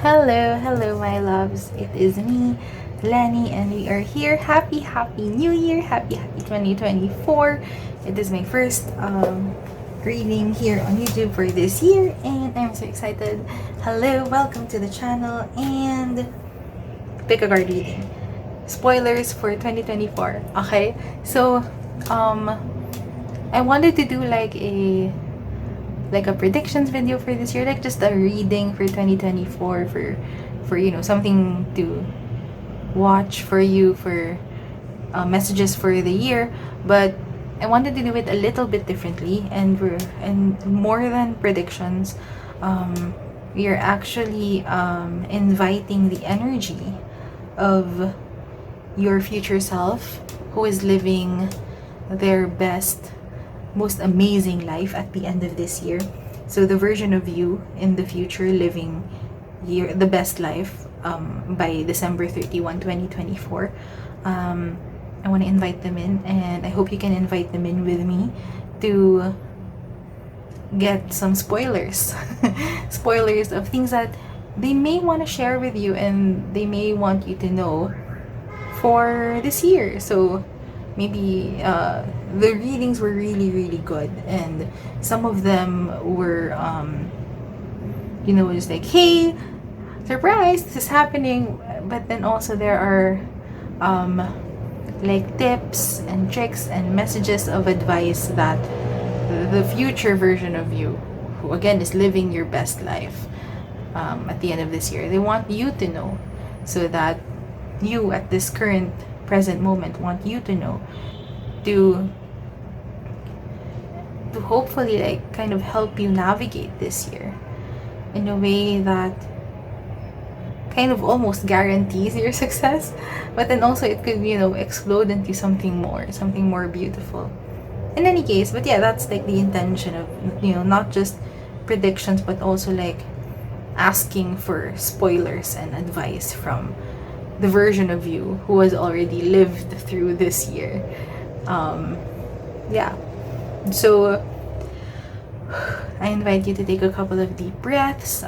Hello, my loves. It is me, Lenny, and we are here. Happy New Year! Happy 2024! It is my first reading here on YouTube for this year, and I'm so excited. Hello, welcome to the channel, and pick a card reading. Spoilers for 2024. Okay, so um, I wanted to do like a predictions video for this year, like just a reading for 2024 for something to watch for you, for messages for the year. But I wanted to do it a little bit differently, and more than predictions. We are actually inviting the energy of your future self who is living their best, most amazing life at the end of this year. So the version of you in the future living the best life by December 31, 2024. I want to invite them in, and I hope you can invite them in with me to get some spoilers. Spoilers of things that they may want to share with you and they may want you to know for this year. So maybe the readings were really good, and some of them were just like, hey, surprise, this is happening. But then also there are like tips and tricks and messages of advice that the future version of you, who again is living your best life at the end of this year, they want you to know, so that you at this current present moment want you to know, to hopefully like kind of help you navigate this year in a way that kind of almost guarantees your success, but then also it could explode into something more beautiful in any case. But yeah, that's like the intention of not just predictions, but also like asking for spoilers and advice from the version of you who has already lived through this year. Yeah, so I invite you to take a couple of deep breaths.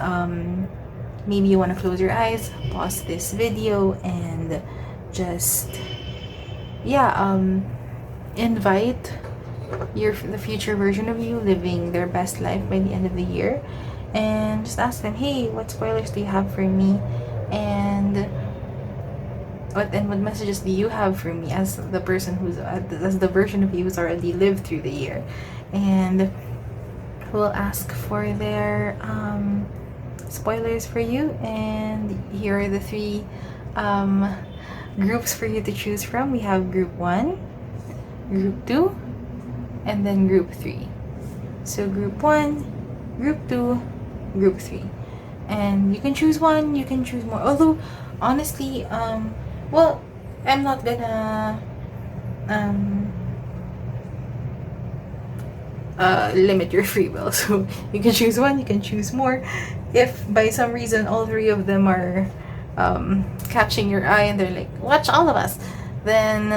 Maybe you want to close your eyes, pause this video, and just invite the future version of you living their best life by the end of the year, and just ask them, hey, what spoilers do you have for me, and what messages do you have for me as the person as the version of you who's already lived through the year. And we'll ask for their spoilers for you, and here are the three groups for you to choose from. We have group 1, group 2, and then group 3. So group 1, group 2, group 3, and you can choose one, you can choose more, although honestly well, I'm not gonna limit your free will. So you can choose one, you can choose more. If by some reason all three of them are catching your eye and they're like, watch all of us, then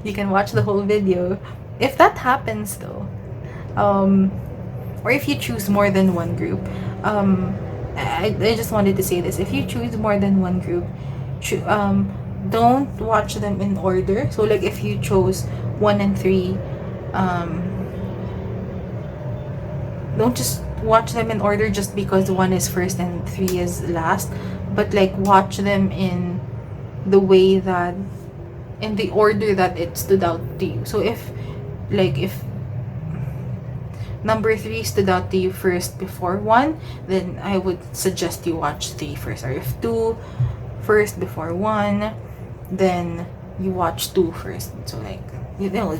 you can watch the whole video. If that happens though, or if you choose more than one group, I just wanted to say this: if you choose more than one group, don't watch them in order. So like if you chose 1 and 3, don't just watch them in order just because 1 is first and 3 is last, but like watch them in the way that, in the order that it stood out to you. So if number 3 stood out to you first before 1, then I would suggest you watch 3 first. Or if 2 first before 1, then you watch 2 first. So like,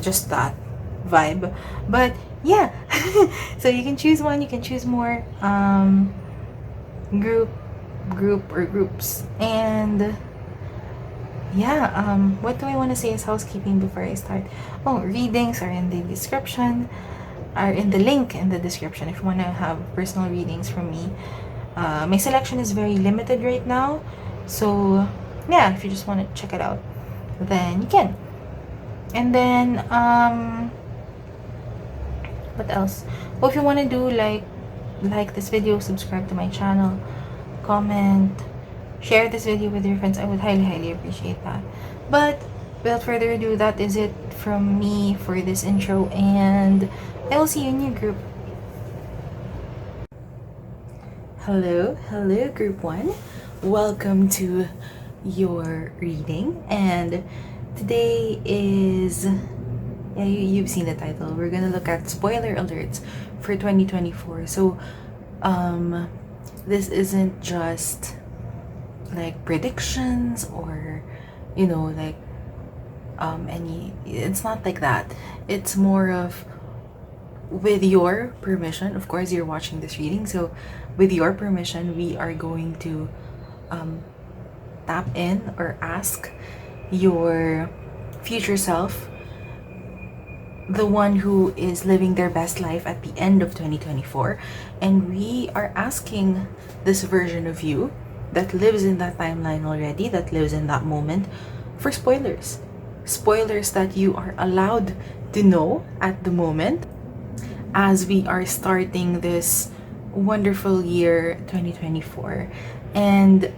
just that vibe. But yeah, so you can choose one, you can choose more group or groups. And yeah, what do I want to say as housekeeping before I start? Oh, readings are in the description, are in the link in the description if you want to have personal readings from me. My selection is very limited right now, so yeah, if you just want to check it out, then you can. And then what else? Well, if you want to do like this video, subscribe to my channel, comment, share this video with your friends. I would highly appreciate that. But without further ado, that is it from me for this intro, and I will see you in your group. Hello group 1. Welcome to your reading, and today is, yeah, you've seen the title. We're gonna look at spoiler alerts for 2024. So this isn't just like predictions or like it's not like that. It's more of, with your permission, of course you're watching this reading, so with your permission we are going to tap in or ask your future self, the one who is living their best life at the end of 2024, and we are asking this version of you that lives in that timeline already, that lives in that moment, for spoilers that you are allowed to know at the moment, as we are starting this wonderful year 2024. And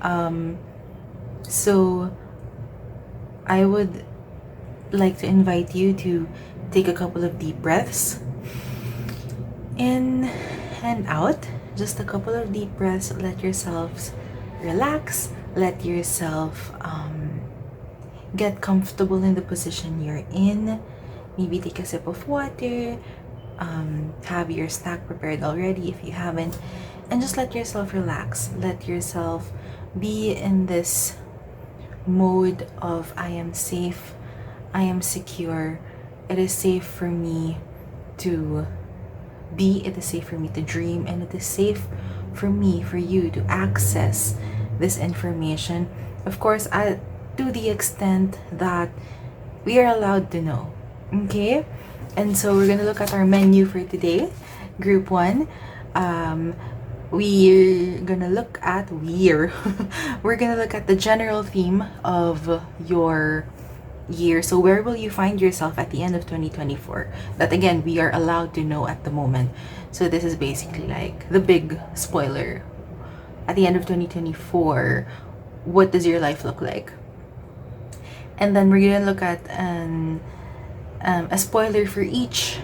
so I would like to invite you to take a couple of deep breaths in and out. Just a couple of deep breaths. Let yourselves relax, let yourself get comfortable in the position you're in. Maybe take a sip of water, have your snack prepared already if you haven't, and just let yourself relax. Let yourself be in this mode of, I am safe, I am secure, it is safe for me to be, it is safe for me to dream, and it is safe for me, for you to access this information, of course, to the extent that we are allowed to know. Okay, and so we're gonna look at our menu for today, group 1. We're gonna look at we're gonna look at the general theme of your year. So where will you find yourself at the end of 2024? That again, we are allowed to know at the moment. So this is basically like the big spoiler. At the end of 2024, what does your life look like? And then we're gonna look at a spoiler for each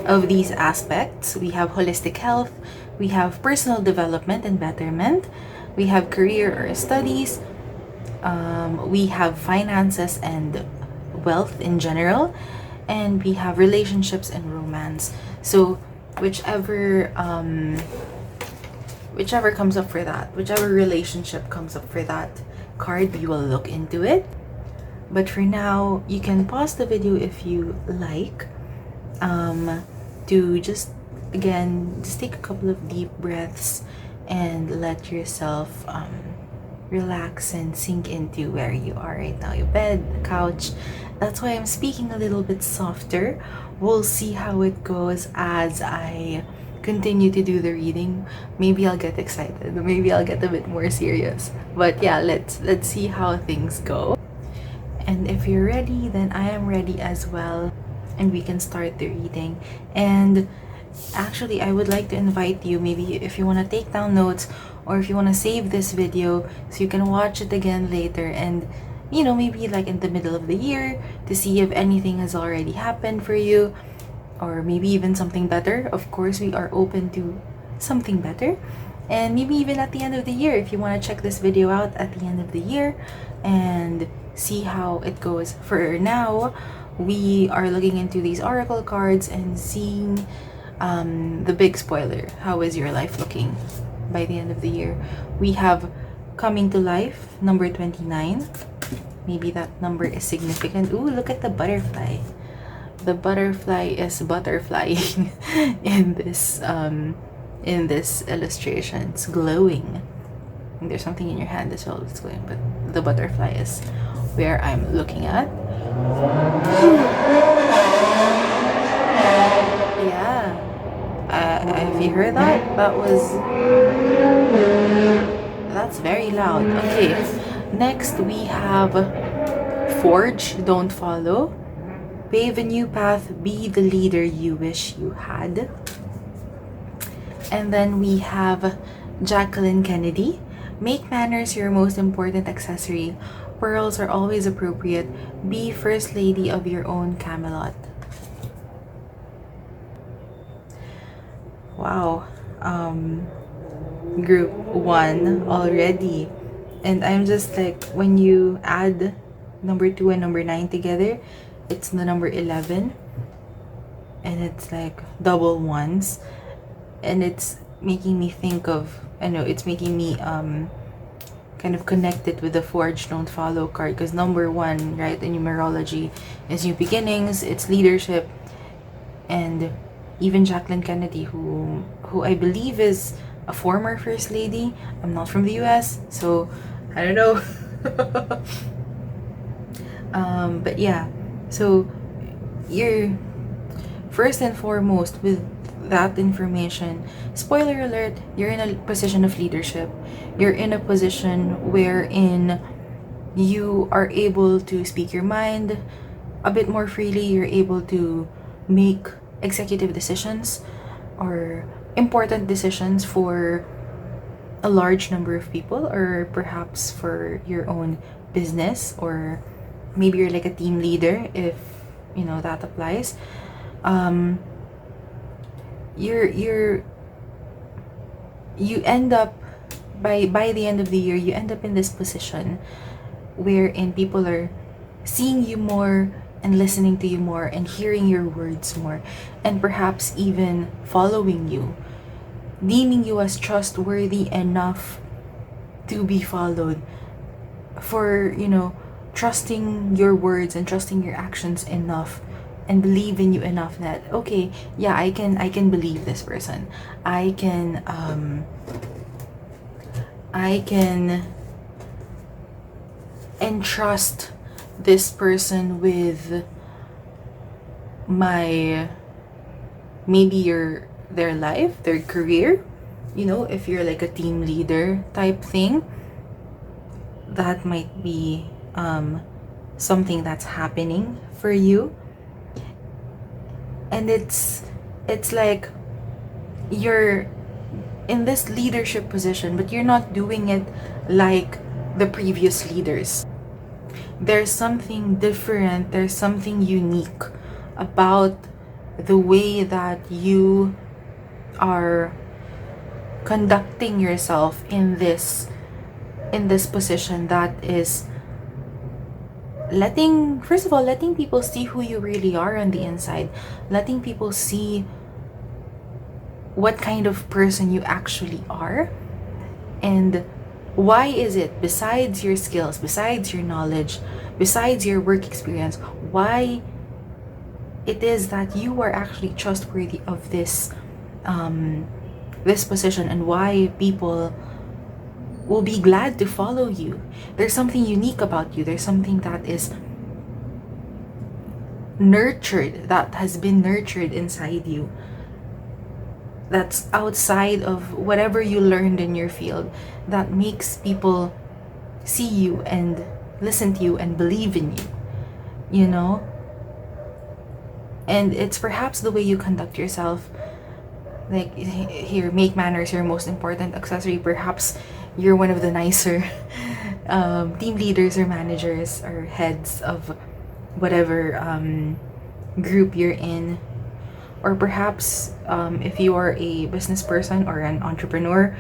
of these aspects. We have holistic health, we have personal development and betterment, we have career or studies, we have finances and wealth in general, and we have relationships and romance. So whichever comes up for that, whichever relationship comes up for that card, we will look into it. But for now, you can pause the video if you like, to just take a couple of deep breaths and let yourself relax and sink into where you are right now, your bed, the couch. That's why I'm speaking a little bit softer. We'll see how it goes as I continue to do the reading. Maybe I'll get excited, maybe I'll get a bit more serious, but yeah, let's see how things go. And if you're ready, then I am ready as well, and we can start the reading. And actually, I would like to invite you, maybe if you want to take down notes, or if you want to save this video so you can watch it again later, and maybe like in the middle of the year, to see if anything has already happened for you, or maybe even something better. Of course, we are open to something better. And maybe even at the end of the year, if you want to check this video out at the end of the year and see how it goes. For now, we are looking into these oracle cards and seeing the big spoiler. How is your life looking by the end of the year? We have coming to life, number 29. Maybe that number is significant. Ooh, look at the butterfly. The butterfly is butterflying in this illustration. It's glowing. And there's something in your hand as well that's glowing, but the butterfly is where I'm looking at. Yeah. Have you heard that? That's very loud. Okay. Next we have Forge, Don't Follow. Pave a new path, be the leader you wish you had. And then we have Jacqueline Kennedy, make manners your most important accessory. Pearls are always appropriate. Be first lady of your own Camelot. Wow. Group 1 already. And I'm just like, when you add number 2 and number 9 together, it's the number 11. And it's like double ones. And it's making me think of, I know, it's making me kind of connected with the Forge Don't Follow card, because number 1, right, in numerology is new beginnings, it's leadership. And even Jacqueline Kennedy, who I believe is a former first lady. I'm not from the US, so I don't know. But yeah, so you're first and foremost with that information. Spoiler alert, you're in a position of leadership. You're in a position wherein you are able to speak your mind a bit more freely. You're able to make executive decisions or important decisions for a large number of people, or perhaps for your own business, or maybe you're like a team leader, if you know that applies. You end up, by the end of the year, you end up in this position wherein people are seeing you more and listening to you more and hearing your words more, and perhaps even following you, deeming you as trustworthy enough to be followed, for, you know, trusting your words and trusting your actions enough, and believe in you enough that, okay, yeah, I can believe this person. I can entrust this person with my, maybe their life, their career. You know, if you're like a team leader type thing, that might be something that's happening for you. And it's like you're in this leadership position, but you're not doing it like the previous leaders. There's something different, there's something unique about the way that you are conducting yourself in this position, that is letting people see who you really are on the inside, letting people see what kind of person you actually are. And why is it, besides your skills, besides your knowledge, besides your work experience, why it is that you are actually trustworthy of this position, and why people will be glad to follow you. There's something unique about you. There's something that is nurtured, that has been nurtured inside you, that's outside of whatever you learned in your field, that makes people see you and listen to you and believe in you, you know? And it's perhaps the way you conduct yourself. Like here, make manners your most important accessory. Perhaps you're one of the nicer team leaders or managers or heads of whatever group you're in. Or perhaps if you are a business person or an entrepreneur,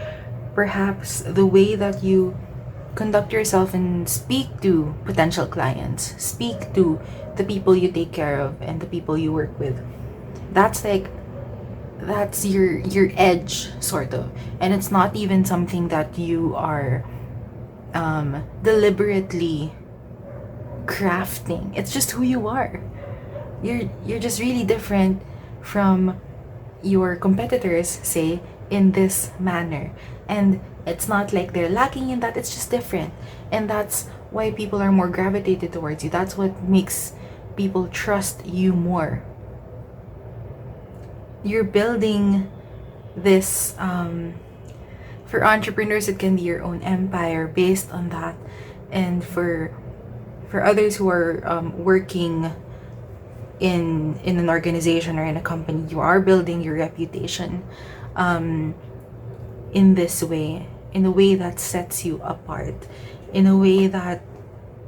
perhaps the way that you conduct yourself and speak to potential clients, speak to the people you take care of and the people you work with, that's your edge, sort of. And it's not even something that you are deliberately crafting. It's just who you are. You're just really different from your competitors, say, in this manner. And it's not like they're lacking in that, it's just different. And that's why people are more gravitated towards you. That's what makes people trust you more. You're building this, for entrepreneurs, it can be your own empire based on that. And for others who are working in an organization or in a company, you are building your reputation. in this way, in a way that sets you apart, in a way that,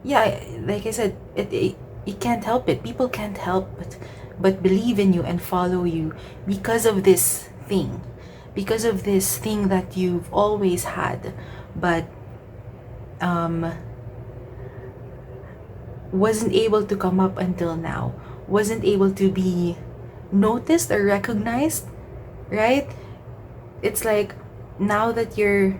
yeah, like I said, it you can't help it. People can't help but believe in you and follow you because of this thing, because of this thing that you've always had, but wasn't able to come up until now, wasn't able to be noticed or recognized, right? It's like now that you're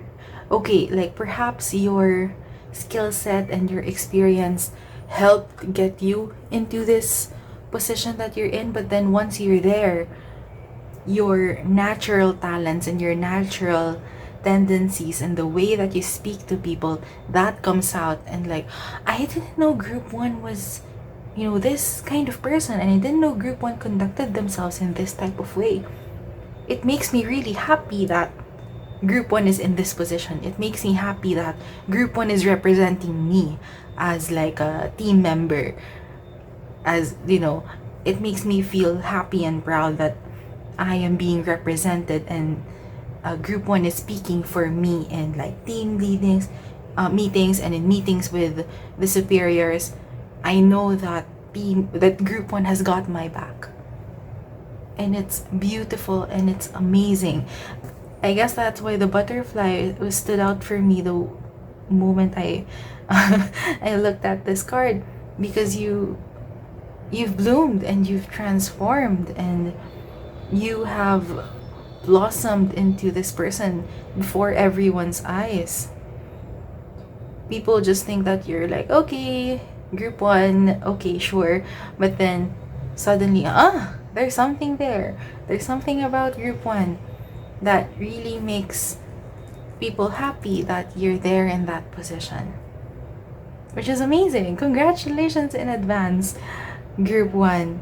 okay, like perhaps your skill set and your experience helped get you into this position that you're in, but then once you're there, your natural talents and your natural tendencies and the way that you speak to people, that comes out. And like, I didn't know group one was, this kind of person, and I didn't know group one conducted themselves in this type of way. It makes me really happy that group one is in this position. It makes me happy that group one is representing me as like a team member, as it makes me feel happy and proud that I am being represented, and group one is speaking for me in like team meetings and in meetings with the superiors. I know that group one has got my back, and it's beautiful and it's amazing. I guess that's why the butterfly stood out for me the moment I I looked at this card, because you've bloomed and you've transformed and you have blossomed into this person before everyone's eyes. People just think that you're like, okay, group one, okay, sure, but then suddenly, there's something there. There's something about group one that really makes people happy that you're there in that position, which is amazing. Congratulations in advance, group one.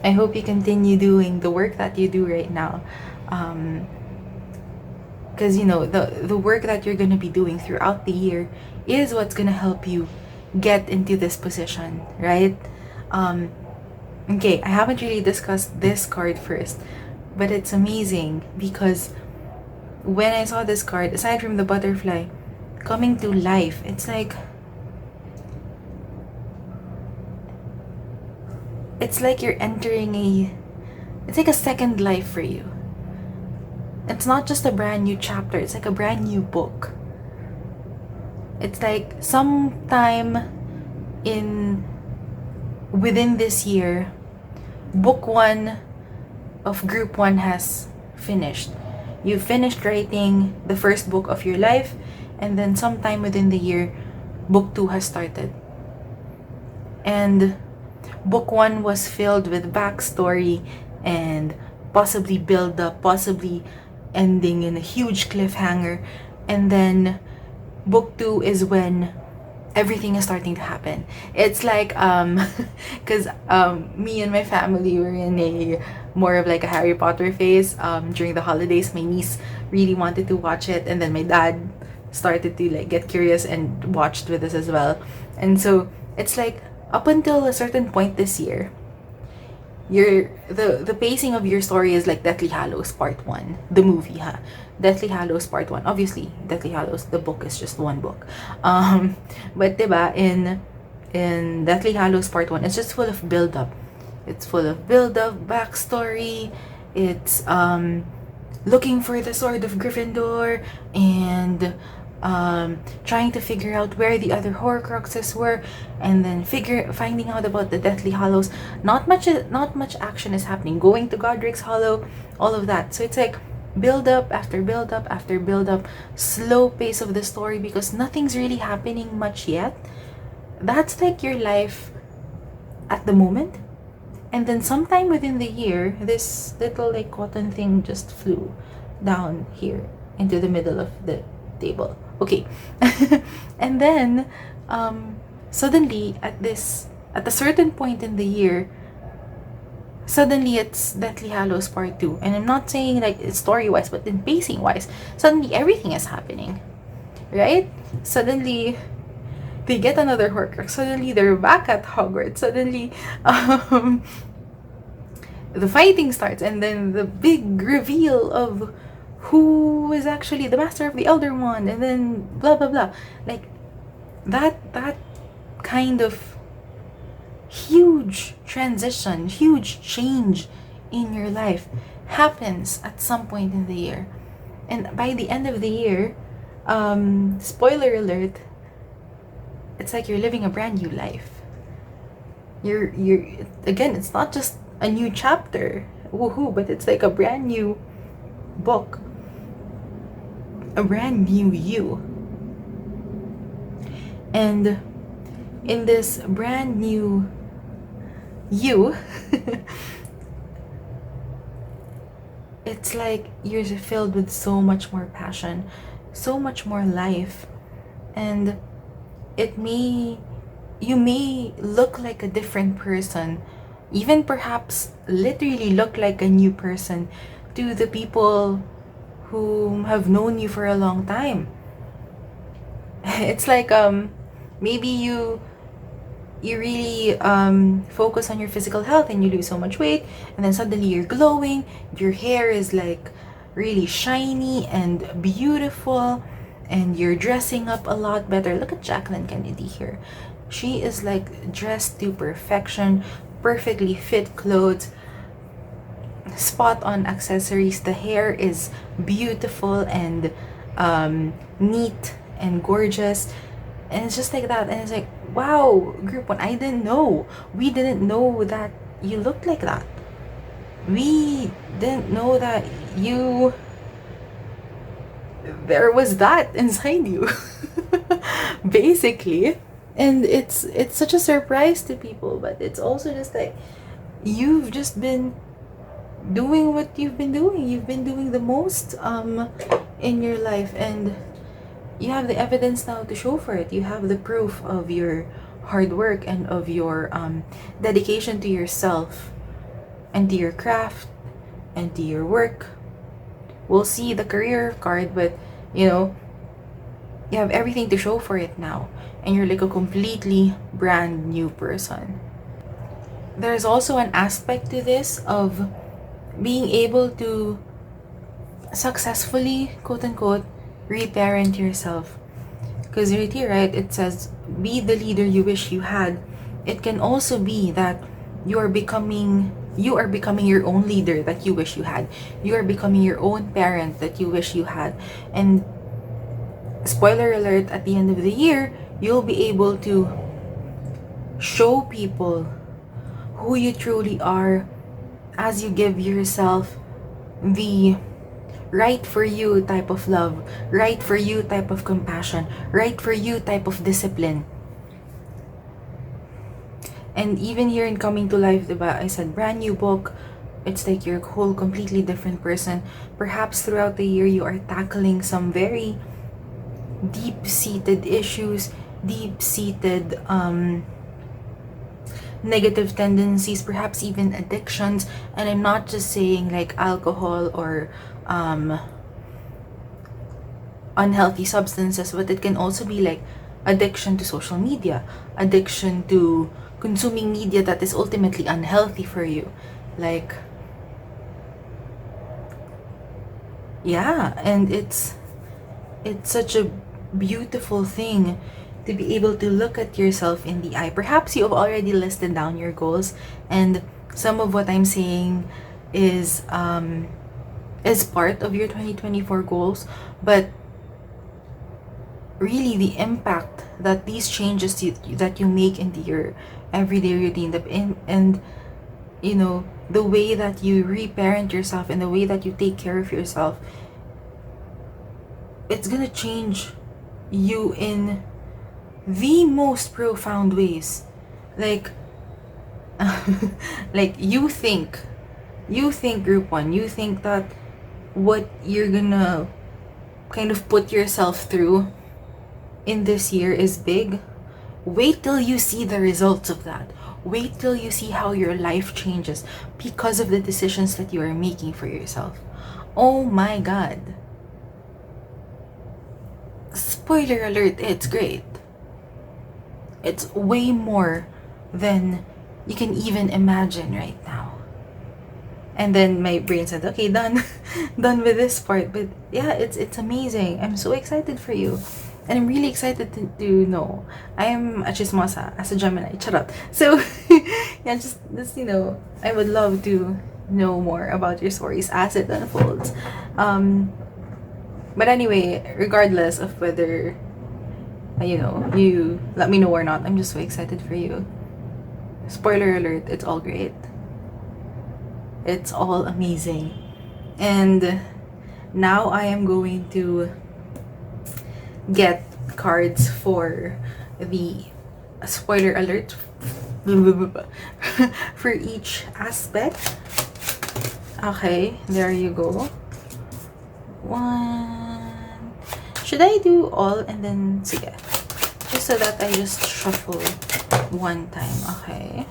I hope you continue doing the work that you do right now, because the work that you're going to be doing throughout the year is what's going to help you get into this position, right? Okay, I haven't really discussed this card first, but it's amazing because when I saw this card, aside from the butterfly coming to life, it's like you're entering it's like a second life for you. It's not just a brand new chapter, it's like a brand new book. It's like sometime within this year, book one of group one has finished. You finished writing the first book of your life, and then sometime within the year, book two has started. And book one was filled with backstory and possibly build up, possibly ending in a huge cliffhanger. And then book two is when everything is starting to happen. It's like because me and my family were in a more of like a Harry Potter phase during the holidays. My niece really wanted to watch it, and then my dad started to like get curious and watched with us as well. And so it's like up until a certain point this year, the pacing of your story is like Deathly Hallows Part 1, the movie, Deathly Hallows Part 1. Obviously, Deathly Hallows, the book is just one book. But diba, in Deathly Hallows Part 1, it's just full of build-up. It's full of build-up, backstory. It's looking for the Sword of Gryffindor and trying to figure out where the other Horcruxes were, and then finding out about the Deathly Hallows. Not much action is happening. Going to Godric's Hollow, all of that. So it's like build up after build up after build up, slow pace of the story because nothing's really happening much yet. That's like your life at the moment. And then sometime within the year, this little like cotton thing just flew down here into the middle of the table. Okay. And then suddenly at a certain point in the year, suddenly it's Deathly Hallows Part 2. And I'm not saying like it's story-wise, but in pacing-wise, suddenly everything is happening. Right? Suddenly they get another Horcrux. Suddenly they're back at Hogwarts. Suddenly the fighting starts, and then the big reveal of who is actually the master of the Elder Wand, and then blah blah blah. Like that kind of huge transition, huge change in your life happens at some point in the year. And by the end of the year, spoiler alert, it's like you're living a brand new life. You're again, it's not just a new chapter, woohoo, but it's like a brand new book, a brand new you. And in this brand new you, it's like you're filled with so much more passion, so much more life, and you may look like a different person, even perhaps literally look like a new person to the people who have known you for a long time. It's like maybe you really focus on your physical health and you lose so much weight, and then suddenly you're glowing, your hair is like really shiny and beautiful, and you're dressing up a lot better. Look at Jacqueline Kennedy here. She is like dressed to perfection, perfectly fit clothes, spot on accessories. The hair is beautiful and neat and gorgeous, and it's just like that. And it's like, wow, group one, I didn't know, we didn't know that you looked like that. We didn't know that there was that inside you. Basically. And it's such a surprise to people, but it's also just like you've just been doing what you've been doing. You've been doing the most in your life, and you have the evidence now to show for it. You have the proof of your hard work and of your dedication to yourself and to your craft and to your work. We'll see the career card, but you know, you have everything to show for it now, and you're like a completely brand new person. There's also an aspect to this of being able to successfully, quote unquote, reparent yourself. Because right here, right, it says be the leader you wish you had. It can also be that you are becoming your own leader that you wish you had. You are becoming your own parent that you wish you had. And spoiler alert, at the end of the year, you'll be able to show people who you truly are as you give yourself the right for you type of love, right for you type of compassion, right for you type of discipline. And even here in Coming to Life, diba, I said brand new book. It's like you're a whole completely different person. Perhaps throughout the year you are tackling some very deep-seated issues, deep-seated negative tendencies, perhaps even addictions. And I'm not just saying like alcohol or unhealthy substances, but it can also be like addiction to social media, addiction to consuming media that is ultimately unhealthy for you. Like, yeah, and it's such a beautiful thing to be able to look at yourself in the eye. Perhaps you have already listed down your goals, and some of what I'm saying is part of your 2024 goals, but really the impact that these changes that you make into your everyday routine, and you know, the way that you reparent yourself and the way that you take care of yourself, it's gonna change you in the most profound ways. Like like you think group one, you think that what you're gonna kind of put yourself through in this year is big. Wait till you see the results of that. Wait till you see how your life changes because of the decisions that you are making for yourself. Oh my god. Spoiler alert, it's great. It's way more than you can even imagine right now. And then my brain said, okay, done. Done with this part. But yeah, it's amazing. I'm so excited for you. And I'm really excited to know. I am a chismosa as a Gemini. Charot. So, yeah, just, I would love to know more about your stories as it unfolds. But anyway, regardless of whether, you let me know or not, I'm just so excited for you. Spoiler alert, it's all great. It's all amazing. And now I am going to get cards for the spoiler alert for each aspect. Okay, there you go. One. Should I do all and then sige? Just so that I just shuffle one time. Okay.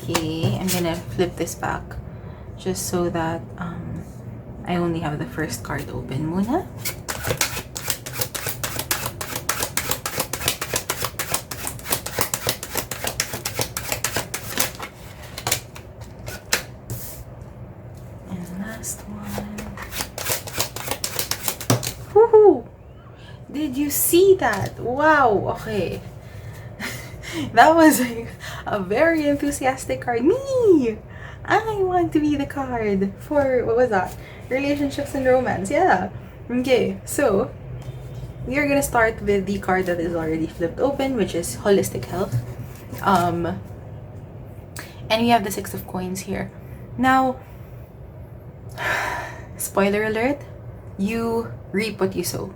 Okay, I'm gonna flip this back just so that I only have the first card open muna. And last one. Woohoo! Did you see that? Wow, okay. That was like a very enthusiastic card. Me! I want to be the card for, what was that? Relationships and romance. Yeah. Okay, so we are gonna start with the card that is already flipped open, which is holistic health. And we have the 6 of coins here. Now, spoiler alert, you reap what you sow.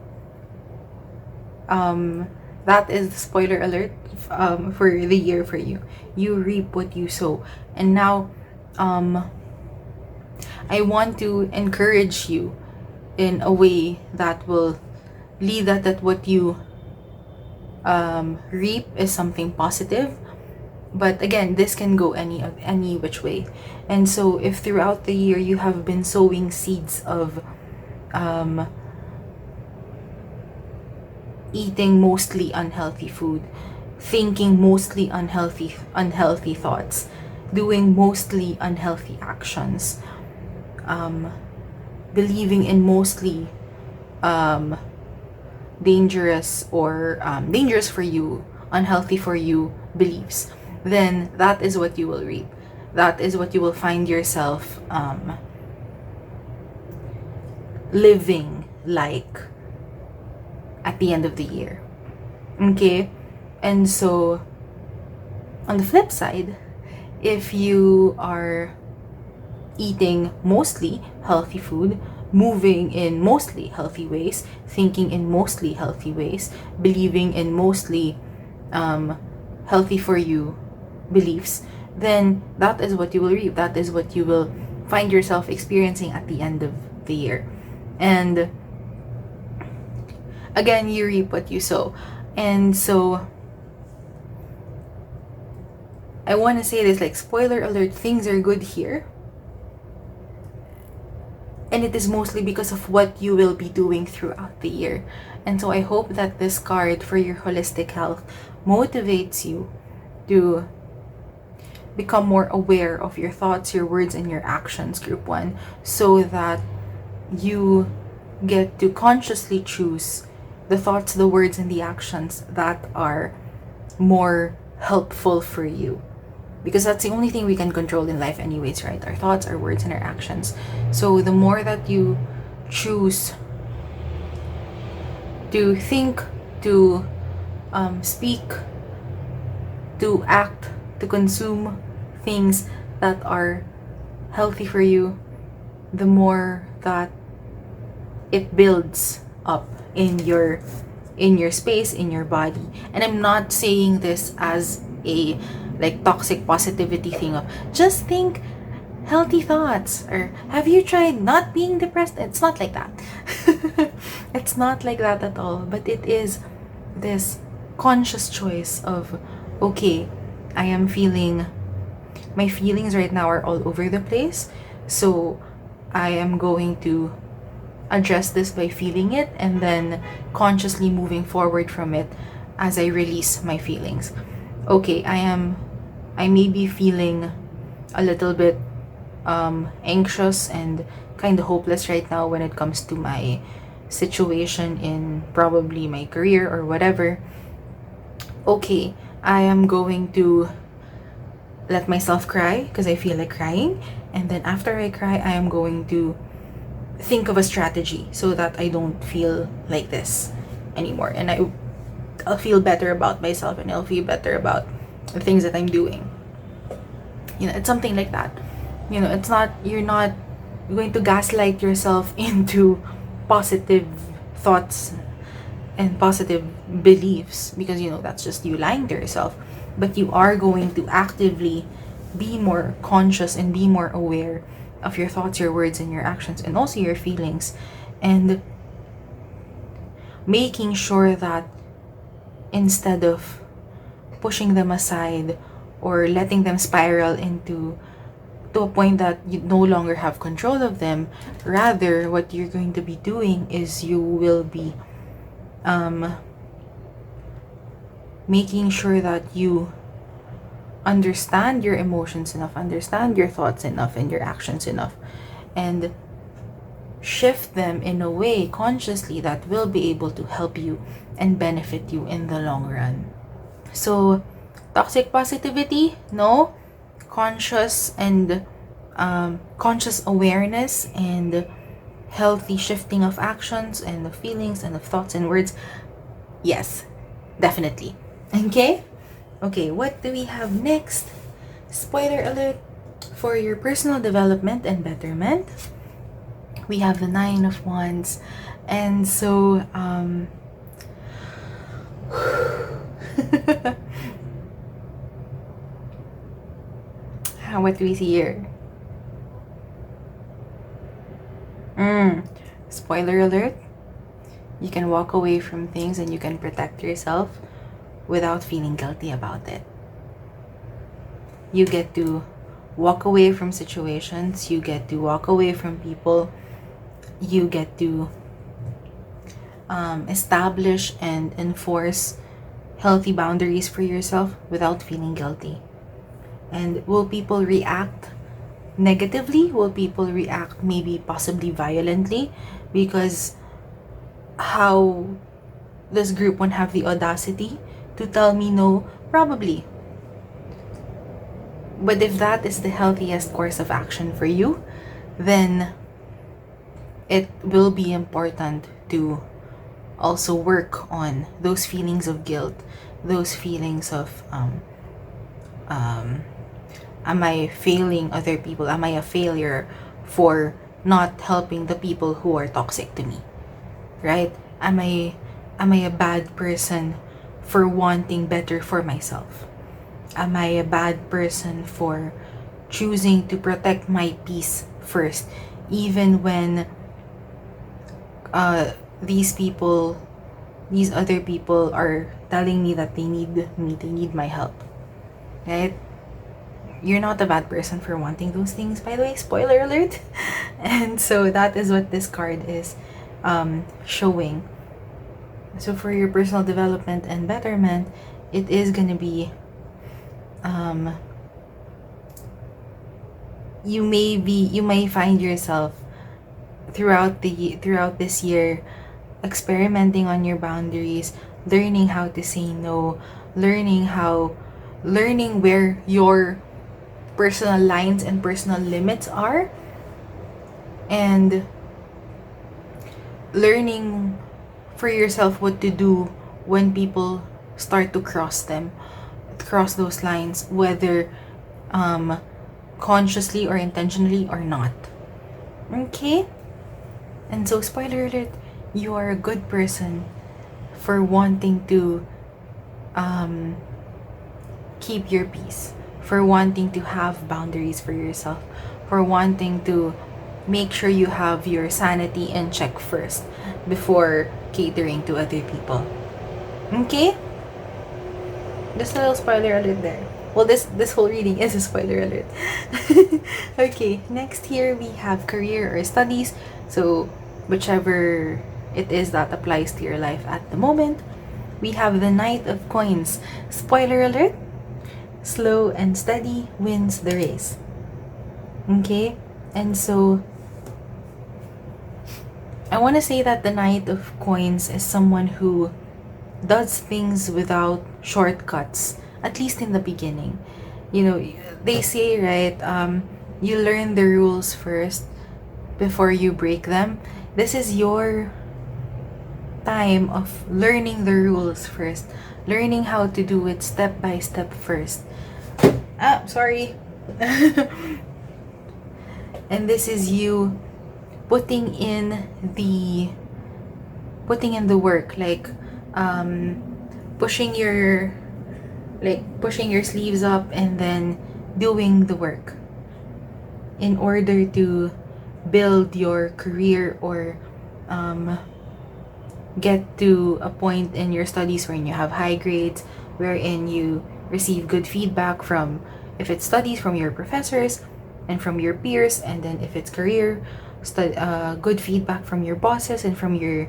That is the spoiler alert for the year for you. You reap what you sow. And now, I want to encourage you in a way that will lead that what you reap is something positive. But again, this can go any which way. And so if throughout the year you have been sowing seeds of eating mostly unhealthy food, thinking mostly unhealthy thoughts, doing mostly unhealthy actions, believing in mostly dangerous or dangerous for you, unhealthy for you beliefs, then that is what you will reap. That is what you will find yourself living like at the end of the year. Okay? And so, on the flip side, if you are eating mostly healthy food, moving in mostly healthy ways, thinking in mostly healthy ways, believing in mostly healthy for you beliefs, then that is what you will reap. That is what you will find yourself experiencing at the end of the year. And again, you reap what you sow. And so I want to say this, like, spoiler alert, things are good here. And it is mostly because of what you will be doing throughout the year. And so I hope that this card for your holistic health motivates you to become more aware of your thoughts, your words, and your actions, group 1, so that you get to consciously choose the thoughts, the words, and the actions that are more helpful for you. Because that's the only thing we can control in life anyways, right? Our thoughts, our words, and our actions. So the more that you choose to think, to speak, to act, to consume things that are healthy for you, the more that it builds up in your space, in your body. And I'm not saying this as a like toxic positivity thing of just think healthy thoughts, or have you tried not being depressed? It's not like that. It's not like that at all. But it is this conscious choice of, okay, I am feeling, my feelings right now are all over the place, so I am going to address this by feeling it, and then consciously moving forward from it as I release my feelings. Okay, I may be feeling a little bit anxious and kind of hopeless right now when it comes to my situation in probably my career or whatever. Okay, I am going to let myself cry because I feel like crying, and then after I cry, I am going to think of a strategy so that I don't feel like this anymore, and I'll feel better about myself, and I'll feel better about the things that I'm doing. It's something like that. It's not, you're not going to gaslight yourself into positive thoughts and positive beliefs, because that's just you lying to yourself. But you are going to actively be more conscious and be more aware of your thoughts, your words, and your actions, and also your feelings, and making sure that instead of pushing them aside or letting them spiral into to a point that you no longer have control of them, rather what you're going to be doing is you will be making sure that you understand your emotions enough, understand your thoughts enough, and your actions enough, and shift them in a way consciously that will be able to help you and benefit you in the long run. So, toxic positivity, no. Conscious and conscious awareness and healthy shifting of actions and of feelings and of thoughts and words, yes, definitely. Okay, what do we have next? Spoiler alert: for your personal development and betterment, we have the 9 of Wands. And so what do we see here? Spoiler alert: you can walk away from things and you can protect yourself without feeling guilty about it. You get to walk away from situations, you get to walk away from people, you get to establish and enforce healthy boundaries for yourself without feeling guilty. And will people react negatively? Will people react maybe possibly violently? Because how does group 1 have the audacity to tell me no? Probably. But if that is the healthiest course of action for you, then it will be important to also work on those feelings of guilt, those feelings of am I failing other people? Am I a failure for not helping the people who are toxic to me? Right? Am I a bad person for wanting better for myself? Am I a bad person for choosing to protect my peace first, even when these other people are telling me that they need me, they need my help? Right? You're not a bad person for wanting those things, by the way, spoiler alert. And so that is what this card is showing. So for your personal development and betterment, it is gonna be you may find yourself throughout this year experimenting on your boundaries, learning how to say no, learning where your personal lines and personal limits are, and learning for yourself what to do when people start to cross those lines, whether consciously or intentionally or not. Okay? And so, spoiler alert, you are a good person for wanting to keep your peace, for wanting to have boundaries for yourself, for wanting to make sure you have your sanity in check first before catering to other people. Okay? Just a little spoiler alert there. Well, this whole reading is a spoiler alert. Okay, next here we have career or studies. So, whichever it is that applies to your life at the moment. we have the Knight of Coins. Spoiler alert, slow and steady wins the race. Okay? And so, I want to say that the Knight of Coins is someone who does things without shortcuts, at least in the beginning. You know, they say, right, you learn the rules first before you break them. This is your time of learning the rules first, learning how to do it step by step first. Sorry. And this is you putting in the work, like pushing your sleeves up and then doing the work in order to build your career or get to a point in your studies wherein you have high grades, wherein you receive good feedback from, if it's studies, from your professors and from your peers, and then if it's career, good feedback from your bosses and from your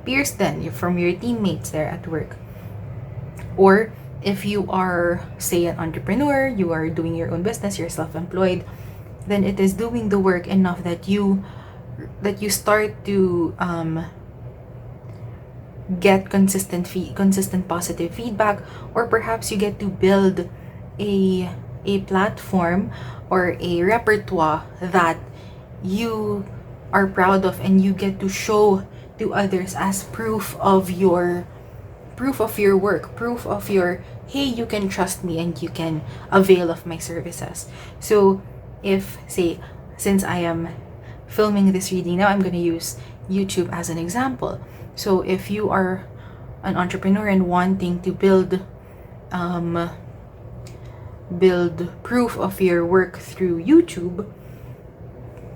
peers, then from your teammates there at work. Or if you are, say, an entrepreneur, you are doing your own business, you're self-employed, then it is doing the work enough that you start to get consistent positive feedback, or perhaps you get to build a platform or a repertoire that you are proud of, and you get to show to others as proof of your work, proof of your, hey, you can trust me and you can avail of my services. So if, say, since I am filming this reading now, I'm going to use YouTube as an example. So if you are an entrepreneur and wanting to build proof of your work through YouTube,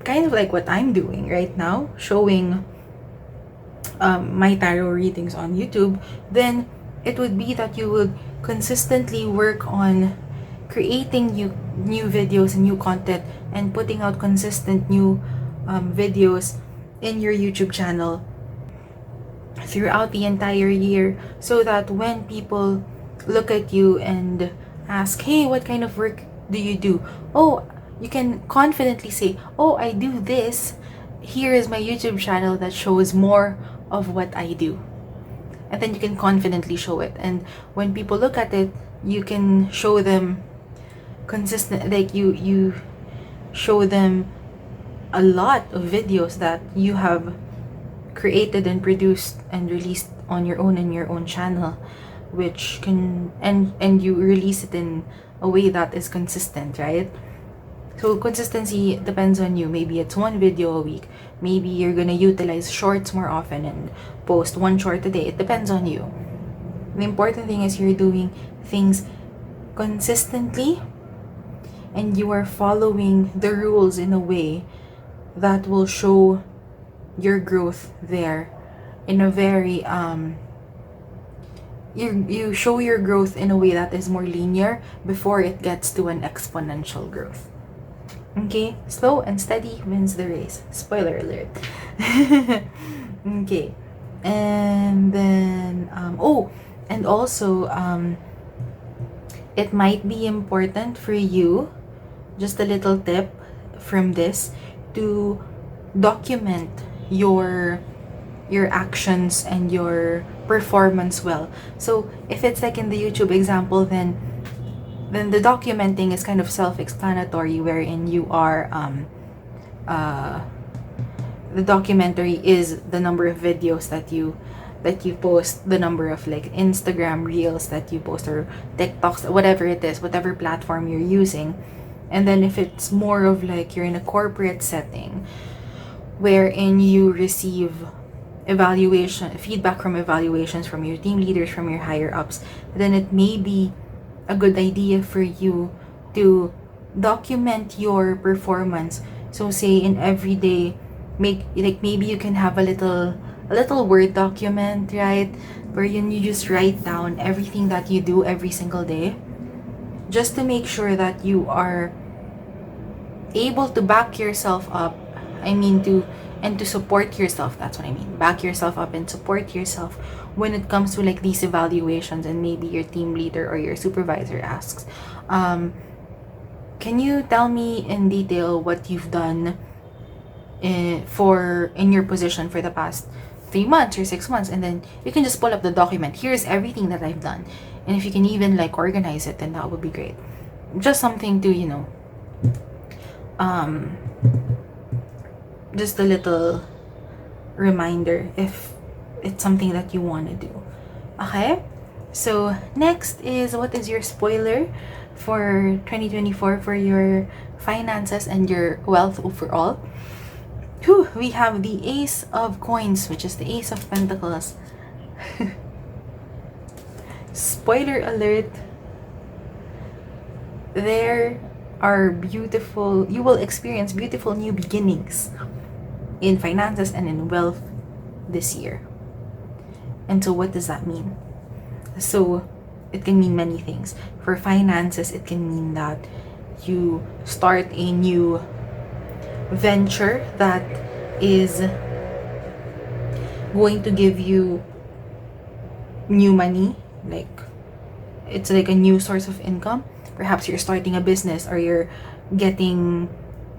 kind of like what I'm doing right now, showing my tarot readings on YouTube, then it would be that you would consistently work on creating new videos and new content and putting out consistent new videos in your YouTube channel throughout the entire year, so that when people look at you and ask, hey, what kind of work do you do? Oh, you can confidently say, oh, I do this. Here is my YouTube channel that shows more of what I do. And then you can confidently show it. And when people look at it, you can show them consistent, like you show them a lot of videos that you have created and produced and released on your own in your own channel, which can, and you release it in a way that is consistent, right? So consistency depends on you. Maybe it's one video a week. Maybe you're gonna utilize shorts more often and post one short a day. It depends on you. The important thing is you're doing things consistently and you are following the rules in a way that will show your growth there in a very you show your growth in a way that is more linear before it gets to an exponential growth. Okay, slow and steady wins the race. Spoiler alert. Okay, and then and also it might be important for you, just a little tip from this, to document your actions and your performance well. So if it's like in the YouTube example, then the documenting is kind of self-explanatory, wherein you are the documentary is the number of videos that you post, the number of like Instagram reels that you post, or TikToks, whatever it is, whatever platform you're using. And then if it's more of like you're in a corporate setting wherein you receive feedback from evaluations from your team leaders, from your higher ups, then it may be a good idea for you to document your performance. So say in every day, maybe you can have a little Word document, right, where you just write down everything that you do every single day, just to make sure that you are able to back yourself up I mean to support yourself. That's what I mean. Back yourself up and support yourself when it comes to like these evaluations, and maybe your team leader or your supervisor asks, can you tell me in detail what you've done in your position for the past 3 months or 6 months? And then you can just pull up the document. Here's everything that I've done, and if you can even like organize it, then that would be great. Just something to, you know, just a little reminder if it's something that you want to do. Okay, so next is, what is your spoiler for 2024 for your finances and your wealth overall? Whew, we have the Ace of Coins, which is the Ace of Pentacles. Spoiler alert, there are beautiful, you will experience beautiful new beginnings in finances and in wealth this year. And so what does that mean? So it can mean many things. For finances, it can mean that you start a new venture that is going to give you new money, like it's like a new source of income. Perhaps you're starting a business, or you're getting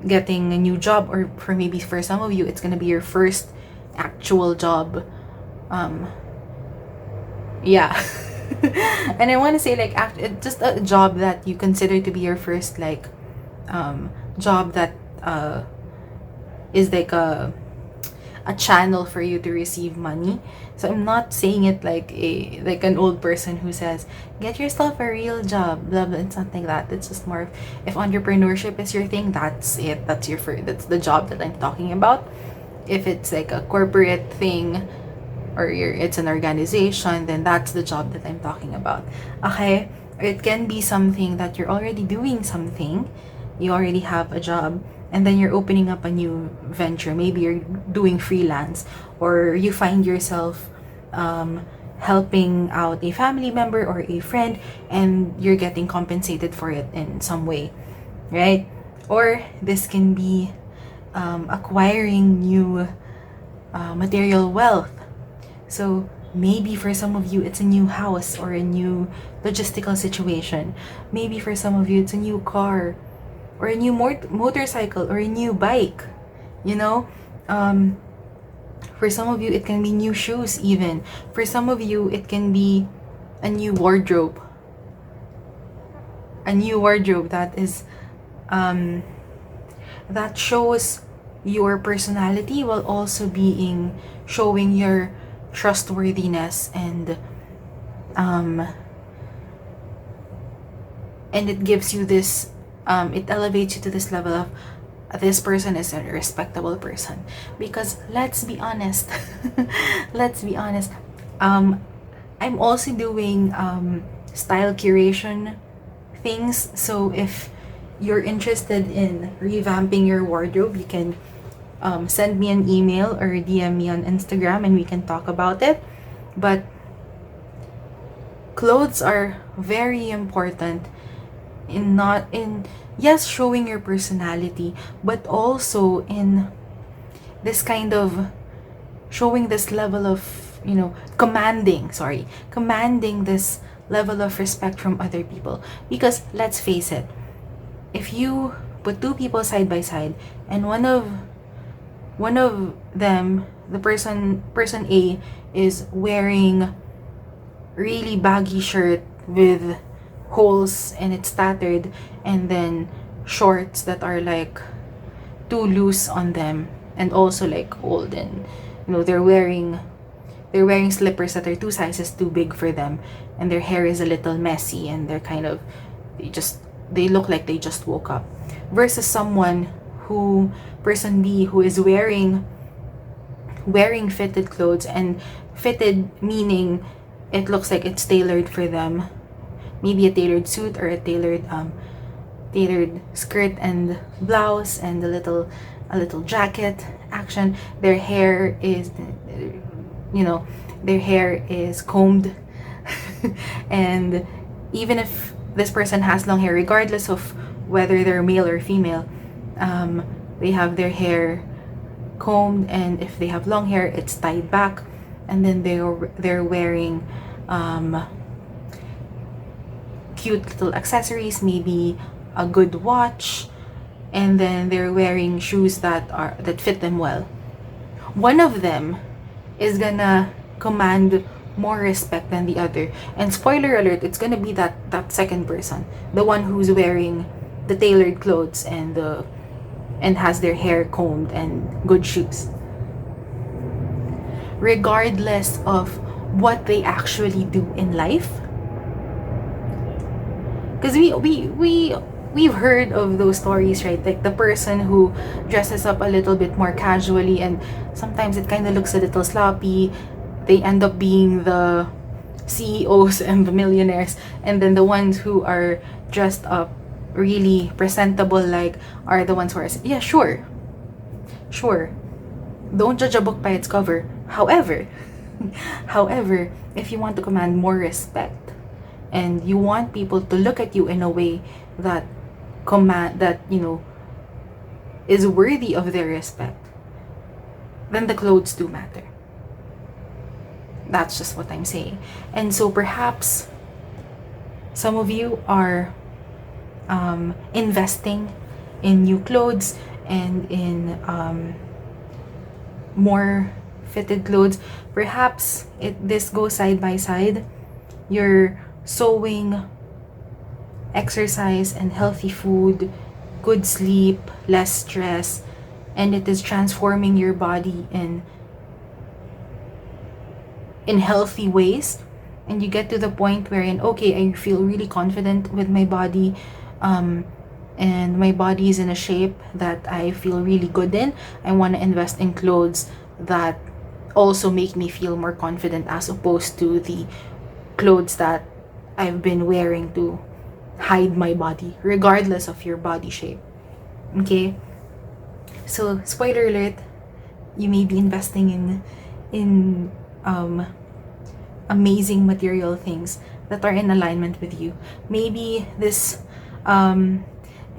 a new job, or maybe for some of you it's going to be your first actual job. Yeah. And I want to say, like, just a job that you consider to be your first, like, job that is like a channel for you to receive money. So I'm not saying it like an old person who says, get yourself a real job, blah blah. It's not like that. It's just more of, if entrepreneurship is your thing, that's it. That's the job that I'm talking about. If it's like a corporate thing, or it's an organization, then that's the job that I'm talking about. Okay? It can be something that you're already doing something. You already have a job, and then you're opening up a new venture. Maybe you're doing freelance, or you find yourself helping out a family member or a friend, and you're getting compensated for it in some way, right? Or this can be acquiring new material wealth. So maybe for some of you it's a new house or a new logistical situation. Maybe for some of you it's a new car, or a new motorcycle, or a new bike, you know. For some of you it can be new shoes. Even for some of you it can be a new wardrobe, that is that shows your personality, while also showing your trustworthiness, and it gives you this, it elevates you to this level of, this person is a respectable person. Because let's be honest, I'm also doing style curation things. So if you're interested in revamping your wardrobe, you can send me an email or DM me on Instagram, and we can talk about it. But clothes are very important in yes, showing your personality, but also in this kind of showing this level of, you know, commanding this level of respect from other people. Because let's face it, if you put two people side by side, and one of them, the person A, is wearing really baggy shirt with holes and it's tattered, and then shorts that are like too loose on them, and also like old, and you know, they're wearing slippers that are 2 sizes too big for them, and their hair is a little messy, and they're kind of, they look like they just woke up. Versus person B, who is wearing fitted clothes, and fitted meaning it looks like it's tailored for them. Maybe a tailored suit, or a tailored skirt and blouse, and a little jacket action. Their hair is, you know, combed. And even if this person has long hair, regardless of whether they're male or female, they have their hair combed, and if they have long hair, it's tied back, and then they're wearing cute little accessories, maybe a good watch, and then they're wearing shoes that fit them well. One of them is gonna command more respect than the other. And spoiler alert, it's gonna be that second person, the one who's wearing the tailored clothes and has their hair combed and good shoes. Regardless of what they actually do in life, because we've heard of those stories, right? Like the person who dresses up a little bit more casually, and sometimes it kind of looks a little sloppy. They end up being the CEOs and the millionaires, and then the ones who are dressed up really presentable, like, are the ones who are, yeah, sure, don't judge a book by its cover. However, if you want to command more respect, and you want people to look at you in a way that is worthy of their respect, then the clothes do matter. That's just what I'm saying. And so perhaps some of you are investing in new clothes and in more fitted clothes. Perhaps this goes side by side. You're sewing exercise and healthy food, good sleep, less stress, and it is transforming your body in healthy ways. And you get to the point wherein, okay, I feel really confident with my body, and my body is in a shape that I feel really good in. I want to invest in clothes that also make me feel more confident, as opposed to the clothes that I've been wearing to hide my body, regardless of your body shape. Okay? So, spoiler alert, you may be investing in amazing material things that are in alignment with you. Maybe this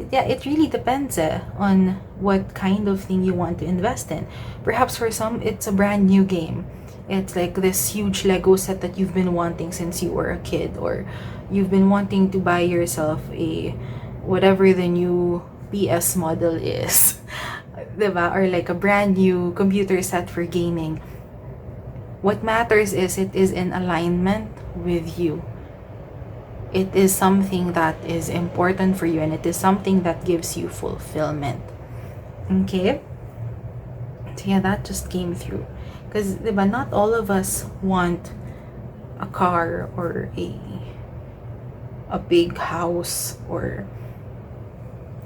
it really depends on what kind of thing you want to invest in. Perhaps for some, it's a brand new game. It's like this huge Lego set that you've been wanting since you were a kid, or you've been wanting to buy yourself a whatever the new PS model is, diba? Or like a brand new computer set for gaming. What matters is it is in alignment with you. It is something that is important for you, and it is something that gives you fulfillment. Okay? So yeah, that just came through. Because, diba, not all of us want a car or a big house or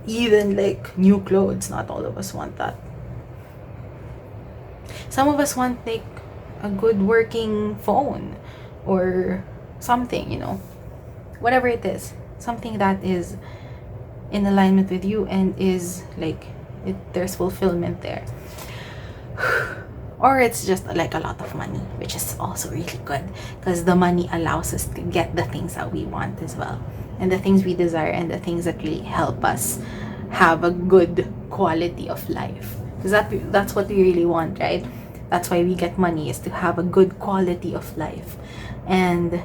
even like new clothes. Not all of us want that. Some of us want like a good working phone or something, whatever it is, something that is in alignment with you and is like there's fulfillment there. Or it's just like a lot of money, which is also really good, because the money allows us to get the things that we want as well, and the things we desire, and the things that really help us have a good quality of life, because that's what we really want, right? That's why we get money, is to have a good quality of life. And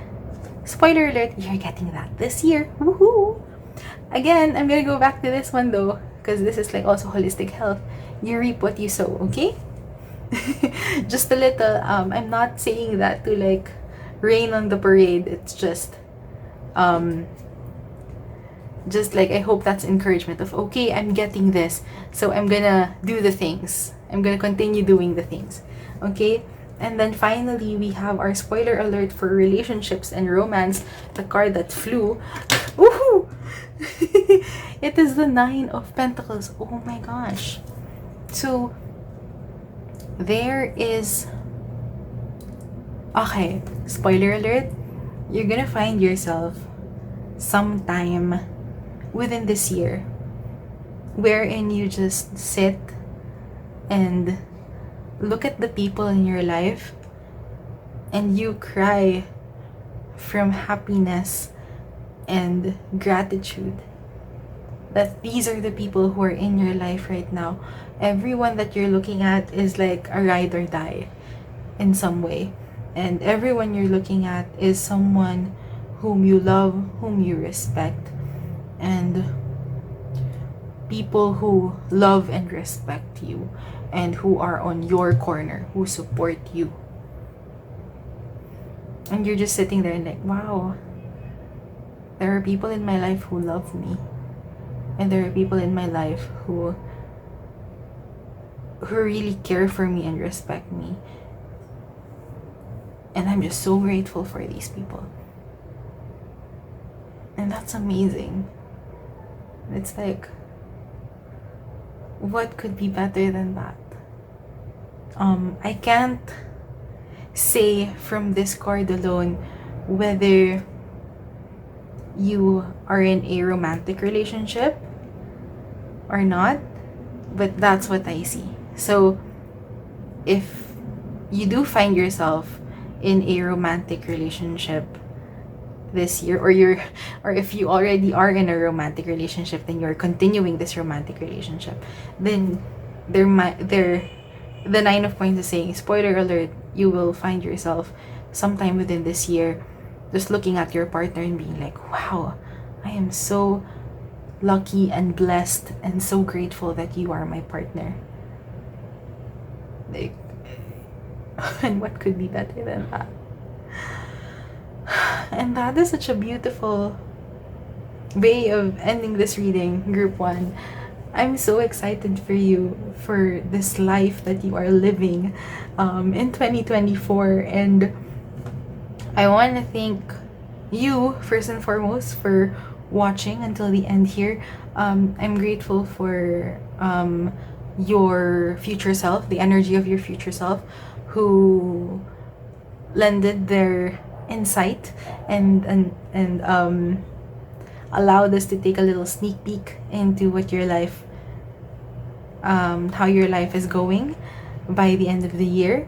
spoiler alert, you're getting that this year. Woohoo! Again, I'm gonna go back to this one though, because this is like also holistic health. You reap what you sow, okay? Just a little, I'm not saying that to like rain on the parade. It's just like, I hope that's encouragement of, okay, I'm getting this, so I'm gonna do the things. I'm gonna continue doing the things. Okay? And then finally, we have our spoiler alert for relationships and romance, the card that flew. Woohoo! It is the 9 of Pentacles. Oh my gosh. So, there is... Okay, spoiler alert. You're gonna find yourself sometime within this year wherein you just sit and look at the people in your life and you cry from happiness and gratitude. that these are the people who are in your life right now. Everyone that you're looking at is like a ride or die in some way. And everyone you're looking at is someone whom you love, whom you respect, and people who love and respect you and who are on your corner, who support you. And you're just sitting there and like, wow, there are people in my life who love me. And there are people in my life who really care for me and respect me. And I'm just so grateful for these people. And that's amazing. It's like, what could be better than that? I can't say from this card alone whether you are in a romantic relationship or not, but that's what I see. So if you do find yourself in a romantic relationship this year, or if you already are in a romantic relationship, then you're continuing this romantic relationship, then the 9 of Coins is saying, spoiler alert, you will find yourself sometime within this year just looking at your partner and being like, wow, I am so lucky and blessed and so grateful that you are my partner. Like, and what could be better than that? And that is such a beautiful way of ending this reading, Group 1. I'm so excited for you, for this life that you are living in 2024. And I want to thank you, first and foremost, for watching until the end here. I'm grateful for your future self, the energy of your future self, who lended their insight and allowed us to take a little sneak peek into what your life, how your life is going by the end of the year.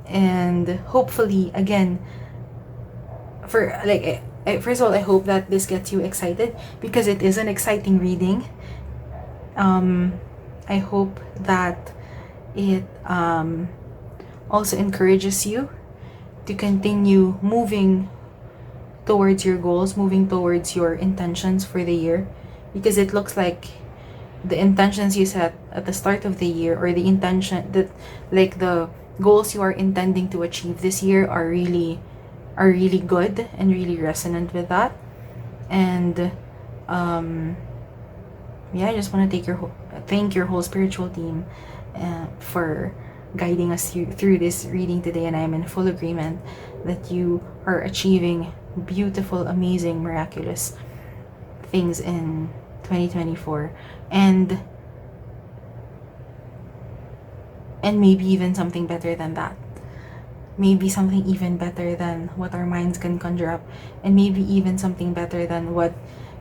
And hopefully, again, for like, first of all, I hope that this gets you excited because it is an exciting reading. I hope that it also encourages you to continue moving towards your goals, moving towards your intentions for the year, because it looks like the intentions you set at the start of the year, or the intention that, like, the goals you are intending to achieve this year are really good and really resonant with that. And I just want to thank your whole spiritual team for guiding us through this reading today. And I'm in full agreement that you are achieving beautiful, amazing, miraculous things in 2024, and maybe even something better than that. Maybe something even better than what our minds can conjure up, and maybe even something better than what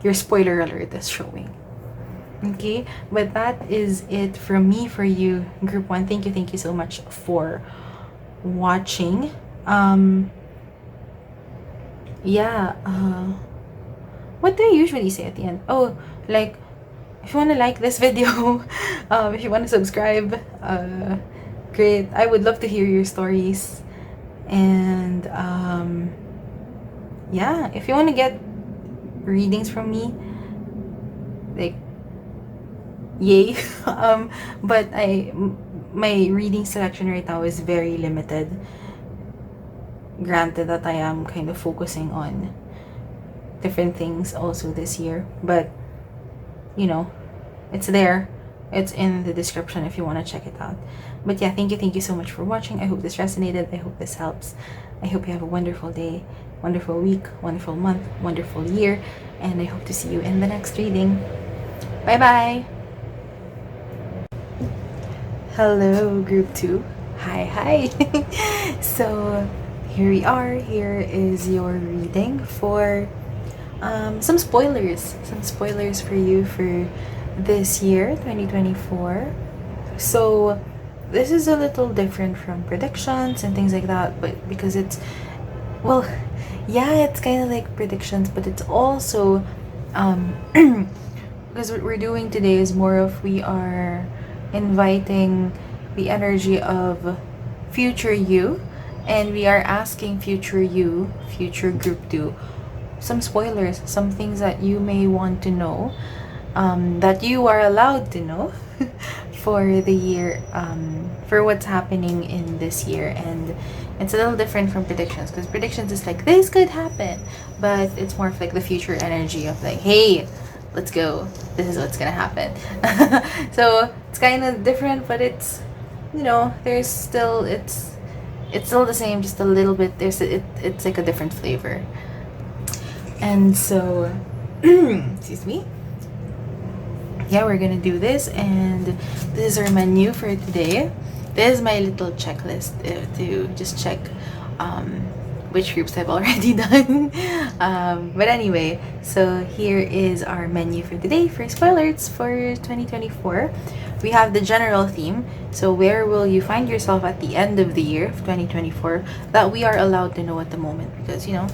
your spoiler alert is showing. Okay, but that is it from me for you, Group 1. Thank you so much for watching. What do I usually say at the end? Oh, like, if you want to like this video, if you want to subscribe, great. I would love to hear your stories. And if you want to get readings from me, like, yay. But my reading selection right now is very limited. Granted that I am kind of focusing on different things also this year, but it's there. It's in the description if you want to check it out. But yeah, thank you so much for watching. I hope this resonated. I hope this helps. I hope you have a wonderful day, wonderful week, wonderful month, wonderful year, and I hope to see you in the next reading. Bye bye. Hello, Group 2. Hi. So here we are. Here is your reading for some spoilers for you for this year, 2024. So this is a little different from predictions and things like that, but because it's kind of like predictions, but it's also because what we're doing today is more of we are inviting the energy of future you, and we are asking future you, future group 2, some spoilers, some things that you may want to know, that you are allowed to know for the year, for what's happening in this year. And it's a little different from predictions, because predictions is like this could happen, but it's more of like the future energy of like, hey, let's go, this is what's gonna happen. So it's kind of different, but it's, you know, there's still, it's still the same, just a little bit, it's like a different flavor. And so excuse me, yeah, we're gonna do this, and this is our menu for today. This is my little checklist to just check which groups I've already done. But anyway, so here is our menu for today. For spoilers for 2024, we have the general theme. So where will you find yourself at the end of the year of 2024, that we are allowed to know at the moment, because, you know,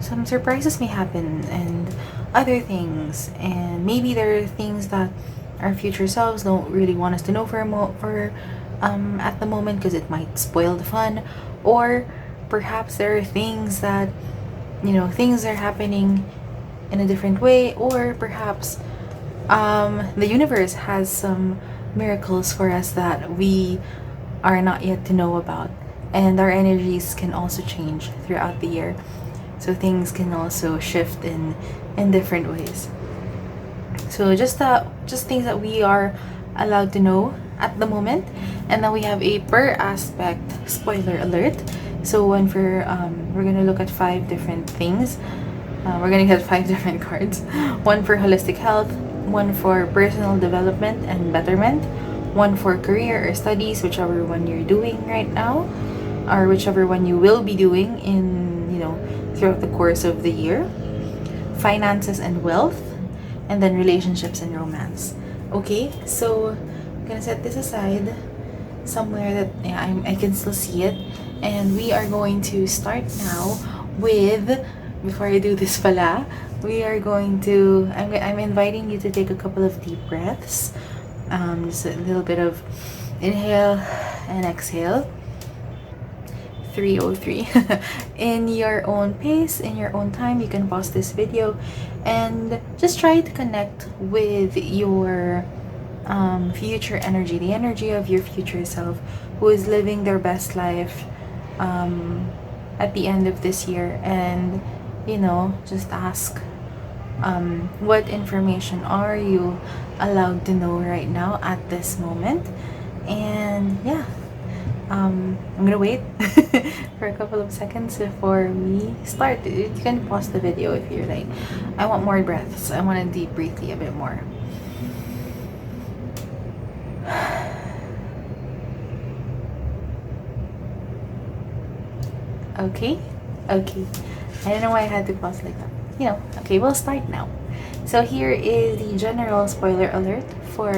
some surprises may happen and other things, and maybe there are things that our future selves don't really want us to know for at the moment, because it might spoil the fun. Or perhaps there are things that, you know, things are happening in a different way, or perhaps the universe has some miracles for us that we are not yet to know about, and our energies can also change throughout the year. So things can also shift in different ways. So just things that we are allowed to know at the moment. And then we have a per aspect spoiler alert. So when we're gonna look at 5 different things. We're gonna get 5 different cards. One for holistic health, one for personal development and betterment, one for career or studies, whichever one you're doing right now, or whichever one you will be doing in, you know, throughout the course of the year, finances and wealth, and then relationships and romance. Okay, so I'm gonna set this aside somewhere that, yeah, I can still see it, and we are going to start now with, before I do this pala, we are going to, I'm inviting you to take a couple of deep breaths, just a little bit of inhale and exhale. 303 in your own pace, in your own time. You can pause this video and just try to connect with your future energy, the energy of your future self, who is living their best life at the end of this year. And, you know, just ask, what information are you allowed to know right now at this moment. And yeah, I'm gonna wait for a couple of seconds before we start. You can pause the video if you're like, I want more breaths, I want to deep breathe a bit more. Okay. I don't know why I had to pause like that. You know, okay, we'll start now. So here is the general spoiler alert for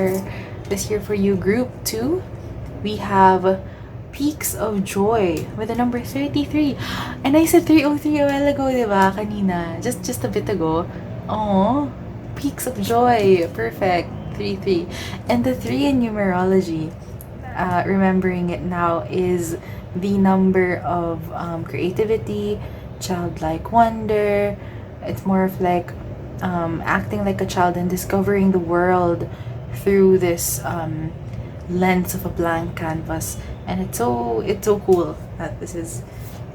this year for you, group 2. We have Peaks of Joy with the number 33. And I said 303 a while ago, diba? Kanina. Just a bit ago. Oh, Peaks of Joy. Perfect. 33. And the 3 in numerology, remembering it now, is the number of creativity, childlike wonder. It's more of like acting like a child and discovering the world through this lens of a blank canvas. And it's so cool that this is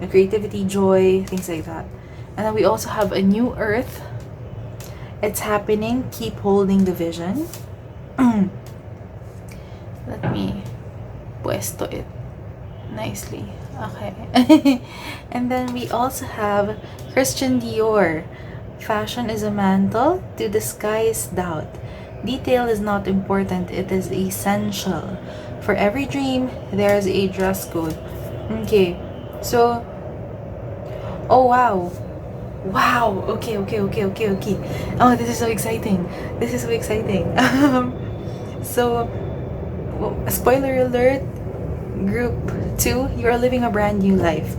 a creativity, joy, things like that. And then we also have a new earth. It's happening. Keep holding the vision. Let me puesto it nicely. Okay. And then we also have Christian Dior. Fashion is a mantle to disguise doubt. Detail is not important, it is essential. For every dream, there is a dress code. Okay, so, oh wow. Wow, okay. Oh, this is so exciting. So, spoiler alert, group 2, you're living a brand new life.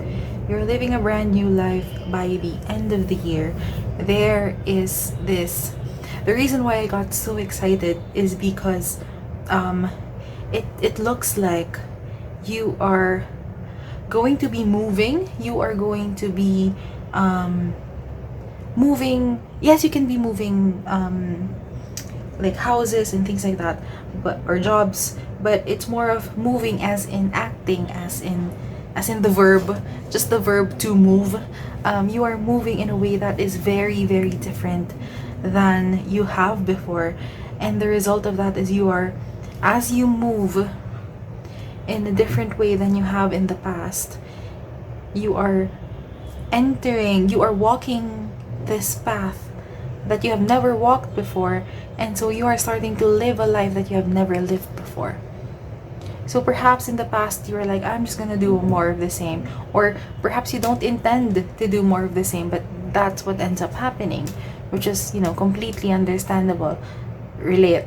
You're living a brand new life by the end of the year. There is this the reason why I got so excited is because it looks like you are going to be moving. You are going to be moving. Yes, you can be moving like houses and things like that, but or jobs, but it's more of moving as in acting, as in the verb, just the verb to move. You are moving in a way that is very, very different than you have before, and the result of that is you are, as you move in a different way than you have in the past, you are walking this path that you have never walked before, and so you are starting to live a life that you have never lived before. So perhaps in the past you were like, I'm just gonna do more of the same, or perhaps you don't intend to do more of the same, but that's what ends up happening, which is, you know, completely understandable. Relate.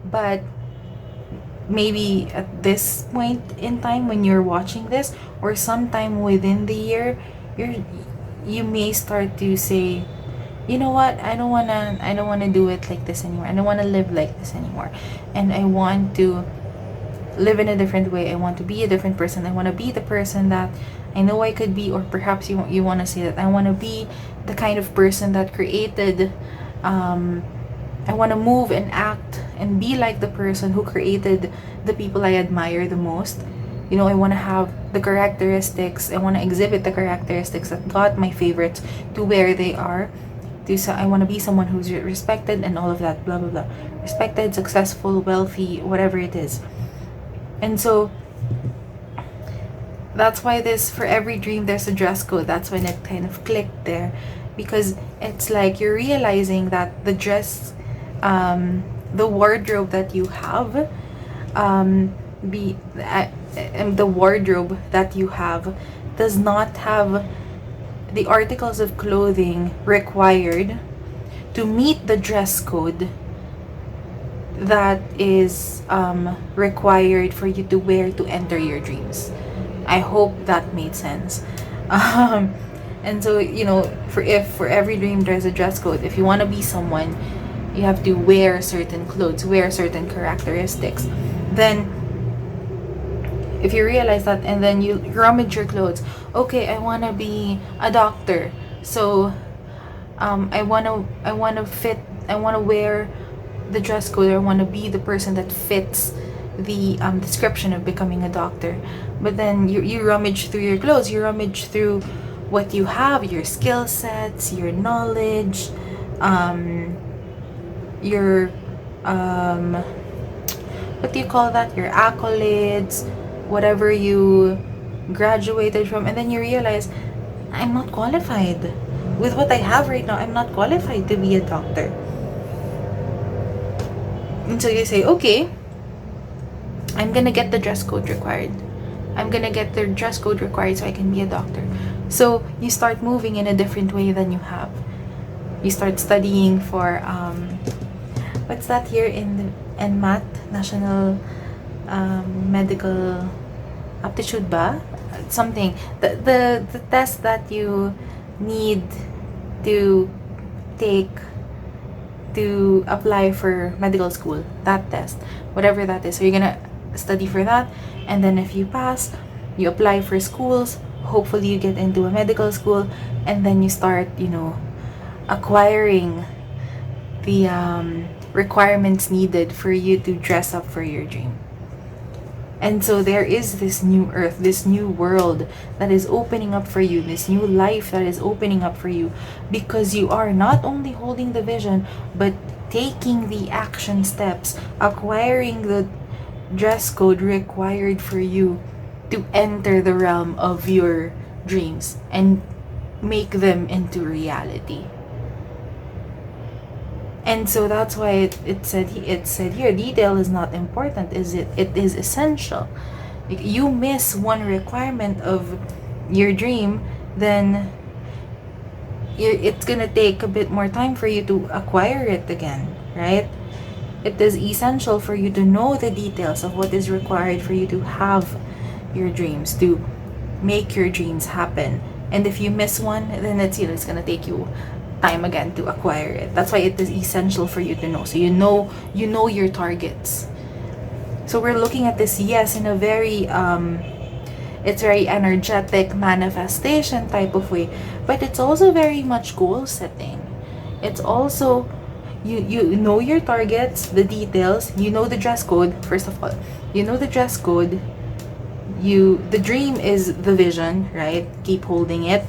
But maybe at this point in time when you're watching this, or sometime within the year, you may start to say, you know what, I don't wanna do it like this anymore. I don't wanna live like this anymore, and I want to live in a different way. I want to be a different person. I want to be the person that I know I could be, or perhaps you want to say that I want to be the kind of person that created. I want to move and act and be like the person who created the people I admire the most. You know, I want to have the characteristics. I want to exhibit the characteristics that got my favorites to where they are. I want to be someone who's respected and all of that, blah blah blah. Respected, successful, wealthy, whatever it is. And so that's why this, for every dream there's a dress code. That's when it kind of clicked there, because it's like you're realizing that the dress, the wardrobe that you have, the wardrobe that you have does not have the articles of clothing required to meet the dress code that is required for you to wear to enter your dreams. I hope that made sense. And so, you know, for every dream there's a dress code. If you want to be someone, you have to wear certain clothes, wear certain characteristics. Then if you realize that, and then you rummage your clothes, okay, I want to be a doctor, so I want to wear the dress code, or want to be the person that fits the description of becoming a doctor. But then you rummage through your clothes, you rummage through what you have, your skill sets, your knowledge, your what do you call that, your accolades, whatever you graduated from, and then you realize, I'm not qualified with what I have right now. I'm not qualified to be a doctor. And so you say, okay, I'm gonna get the dress code required. I'm gonna get the dress code required so I can be a doctor. So you start moving in a different way than you have. You start studying for what's that here in NMAT, National Medical Aptitude ba? Something. The test that you need to take to apply for medical school, that test, whatever that is. So you're gonna study for that, and then if you pass, you apply for schools. Hopefully you get into a medical school, and then you start, you know, acquiring the requirements needed for you to dress up for your dream. And so there is this new earth, this new world that is opening up for you, this new life that is opening up for you, because you are not only holding the vision, but taking the action steps, acquiring the dress code required for you to enter the realm of your dreams and make them into reality. And so that's why it said here, detail is not important, is it? It is essential. You miss one requirement of your dream, then it's gonna take a bit more time for you to acquire it again, right? It is essential for you to know the details of what is required for you to have your dreams, to make your dreams happen. And if you miss one, then it's gonna take you time again to acquire it. That's why it is essential for you to know. So you know your targets. So we're looking at this, yes, in a very it's very energetic manifestation type of way, but it's also very much goal setting. It's also you know your targets, the details, you know the dress code. First of all, you know the dress code. The dream is the vision, right? Keep holding it.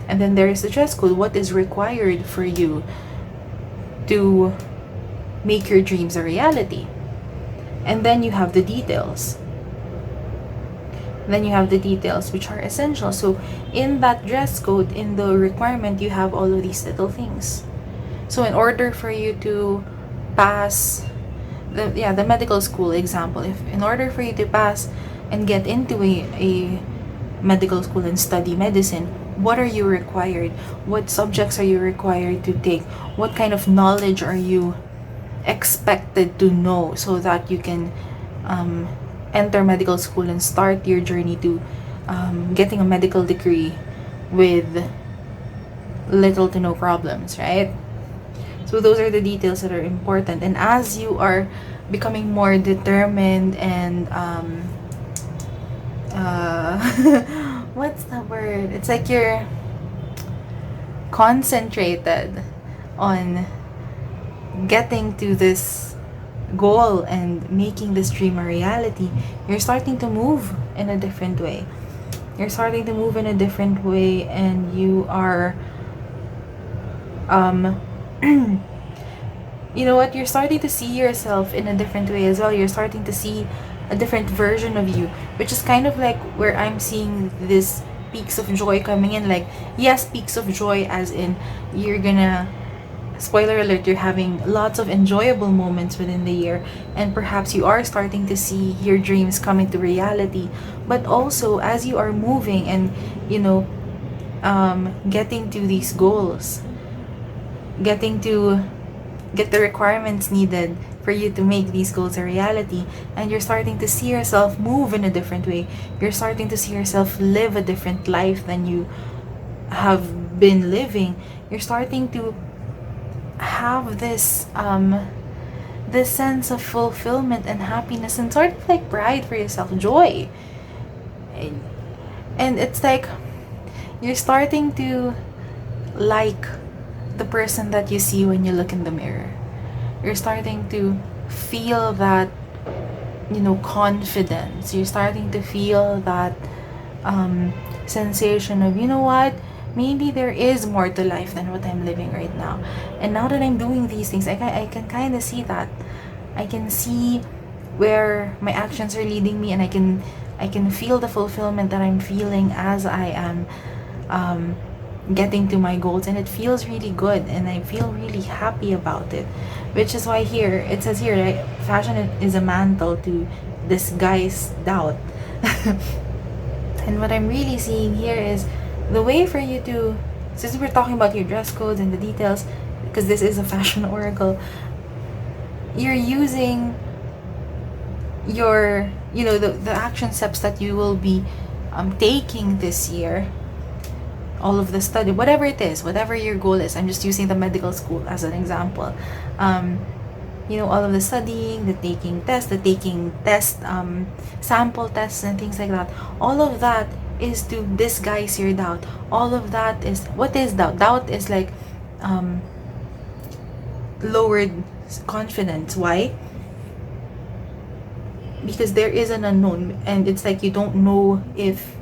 And then there is the dress code. What is required for you to make your dreams a reality? And then you have the details. Then you have the details, which are essential. So in that dress code, in the requirement, you have all of these little things. So in order for you to pass the medical school example, if in order for you to pass and get into a medical school and study medicine, what are you required? What subjects are you required to take? What kind of knowledge are you expected to know so that you can enter medical school and start your journey to getting a medical degree with little to no problems, right? So those are the details that are important. And as you are becoming more determined and what's the word? It's like you're concentrated on getting to this goal and making this dream a reality. You're starting to move in a different way. You're starting to move in a different way, and you are you know what, you're starting to see yourself in a different way as well. You're starting to see a different version of you, which is kind of like where I'm seeing this peaks of joy coming in. Like, yes, peaks of joy as in you're gonna, spoiler alert, you're having lots of enjoyable moments within the year, and perhaps you are starting to see your dreams coming to reality. But also, as you are moving and getting to these goals, getting to get the requirements needed for you to make these goals a reality, and you're starting to see yourself move in a different way. You're starting to see yourself live a different life than you have been living. You're starting to have this this sense of fulfillment and happiness and sort of like pride for yourself, joy. And it's like you're starting to like the person that you see when you look in the mirror. You're starting to feel that confidence. You're starting to feel that sensation of, you know what, maybe there is more to life than what I'm living right now. And now that I'm doing these things, I can kind of see that. I can see where my actions are leading me, and I can feel the fulfillment that I'm feeling as I am getting to my goals, and it feels really good, and I feel really happy about it. Which is why here it says here, right, fashion is a mantle to disguise doubt. And what I'm really seeing here is the way for you to, since we're talking about your dress codes and the details, because this is a fashion oracle, you're using your the action steps that you will be taking this year, all of the study, whatever it is, whatever your goal is. I'm just using the medical school as an example. All of the studying, the taking test, sample tests and things like that. All of that is to disguise your doubt. All of that is, what is doubt? Doubt is like lowered confidence. Why? Because there is an unknown, and it's like you don't know if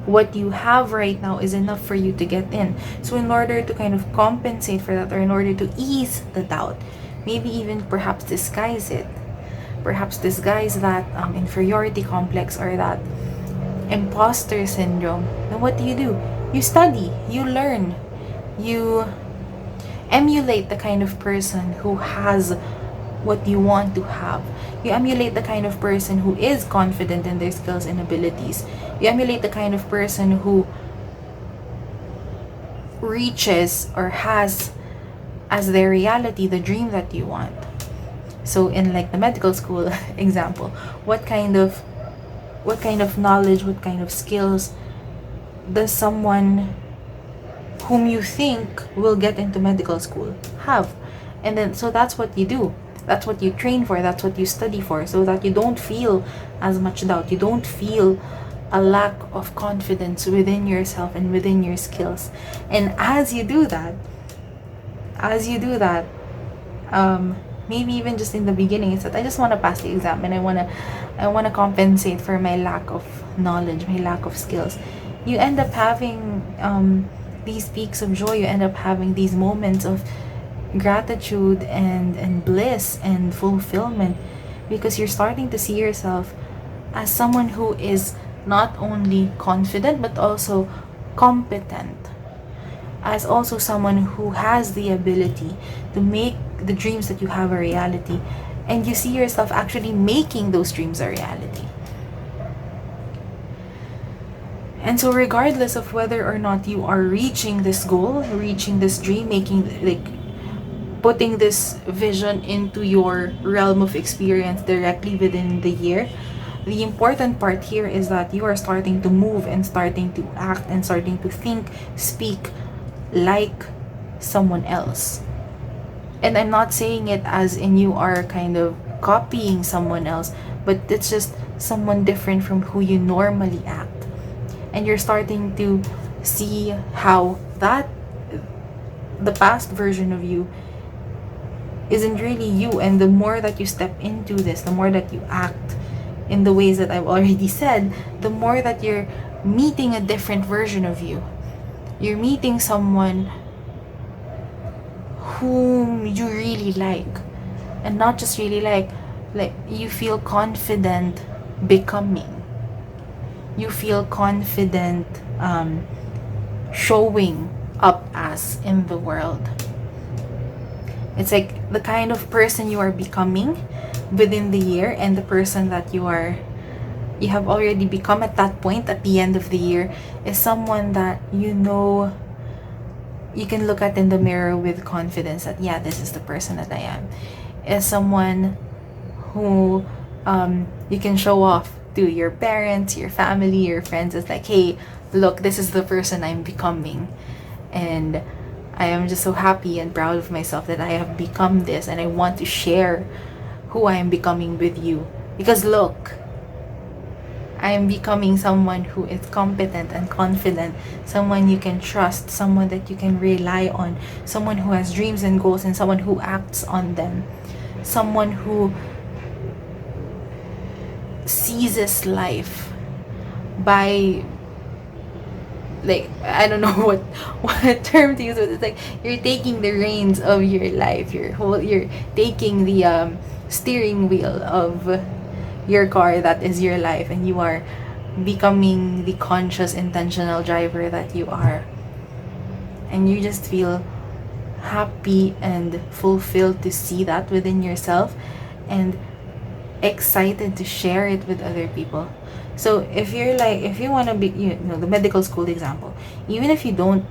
what you have right now is enough for you to get in. So in order to kind of compensate for that, or in order to ease the doubt, maybe even perhaps disguise it, perhaps disguise that inferiority complex or that imposter syndrome, then what do? You study, you learn, you emulate the kind of person who has what you want to have. You emulate the kind of person who is confident in their skills and abilities. You emulate the kind of person who reaches or has as their reality the dream that you want. So in like the medical school example, what kind of knowledge, what kind of skills does someone whom you think will get into medical school have. And then, so that's what you do. That's what you train for. That's what you study for. So that you don't feel as much doubt. You don't feel a lack of confidence within yourself and within your skills. And as you do that, maybe even just in the beginning, it's that I just want to pass the exam, and I want to compensate for my lack of knowledge, my lack of skills. You end up having these peaks of joy. You end up having these moments of gratitude and bliss and fulfillment, because you're starting to see yourself as someone who is not only confident but also competent, as also someone who has the ability to make the dreams that you have a reality, and you see yourself actually making those dreams a reality. And so regardless of whether or not you are reaching this goal, reaching this dream, making, like, putting this vision into your realm of experience directly within the year, the important part here is that you are starting to move and starting to act and starting to think, speak like someone else. And I'm not saying it as in you are kind of copying someone else, but it's just someone different from who you normally act. And you're starting to see how that the past version of you isn't really you. And the more that you step into this, the more that you act in the ways that I've already said, the more that you're meeting a different version of you. You're meeting someone whom you really like, and not just really like you feel confident becoming. You feel confident showing up as in the world. It's like the kind of person you are becoming within the year, and the person that you have already become at that point at the end of the year is someone that you can look at in the mirror with confidence that, yeah, this is the person that I am. Is someone who you can show off to your parents, your family, your friends. It's like, hey, look, this is the person I'm becoming. And I am just so happy and proud of myself that I have become this, and I want to share who I am becoming with you. Because look, I am becoming someone who is competent and confident, someone you can trust, someone that you can rely on, someone who has dreams and goals, and someone who acts on them, someone who seizes life by, like, I don't know what term to use, but it's like you're taking the reins of your life. You're taking the steering wheel of your car that is your life, and you are becoming the conscious, intentional driver that you are. And you just feel happy and fulfilled to see that within yourself, and excited to share it with other people. So if you want to be, the medical school example, even if you don't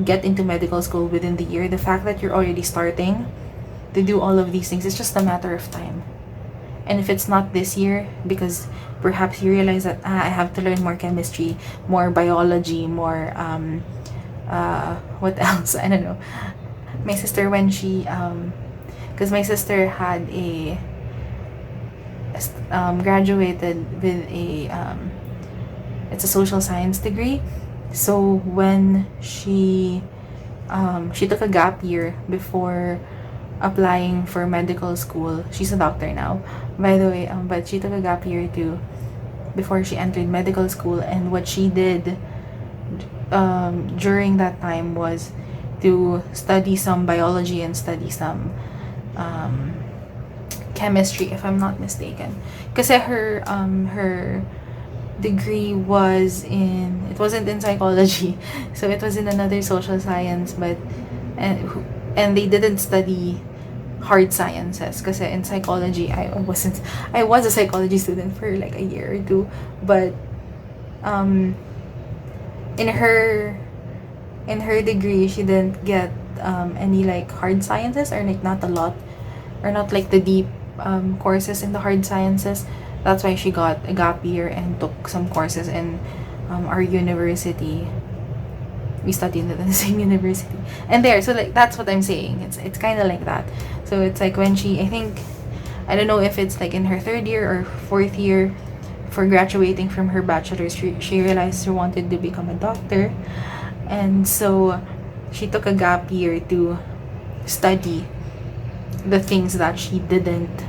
get into medical school within the year, the fact that you're already starting to do all of these things, it's just a matter of time. And if it's not this year, because perhaps you realize that I have to learn more chemistry, more biology, more what else, I don't know. My sister, when she because my sister had graduated with it's a social science degree. So when she took a gap year before applying for medical school. She's a doctor now, by the way, but she took a gap year too before she entered medical school. And what she did during that time was to study some biology and study some chemistry, if I'm not mistaken. Kasi her degree it wasn't in psychology, so it was in another social science, but and they didn't study hard sciences, kasi in psychology I was a psychology student for like a year or two, but in her degree she didn't get any like hard sciences, or like not a lot, or not like the deep courses in the hard sciences. That's why she got a gap year and took some courses in our university. we studied in the same university. And there, so like that's what I'm saying. It's kind of like that. So it's like when she, I think, I don't know if it's like in her 3rd year or 4th year for graduating from her bachelor's, she realized she wanted to become a doctor. And so she took a gap year to study the things that she didn't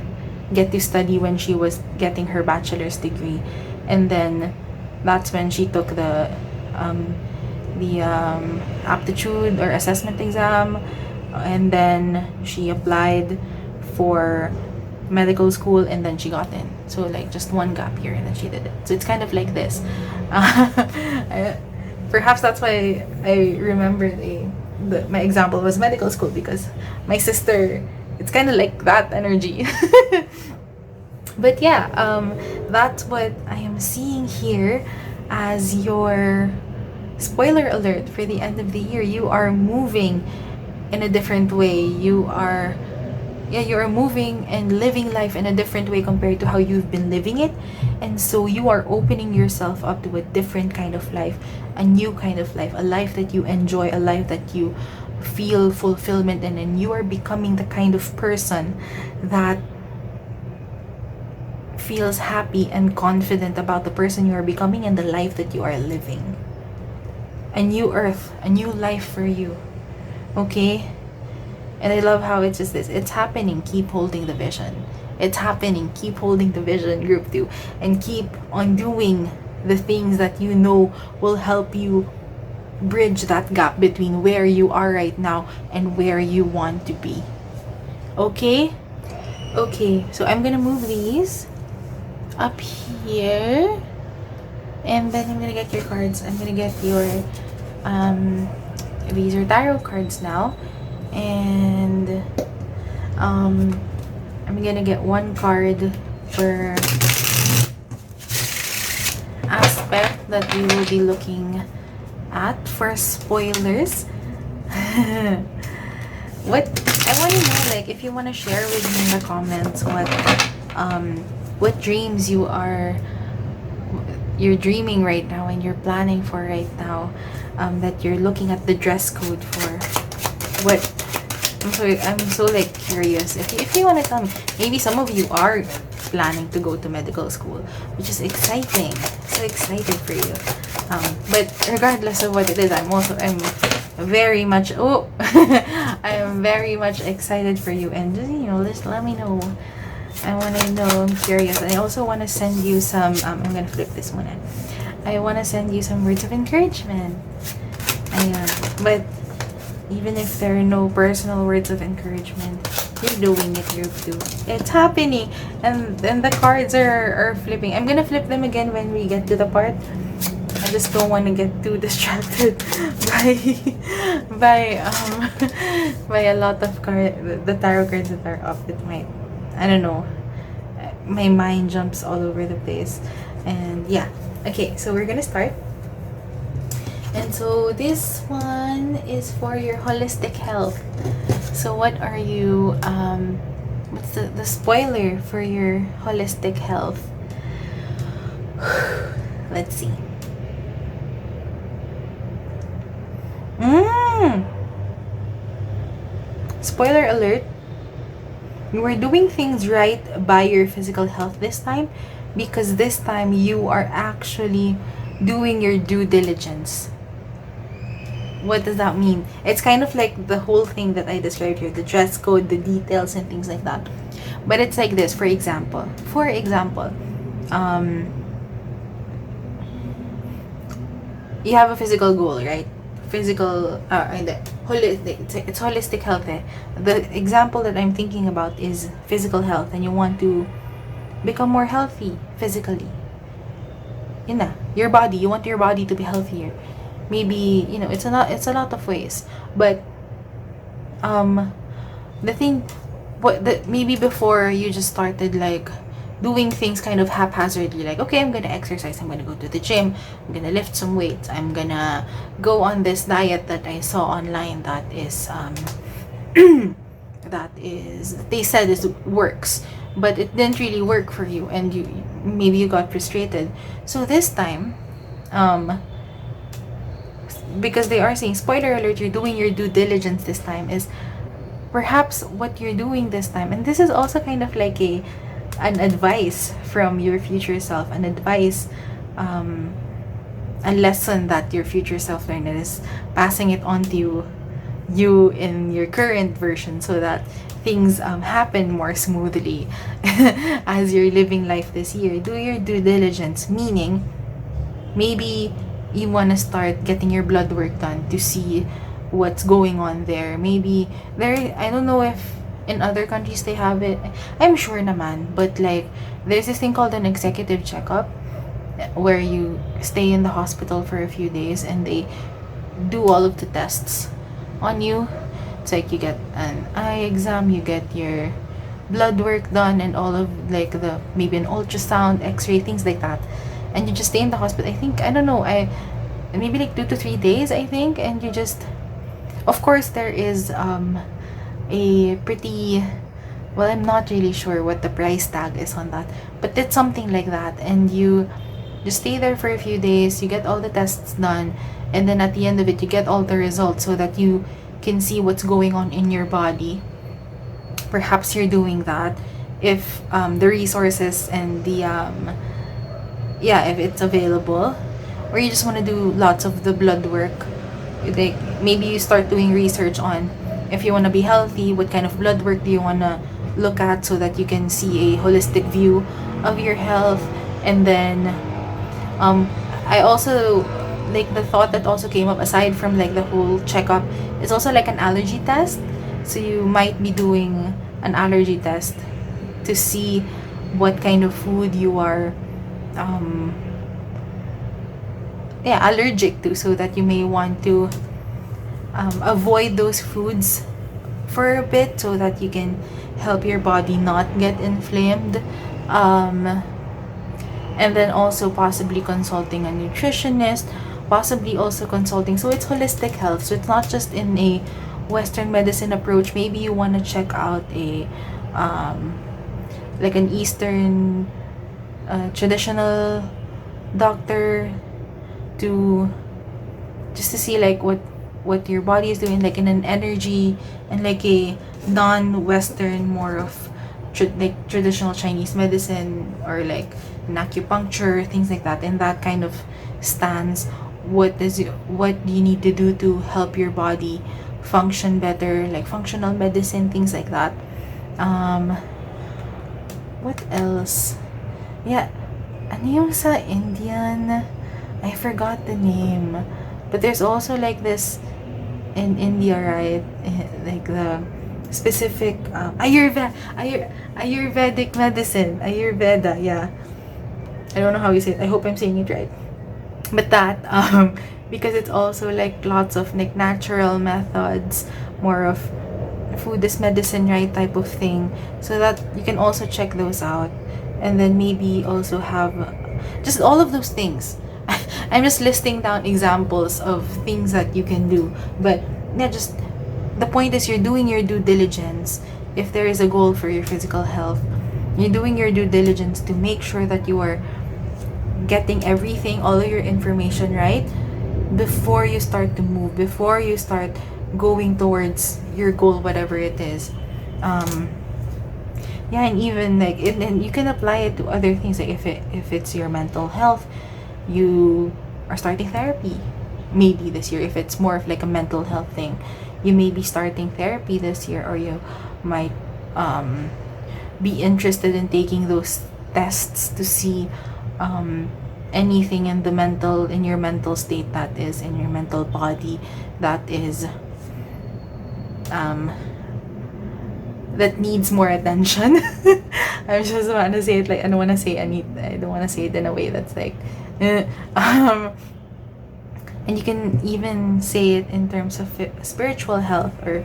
get to study when she was getting her bachelor's degree. And then that's when she took the aptitude or assessment exam, and then she applied for medical school, and then she got in. So like just one gap year, and then she did it. So it's kind of like this. Perhaps that's why I remembered my example was medical school, because my sister, it's kind of like that energy. But yeah, that's what I am seeing here as your spoiler alert for the end of the year. You are moving in a different way. You are moving and living life in a different way compared to how you've been living it. And so you are opening yourself up to a different kind of life, a new kind of life, a life that you enjoy, a life that you feel fulfillment in, and you are becoming the kind of person that feels happy and confident about the person you are becoming and the life that you are living. A new earth, a new life for you. Okay? And I love how it's just this. It's happening. Keep holding the vision. It's happening. Keep holding the vision, group 2. And keep on doing the things that you know will help you bridge that gap between where you are right now and where you want to be. Okay? Okay, so I'm gonna move these up here, and then I'm gonna get your cards. I'm gonna get your these are tarot cards now, and I'm gonna get one card per aspect that we will be looking at for spoilers. What I want to know, like, if you want to share with me in the comments what dreams you're dreaming right now and you're planning for right now, that you're looking at the dress code for. What I'm so like curious. If you want to tell me, maybe some of you are planning to go to medical school, which is exciting. So excited for you. But regardless of what it is, I'm very much I am very much excited for you, and just let me know. I want to know. I'm curious. I also want to send you some I'm gonna flip this one in. I want to send you some words of encouragement. But even if there are no personal words of encouragement, you're doing it, group 2. It's happening, and then the cards are flipping. I'm gonna flip them again when we get to the part. I just don't want to get too distracted by a lot of the tarot cards that are up. It might, I don't know, my mind jumps all over the place. And yeah, okay, so we're gonna start. And so this one is for your holistic health. So what are you what's the spoiler for your holistic health? Let's see. Spoiler alert. You are doing things right by your physical health this time, because this time you are actually doing your due diligence. What does that mean? It's kind of like the whole thing that I described here, the dress code, the details, and things like that. But it's like this. For example, you have a physical goal, right? Physical, holistic. It's holistic health. The example that I'm thinking about is physical health, and you want to become more healthy physically. Your body. You want your body to be healthier. Maybe it's a lot of ways, but maybe before you just started like doing things kind of haphazardly, like, okay, I'm gonna exercise, I'm gonna go to the gym, I'm gonna lift some weights, I'm gonna go on this diet that I saw online that is they said it works, but it didn't really work for you, and maybe you got frustrated. So this time, because they are saying, spoiler alert, you're doing your due diligence this time, is perhaps what you're doing this time, and this is also kind of like an advice from your future self, an advice, a lesson that your future self learned, and is passing it on to you in your current version, so that things happen more smoothly as you're living life this year. Do your due diligence, meaning maybe you want to start getting your blood work done to see what's going on there. Maybe there, I don't know if in other countries they have it, I'm sure naman, but like there's this thing called an executive checkup, where you stay in the hospital for a few days and they do all of the tests on you. It's like you get an eye exam, you get your blood work done, and all of like the maybe an ultrasound, x-ray, things like that, and you just stay in the hospital. I think, I don't know, I maybe like 2 to 3 days, I think, and you just, of course there is a pretty, well, I'm not really sure what the price tag is on that, but it's something like that, and you just stay there for a few days, you get all the tests done, and then at the end of it you get all the results so that you can see what's going on in your body. Perhaps you're doing that if the resources and the yeah, if it's available, or you just want to do lots of the blood work. Like maybe you start doing research on, if you want to be healthy, what kind of blood work do you want to look at, so that you can see a holistic view of your health. And then I also like the thought that also came up, aside from like the whole checkup, is also like an allergy test. So you might be doing an allergy test to see what kind of food you are allergic to, so that you may want to avoid those foods for a bit, so that you can help your body not get inflamed. And then also possibly consulting a nutritionist, possibly also consulting, so it's holistic health, so it's not just in a Western medicine approach. Maybe you want to check out a like an Eastern traditional doctor, to just to see like what your body is doing, like in an energy, and like a non-Western, more of like traditional Chinese medicine, or like an acupuncture, things like that, in that kind of stance. What do you need to do to help your body function better, like functional medicine, things like that. What else? Yeah, ano yung sa Indian? I forgot the name, but there's also like this in India, right? Like the specific Ayurvedic medicine, Ayurveda. Yeah, I don't know how you say it. I hope I'm saying it right. But that because it's also like lots of like natural methods, more of food is medicine, right, type of thing, so that you can also check those out. And then maybe also have just all of those things. I'm just listing down examples of things that you can do, but yeah, just the point is, you're doing your due diligence. If there is a goal for your physical health, you're doing your due diligence to make sure that you are getting everything, all of your information right, before you start to move, before you start going towards your goal, whatever it is. Yeah, and even like and you can apply it to other things, like if it's your mental health, you are starting therapy maybe this year. If it's more of like a mental health thing, you may be starting therapy this year, or you might be interested in taking those tests to see anything in your mental state, that is in your mental body, that is that needs more attention. I just want to say it like, I don't want to say it in a way that's like and you can even say it in terms of spiritual health, or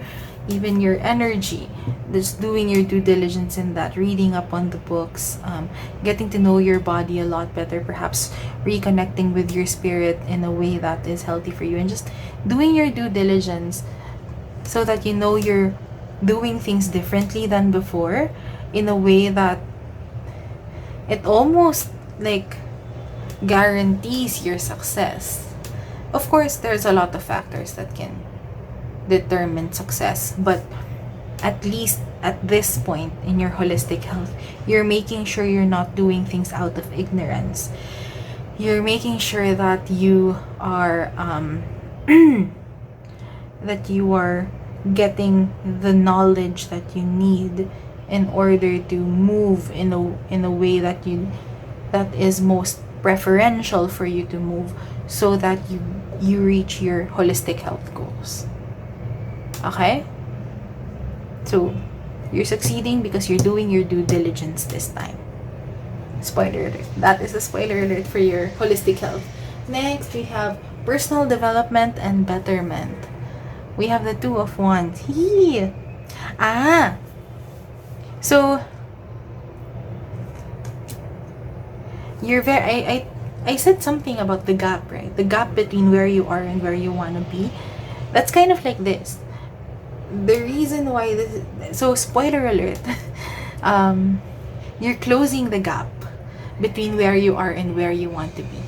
even your energy. Just doing your due diligence in that, reading up on the books, getting to know your body a lot better, perhaps reconnecting with your spirit in a way that is healthy for you, and just doing your due diligence so that you know you're doing things differently than before, in a way that it almost like guarantees your success. Of course, there's a lot of factors that can determine success, but at least at this point in your holistic health, you're making sure you're not doing things out of ignorance. You're making sure that you are that you are getting the knowledge that you need in order to move in a way that is most preferential for you to move, so that you reach your holistic health goals. Okay? So, you're succeeding because you're doing your due diligence this time. Spoiler alert. That is a spoiler alert for your holistic health. Next, we have personal development and betterment. We have the Two of Wands. So, you're very... I said something about the gap, right? The gap between where you are and where you want to be. That's kind of like this. The reason why this... So, spoiler alert. You're closing the gap between where you are and where you want to be.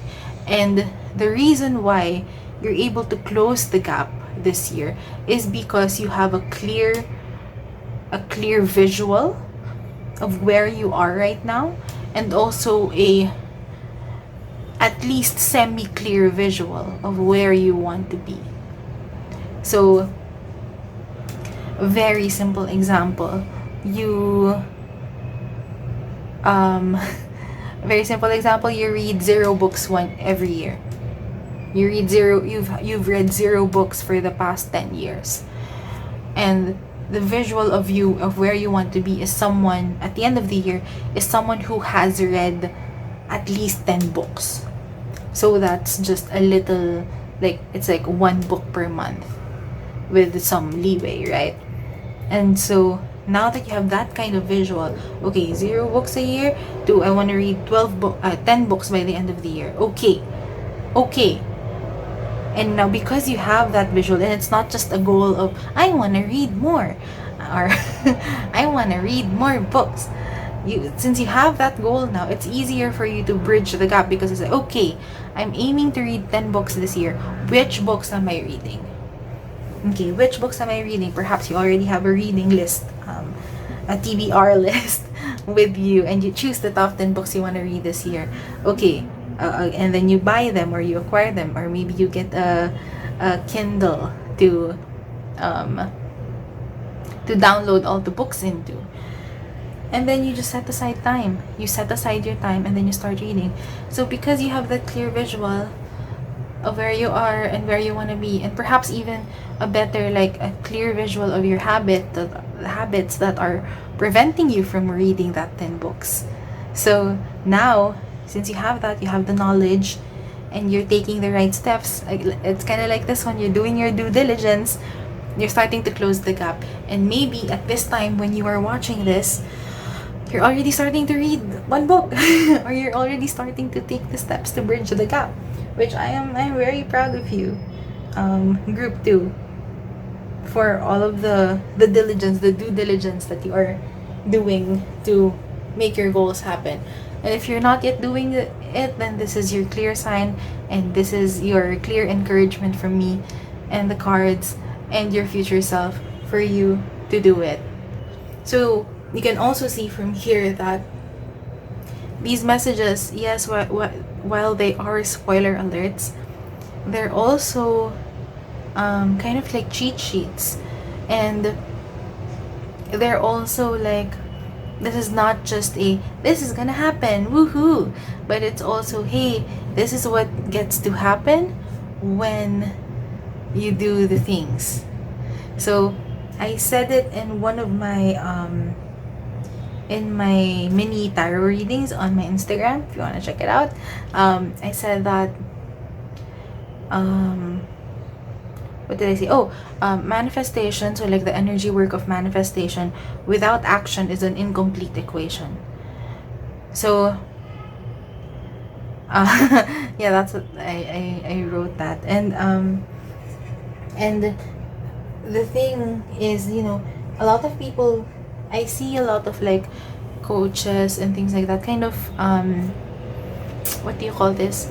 And the reason why you're able to close the gap this year is because you have a clear visual of where you are right now, and also a at least semi-clear visual of where you want to be. So, a very simple example, you read 0 books every year. You've read 0 books for the past 10 years. And the visual of where you want to be is someone, at the end of the year, is someone who has read at least 10 books. So that's just a little, it's like 1 book per month with some leeway, right? And so now that you have that kind of visual, okay, 0 books a year, to I want to read 10 books by the end of the year. Okay. And now, because you have that visual, and it's not just a goal of, I want to read more, or I want to read more books. Since you have that goal now, it's easier for you to bridge the gap, because it's like, okay, I'm aiming to read 10 books this year. Which books am I reading? Okay, which books am I reading? Perhaps you already have a reading list, a TBR list with you, and you choose the top 10 books you want to read this year. Okay, and then you buy them, or you acquire them, or maybe you get a Kindle to download all the books into. And then you just set aside time. You set aside your time, and then you start reading. So because you have that clear visual of where you are and where you want to be, and perhaps even a better, a clear visual of your habits that are preventing you from reading that 10 books. So now, since you have that, you have the knowledge, and you're taking the right steps. It's kind of like this one, you're doing your due diligence, you're starting to close the gap. And maybe at this time when you are watching this, you're already starting to read 1 book, or you're already starting to take the steps to bridge the gap, which I'm very proud of you, group 2, for all of the diligence, the due diligence that you are doing to make your goals happen. And if you're not yet doing it, then this is your clear sign, and this is your clear encouragement from me and the cards and your future self for you to do it. So you can also see from here that these messages, yes, while they are spoiler alerts, they're also kind of like cheat sheets, and they're also like, this is not just this is gonna happen, woohoo, but it's also, hey, this is what gets to happen when you do the things. So I said it in one of my in my mini tarot readings on my Instagram, if you want to check it out. I said that what did I say? Manifestation, so like the energy work of manifestation without action is an incomplete equation. So yeah, that's what I wrote that. And the thing is, a lot of people, I see a lot of coaches and things like that, kind of what do you call this,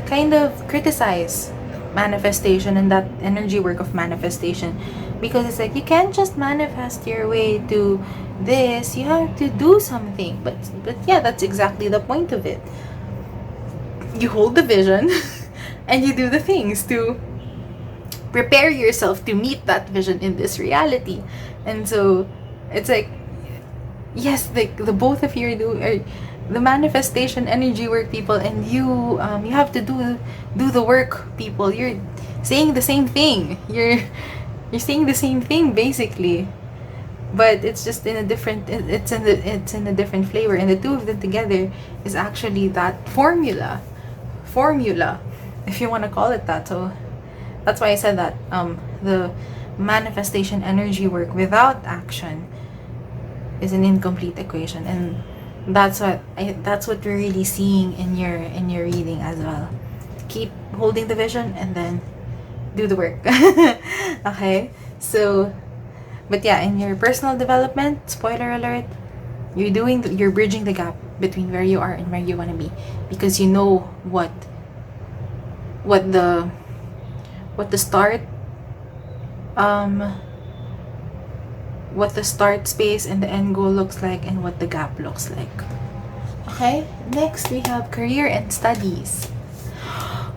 kind of criticize manifestation and that energy work of manifestation, because it's like you can't just manifest your way to this, you have to do something. But yeah, that's exactly the point of it. You hold the vision and you do the things to prepare yourself to meet that vision in this reality. And so it's like, yes, the both of you are the manifestation energy work people, and you have to do the work people. You're saying the same thing. You're saying the same thing basically, but it's just in a different, it's in a different flavor, and the two of them together is actually that formula, if you want to call it that. So that's why I said that the manifestation energy work without action is an incomplete equation, and that's what we're really seeing in your reading as well. Keep holding the vision and then do the work. Okay, so but yeah, in your personal development, spoiler alert, you're bridging the gap between where you are and where you want to be, because you know what the start what the start space and the end goal looks like, and what the gap looks like. Okay, next we have career and studies.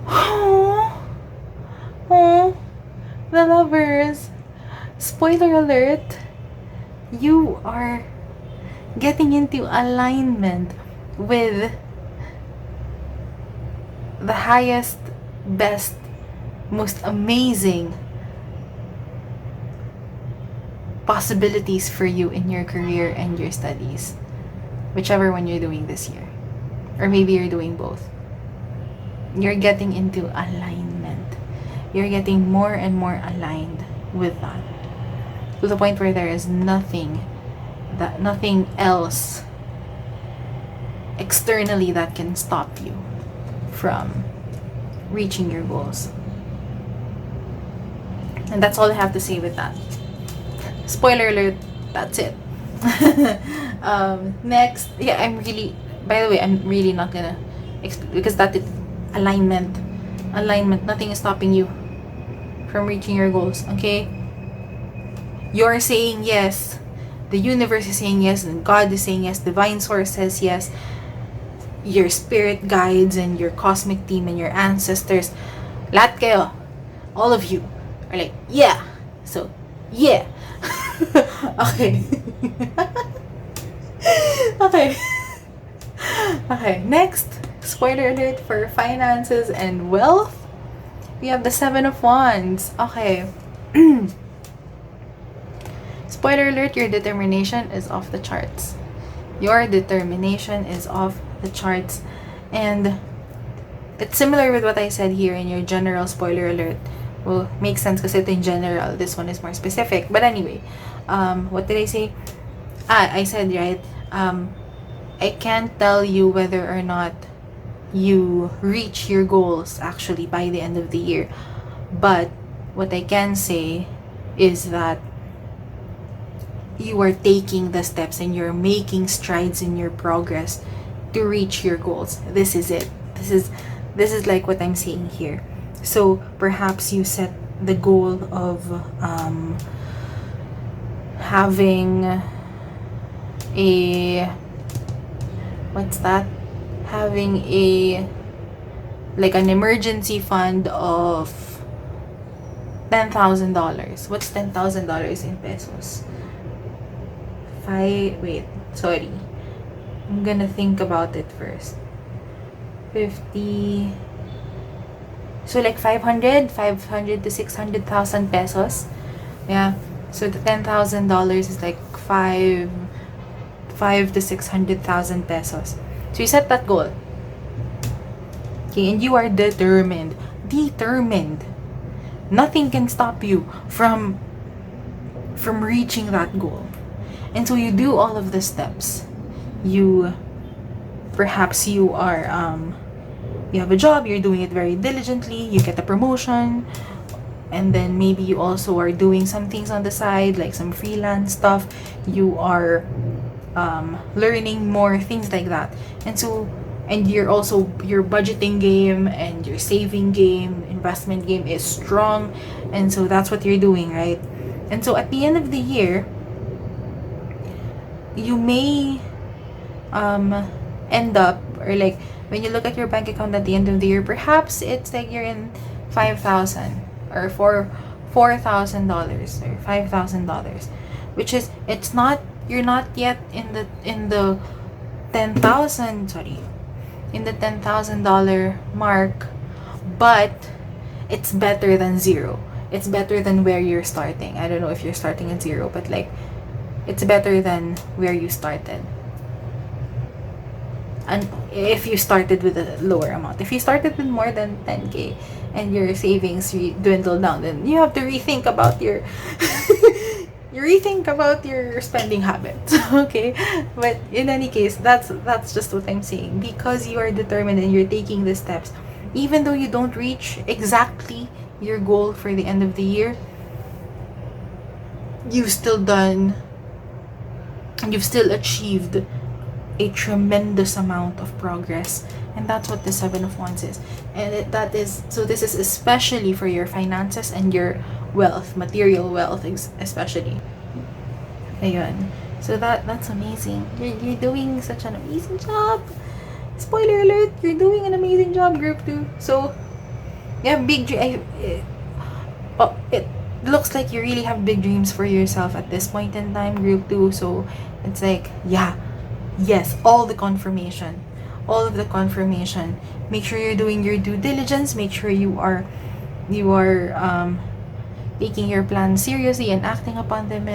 Oh, the lovers. Spoiler alert, you are getting into alignment with the highest, best, most amazing possibilities for you in your career and your studies, whichever one you're doing this year, or maybe you're doing both. You're getting into alignment. You're getting more and more aligned with that, to the point where there is nothing else externally that can stop you from reaching your goals. And that's all I have to say with that. Spoiler alert, that's it. Next, yeah, by the way, I'm really not gonna because that is alignment, nothing is stopping you from reaching your goals. Okay, you're saying yes, the universe is saying yes, and God is saying yes, divine source says yes, your spirit guides and your cosmic team and your ancestors, lahat kayo, all of you are like, yeah. So yeah. Okay. Okay, next, spoiler alert for finances and wealth. We have the 7 of Wands. Okay. Spoiler alert, your determination is off the charts. And it's similar with what I said here in your general spoiler alert. Well, makes sense because it's in general. This one is more specific. But anyway, what did I say? I said, right, I can't tell you whether or not you reach your goals actually by the end of the year. But what I can say is that you are taking the steps and you're making strides in your progress to reach your goals. This is it. This is like what I'm saying here. So perhaps you set the goal of having an emergency fund of $10,000. What's $10,000 in pesos? I'm gonna think about it first. 50. So like 500 to 600,000 pesos. Yeah. So the $10,000 is like 5 to 600,000 pesos. So you set that goal. Okay, and you are determined. Nothing can stop you from reaching that goal. And so you do all of the steps. You have a job, you're doing it very diligently, you get a promotion, and then maybe you also are doing some things on the side, like some freelance stuff. You are learning more, things like that. And so and you're also, your budgeting game and your saving game, investment game is strong, and so that's what you're doing, right? And so at the end of the year, you may end up, or like when you look at your bank account at the end of the year, perhaps it's like you're in 5,000 or $4,000 or $5,000, which is, it's not, you're not yet in the 10,000, sorry, in the $10,000 mark, but it's better than zero. It's better than where you're starting. I don't know if you're starting at zero, but like, it's better than where you started. And if you started with a lower amount, if you started with more than 10k and your savings dwindle down, then you have to rethink about your your spending habits. Okay, but in any case, that's just what I'm saying, because you are determined and you're taking the steps, even though you don't reach exactly your goal for the end of the year, you've still achieved a tremendous amount of progress. And that's what the Seven of Wands is. And this is especially for your finances and your wealth, material wealth especially. Ayun. So that's amazing. You're doing such an amazing job. Spoiler alert, you're doing an amazing job, group 2. So you have big it looks like you really have big dreams for yourself at this point in time, group 2. So it's like, yeah, yes, all of the confirmation. Make sure you're doing your due diligence. Make sure you are taking your plans seriously and acting upon them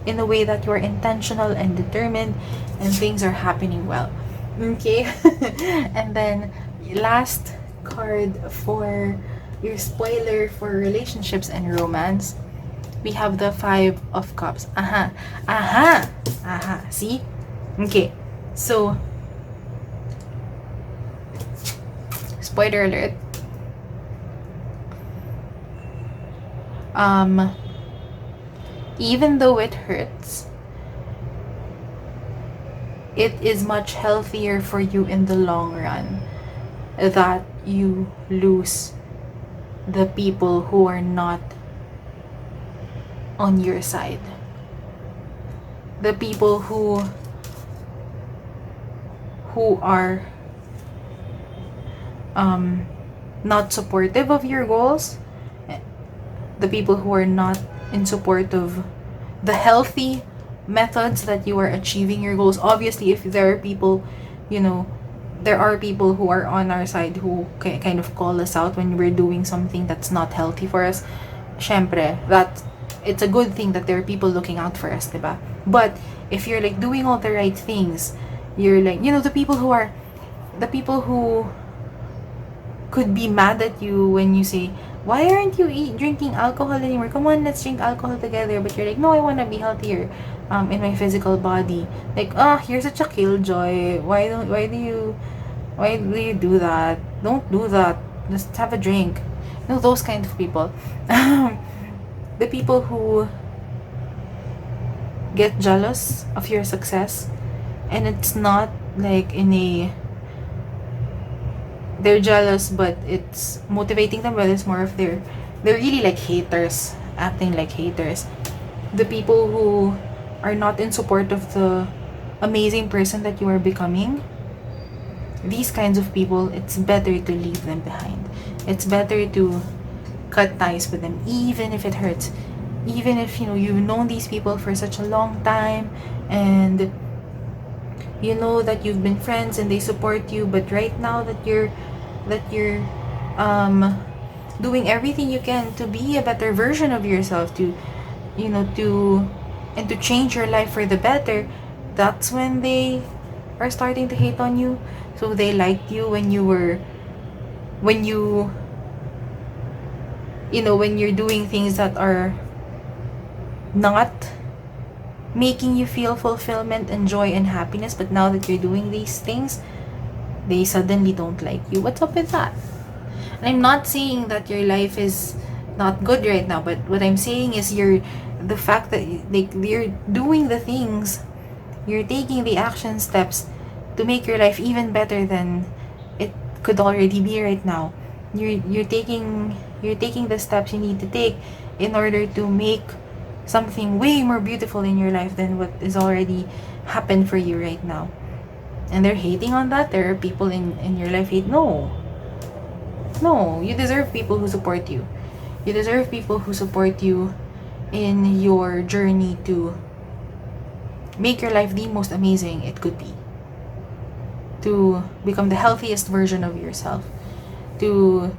in a way that you are intentional and determined, and things are happening well. Okay. And then last card for your spoiler for relationships and romance, we have the Five of Cups. See? Okay. So, spoiler alert. Even though it hurts, it is much healthier for you in the long run that you lose the people who are not on your side. The people who are not supportive of your goals, the people who are not in support of the healthy methods that you are achieving your goals. Obviously, if there are people, there are people who are on our side who kind of call us out when we're doing something that's not healthy for us. Syempre, that it's a good thing that there are people looking out for us, diba? But if you're like doing all the right things, you're like, the people who could be mad at you when you say, why aren't you drinking alcohol anymore? Come on, let's drink alcohol together. But you're like, no, I want to be healthier in my physical body. Like, you're such a killjoy. Why do you do that? Don't do that. Just have a drink. Those kind of people. The people who get jealous of your success, and it's not like they're jealous, but it's motivating them, but it's more of they're really like haters, acting like haters. The people who are not in support of the amazing person that you are becoming, these kinds of people, it's better to leave them behind. It's better to cut ties with them, even if it hurts. Even if, you've known these people for such a long time, and you know that you've been friends and they support you, but right now that you're doing everything you can to be a better version of yourself, to change your life for the better, that's when they are starting to hate on you. So they liked you when you're doing things that are not making you feel fulfillment and joy and happiness, but now that you're doing these things, they suddenly don't like you. What's up with that? And I'm not saying that your life is not good right now, but what I'm saying is the fact that you're doing the things, you're taking the action steps to make your life even better than it could already be right now. You're taking the steps you need to take in order to make something way more beautiful in your life than what is already happened for you right now. And they're hating on that. There are people in your life hate. No, you deserve people who support you. You deserve people who support you in your journey to make your life the most amazing it could be, to become the healthiest version of yourself, to,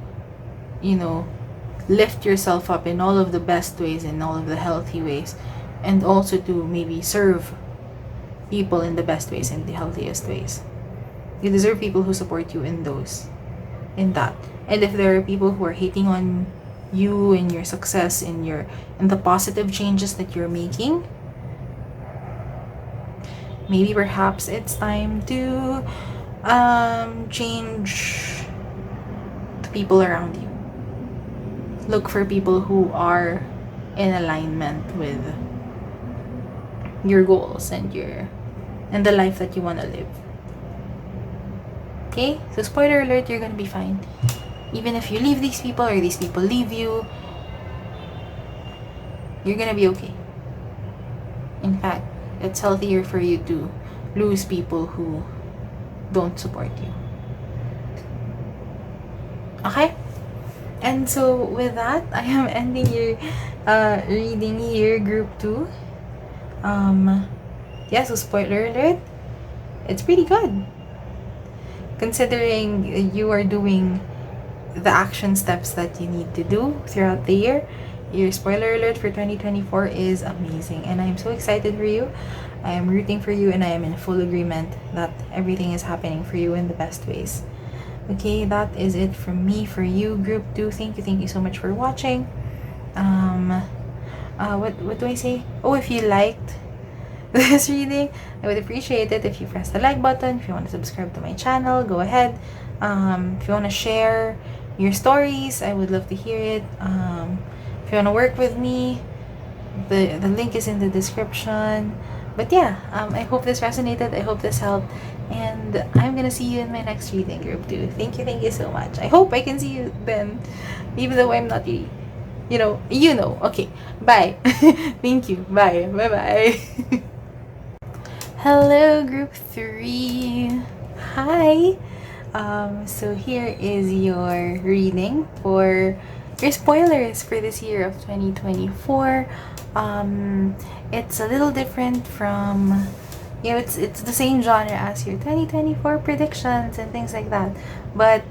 lift yourself up in all of the best ways, in all of the healthy ways, and also to maybe serve people in the best ways, in the healthiest ways. You deserve people who support you in that. And if there are people who are hating on you and your success, in the positive changes that you're making, maybe perhaps it's time to change the people around you. Look for people who are in alignment with your goals and the life that you want to live. Okay? So spoiler alert, you're gonna be fine. Even if you leave these people or these people leave you, you're gonna be okay. In fact, it's healthier for you to lose people who don't support you. Okay? And so with that, I am ending your reading here, group 2. So spoiler alert, it's pretty good. Considering you are doing the action steps that you need to do throughout the year, your spoiler alert for 2024 is amazing. And I am so excited for you. I am rooting for you, and I am in full agreement that everything is happening for you in the best ways. Okay, that is it from me for you, group 2. Thank you so much for watching. What do I say? Oh, if you liked this reading, I would appreciate it if you press the like button. If you want to subscribe to my channel, go ahead. If you want to share your stories, I would love to hear it. If you want to work with me, the link is in the description. But yeah, I hope this resonated. I hope this helped. And I'm gonna see you in my next reading, group 2. Thank you so much. I hope I can see you then, even though I'm not really, Okay, bye. Thank you. Bye. Bye. Hello, group 3. Hi. So here is your reading for your spoilers for this year of 2024. It's a little different from, it's the same genre as your 2024 predictions and things like that, but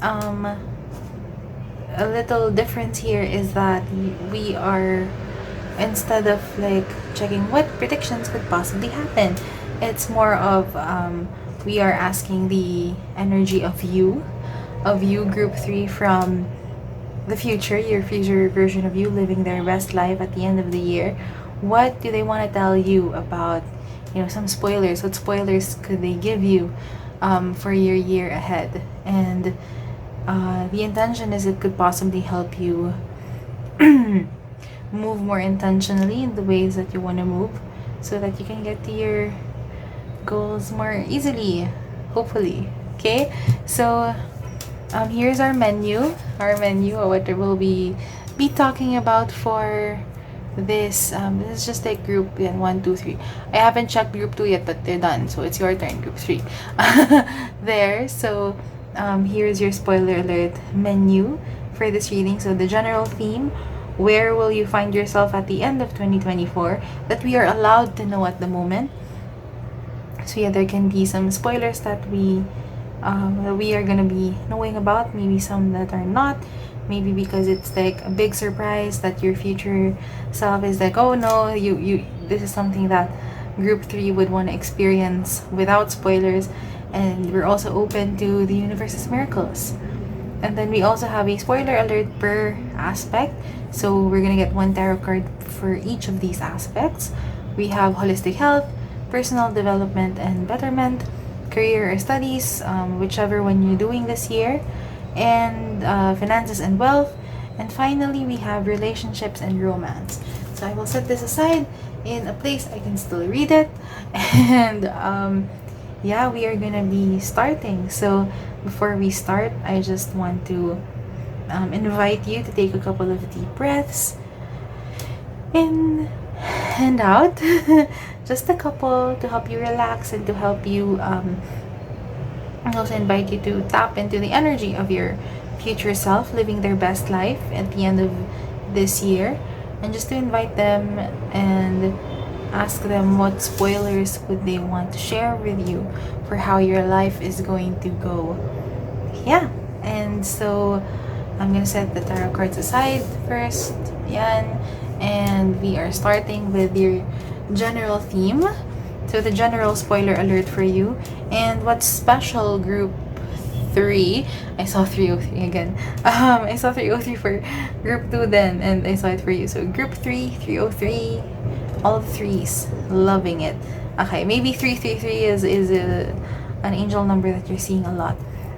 a little difference here is that we are, instead of like checking what predictions could possibly happen, it's more of we are asking the energy of you, group 3, from the future, your future version of you living their best life at the end of the year. What do they want to tell you about, some spoilers? What spoilers could they give you for your year ahead? And the intention is it could possibly help you move more intentionally in the ways that you want to move, so that you can get to your goals more easily, hopefully. Okay, so here's our menu, what we'll be talking about for this. This is just like group 1, 2, 3. I haven't checked group 2 yet, but they're done, so it's your turn, group 3. There. So here's your spoiler alert menu for this reading. So the general theme: where will you find yourself at the end of 2024, that we are allowed to know at the moment. So yeah, there can be some spoilers that we are gonna be knowing about, maybe some that are not, maybe because it's like a big surprise that your future self is like, oh no, you this is something that group 3 would want to experience without spoilers. And we're also open to the universe's miracles. And then we also have a spoiler alert per aspect. So we're gonna get one tarot card for each of these aspects. We have holistic health, personal development and betterment, career or studies, whichever one you're doing this year, and finances and wealth. And finally, we have relationships and romance. So I will set this aside in a place I can still read it. And yeah, we are gonna be starting. So before we start, I just want to invite you to take a couple of deep breaths in and out. Just a couple to help you relax and to help you I also invite you to tap into the energy of your future self living their best life at the end of this year, and just to invite them and ask them what spoilers would they want to share with you for how your life is going to go. Yeah, and so I'm gonna set the tarot cards aside first. Yan. And we are starting with your general theme. So the general spoiler alert for you. And what's special, group 3, I saw 303 again. I saw 303 for group 2 then, and I saw it for you. So group 3, 303, all the threes, loving it. Okay, maybe 333 is an angel number that you're seeing a lot.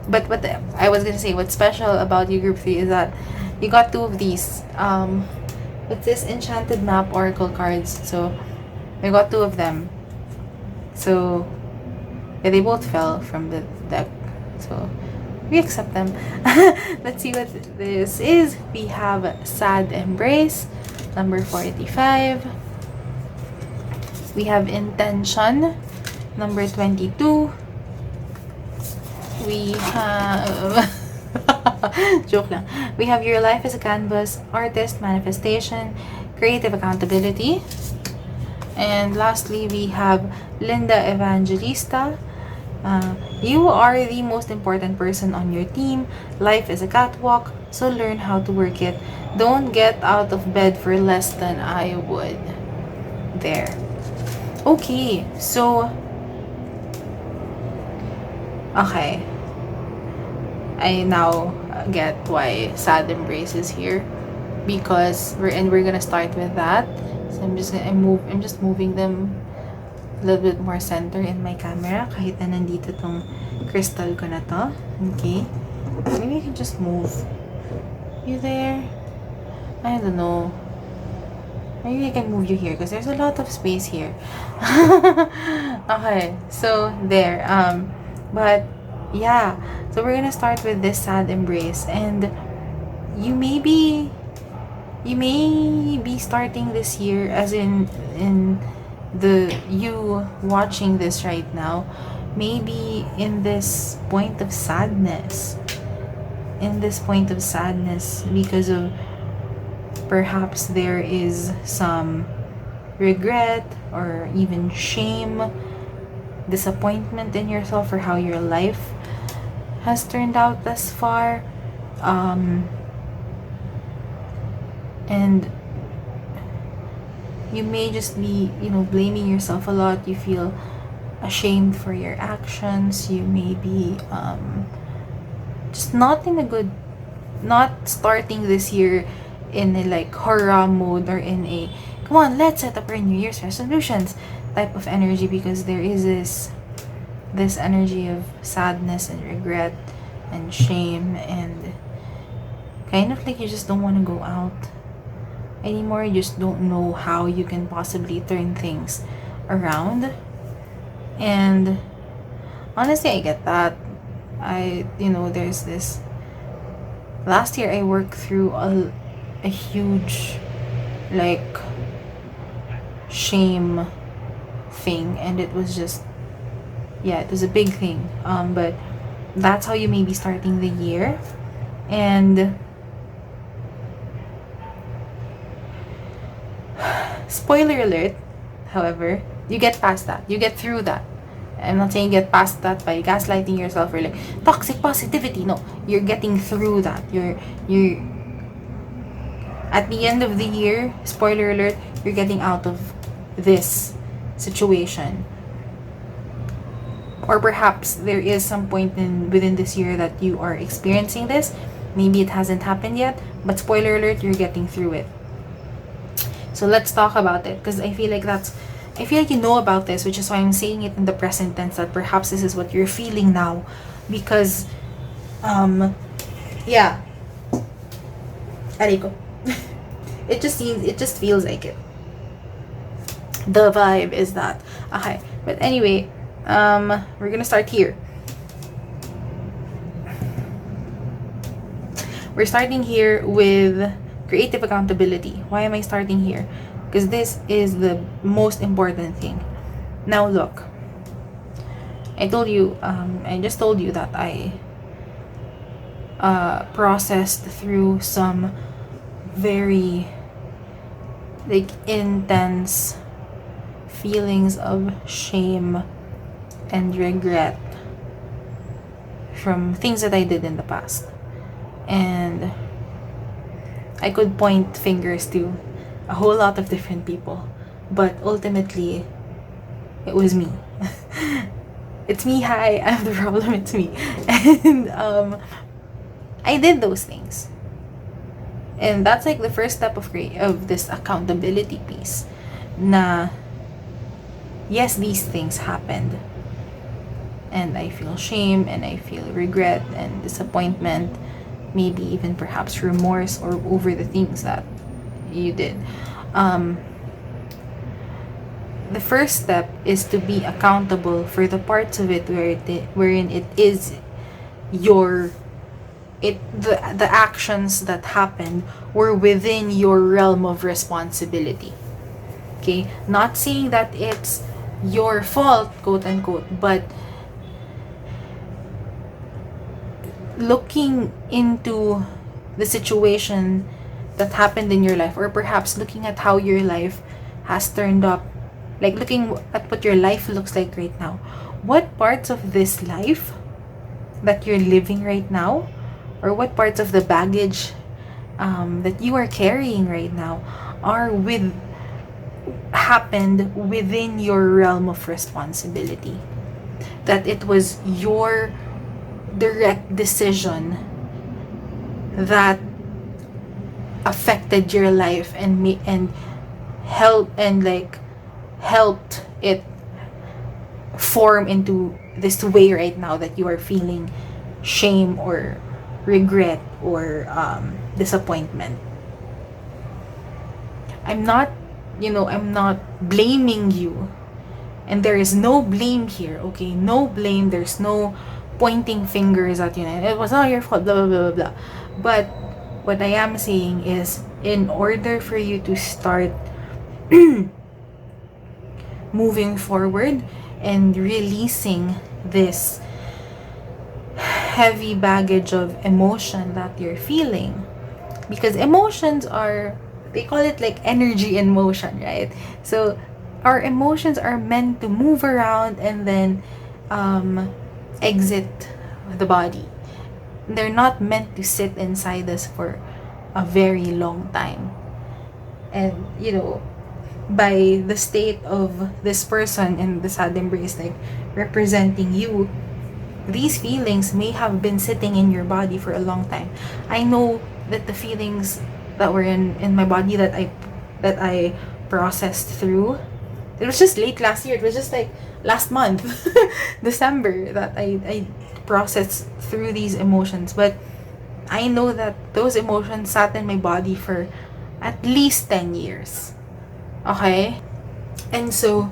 But what I was gonna say, what's special about you group 3 is that you got 2 of these. With this enchanted map oracle cards. So I got 2 of them. So yeah, they both fell from the deck. So we accept them. Let's see what this is. We have Sad Embrace, number 45. We have Intention, number 22. We have joke lang. We have Your Life as a Canvas, Artist, Manifestation, Creative Accountability. And lastly, we have Linda Evangelista. You are the most important person on your team. Life is a catwalk, so learn how to work it. Don't get out of bed for less than I would. There. Okay, so okay. I now get why Sad Embrace is here, because we're gonna start with that. So I'm just moving them a little bit more center in my camera kahit na nandito tong crystal ko na to. Okay. Maybe I can just move you there. I don't know. Maybe I can move you here because there's a lot of space here. Okay. So there. But yeah. So we're gonna start with this Sad Embrace, and you may be starting this year, as in the you watching this right now, maybe in this point of sadness, because of perhaps there is some regret or even shame, disappointment in yourself for how your life has turned out thus far. And you may just be, blaming yourself a lot. You feel ashamed for your actions. You may be just not starting this year in a like horror mode, or in a come on, let's set up our New Year's resolutions type of energy, because there is this energy of sadness and regret and shame, and kind of like you just don't want to go out anymore. You just don't know how you can possibly turn things around. And honestly, I get that. There's this last year I worked through a huge like shame thing, and it was just it was a big thing. But that's how you may be starting the year. And spoiler alert, however, you get past that. You get through that. I'm not saying get past that by gaslighting yourself or like toxic positivity. No, you're getting through that. You're at the end of the year, spoiler alert, you're getting out of this situation. Or perhaps there is some point within this year that you are experiencing this. Maybe it hasn't happened yet, but spoiler alert, you're getting through it. So let's talk about it, because I feel like you know about this, which is why I'm saying it in the present tense, that perhaps this is what you're feeling now. Because Ariko. it just feels like it. The vibe is that. Okay. But anyway, We're gonna start here. We're starting here with creative accountability. Why am I starting here? Because this is the most important thing. Now look, I just told you that I processed through some very like intense feelings of shame and regret from things that I did in the past. And I could point fingers to a whole lot of different people, but ultimately it was me. It's me, hi, I'm the problem, it's me. And I did those things. And that's like the first step of this accountability piece. Na, yes, these things happened. And I feel shame and I feel regret and disappointment, maybe even perhaps remorse or over the things that you did. The first step is to be accountable for the parts of it wherein it is the actions that happened were within your realm of responsibility. Okay? Not saying that it's your fault, quote unquote, but looking into the situation that happened in your life, or perhaps looking at how your life has turned up, like looking at what your life looks like right now. What parts of this life that you're living right now, or what parts of the baggage that you are carrying right now happened within your realm of responsibility? That it was your direct decision that affected your life and helped it form into this way right now that you are feeling shame or regret or disappointment. I'm not blaming you, and there is no blame here, okay? No blame. There's no pointing fingers at you. It was not your fault, blah blah blah blah blah. But what I am saying is, in order for you to start moving forward and releasing this heavy baggage of emotion that you're feeling, because emotions are, they call it like energy in motion, right? So our emotions are meant to move around and then exit the body. They're not meant to sit inside us for a very long time. And by the state of this person in the sad embrace, like representing you, these feelings may have been sitting in your body for a long time. I know that the feelings that were in my body that I processed through, it was just late last year. It was just like last month, December, that I processed through these emotions. But I know that those emotions sat in my body for at least 10 years. Okay? And so,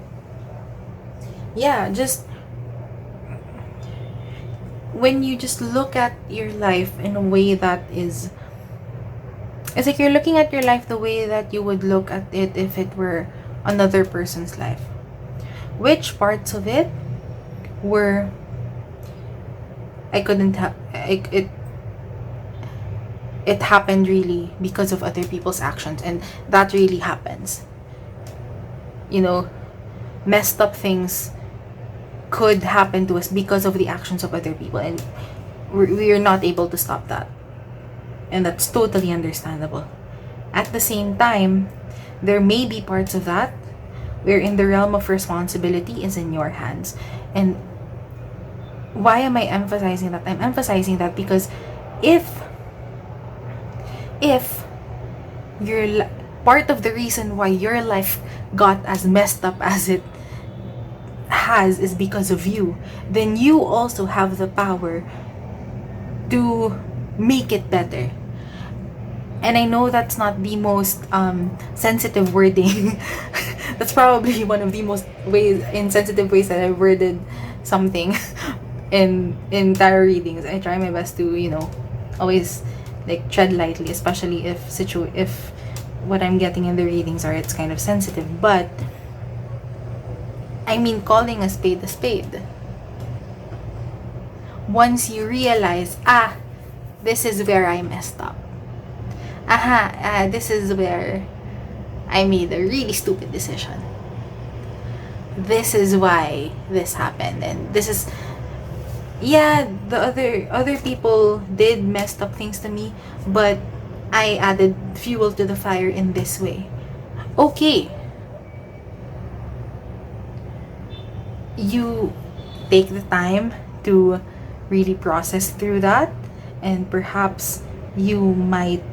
yeah, just when you just look at your life in a way that is, it's like you're looking at your life the way that you would look at it if it were another person's life. Which parts of it were, it happened really because of other people's actions, and that really happens. Messed up things could happen to us because of the actions of other people, and we're not able to stop that, and that's totally understandable. At the same time, there may be parts of that where in the realm of responsibility is in your hands. And why am I emphasizing that? I'm emphasizing that because if part of the reason why your life got as messed up as it has is because of you, then you also have the power to make it better. And I know that's not the most sensitive wording That's probably one of the most insensitive ways that I worded something in tarot readings. I try my best to, always like tread lightly, especially if what I'm getting in the readings are it's kind of sensitive. But I mean, calling a spade a spade. Once you realize, this is where I messed up. This is where I made a really stupid decision. This is why this happened, and this is, the other people did messed up things to me, but I added fuel to the fire in this way. Okay. You take the time to really process through that, and perhaps you might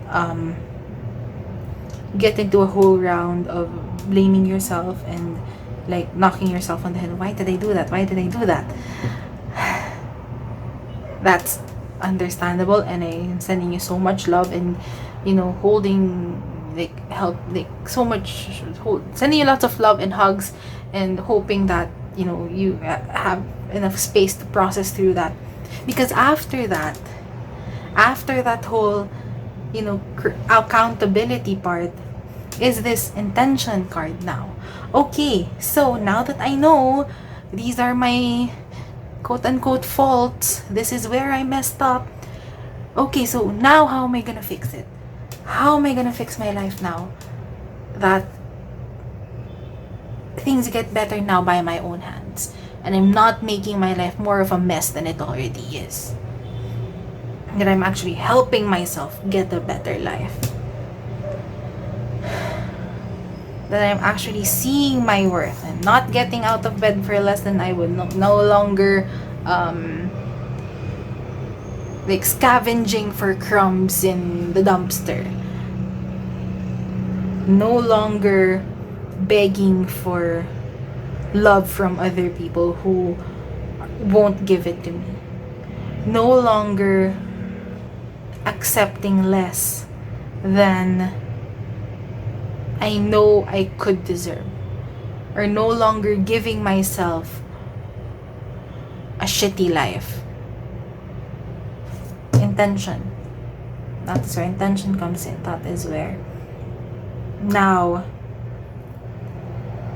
get into a whole round of blaming yourself and like knocking yourself on the head. Why did I do that? Why did I do that? That's understandable, and I'm sending you so much love, and holding so much, sending you lots of love and hugs, and hoping that you have enough space to process through that. Because after that whole accountability part is this intention card now. Okay, so now that I know these are my quote-unquote faults, this is where I messed up. Okay, so now how am I gonna fix it? How am I gonna fix my life now that things get better now by my own hands, and I'm not making my life more of a mess than it already is? That I'm actually helping myself get a better life. That I'm actually seeing my worth and not getting out of bed for less than I would. No longer scavenging for crumbs in the dumpster. No longer begging for love from other people who won't give it to me. No longer accepting less than I know I could deserve, or no longer giving myself a shitty life. Intention. That's where intention comes in. That is where now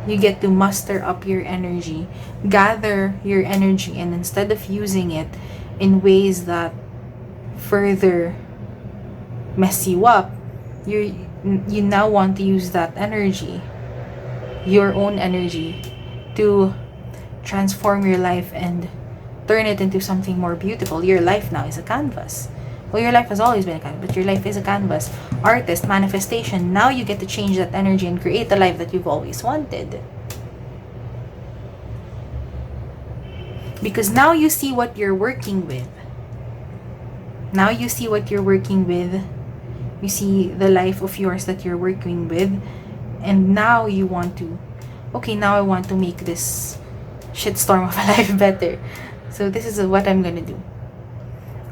you get to muster up your energy, gather your energy, and instead of using it in ways that further mess you up, you now want to use that energy, your own energy, to transform your life and turn it into something more beautiful. Your life now is a canvas. Well, your life has always been a canvas, but your life is a canvas. Artist, manifestation. Now you get to change that energy and create the life that you've always wanted. Because now you see what you're working with. Now you see what you're working with. You see the life of yours that you're working with. And now you want to, okay, now I want to make this shitstorm of a life better. So this is what I'm gonna do.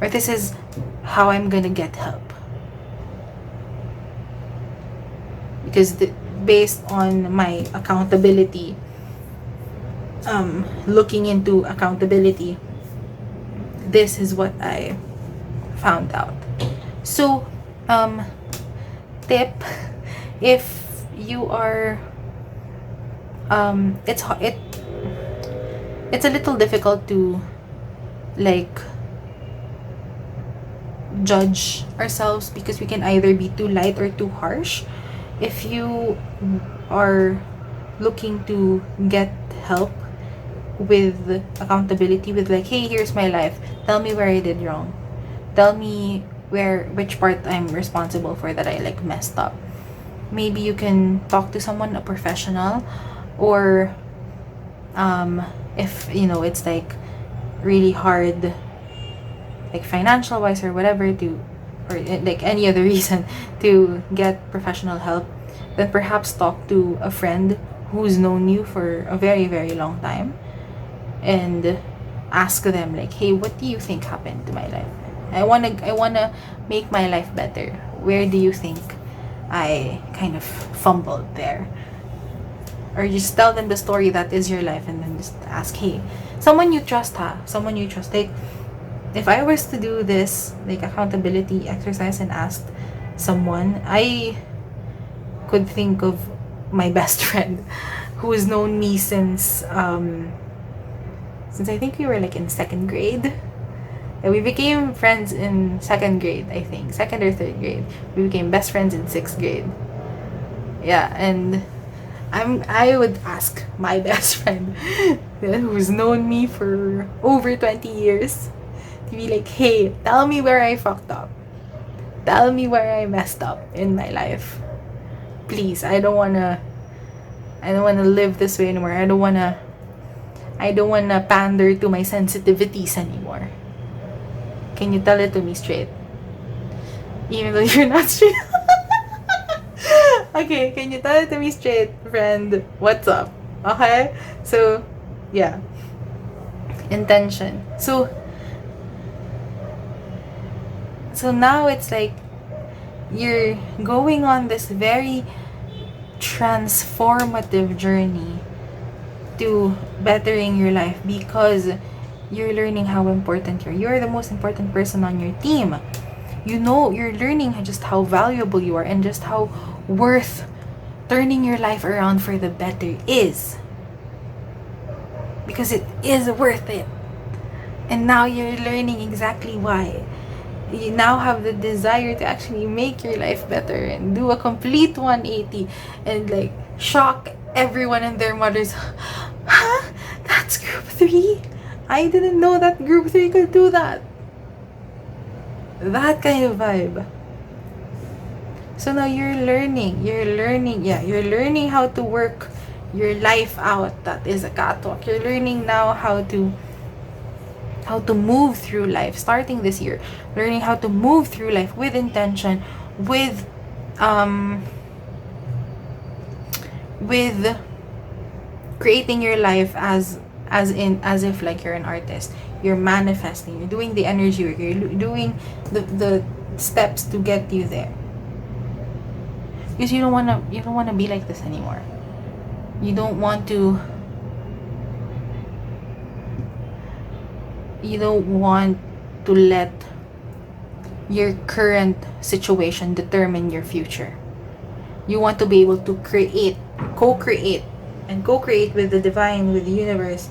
Or this is how I'm gonna get help. Because based on my accountability, looking into accountability, this is what I found out. So, tip, if you are, it's a little difficult to judge ourselves, because we can either be too light or too harsh. If you are looking to get help with accountability, with hey, here's my life, tell me where I did wrong, tell me which part I'm responsible for that I messed up, maybe you can talk to someone, a professional, or if it's really hard, financial wise or whatever, or any other reason to get professional help, then perhaps talk to a friend who's known you for a very, very long time, and ask them hey, what do you think happened to my life? I wanna make my life better. Where do you think I kind of fumbled there? or just tell them the story that is your life, and then just ask, hey, someone you trust, someone you trust. Like, if I was to do this, like, accountability exercise and ask someone, I could think of my best friend who has known me since I think we were like in 2nd grade. And we became friends in 2nd grade, I think. 2nd or 3rd grade. We became best friends in 6th grade. Yeah, and I would ask my best friend who's known me for over 20 years to be like, hey, tell me where I fucked up. Tell me where I messed up in my life. Please, I don't wanna live this way anymore. I don't wanna pander to my sensitivities anymore. Can you tell it to me straight? Even though you're not straight. Okay, can you tell it to me straight, friend? What's up? Okay? So, yeah. Intention. So now it's like you're going on this very transformative journey to bettering your life, because you're learning how important you're the most important person on your team. You know, you're learning just how valuable you are, and just how worth turning your life around for the better is, because it is worth it. And now you're learning exactly why. You now have the desire to actually make your life better and do a complete 180 and like shock everyone and their mothers. Huh? That's group 3? I didn't know that group 3 could do that. That kind of vibe. So now you're learning how to work your life out. That is a catwalk. You're learning now how to move through life, starting this year, learning how to move through life with intention, with creating your life as if like you're an artist. You're manifesting, you're doing the energy work, you're doing the steps to get you there, because you don't want to be like this anymore. You don't want to let your current situation determine your future. You want to be able to co-create with the divine, with the universe,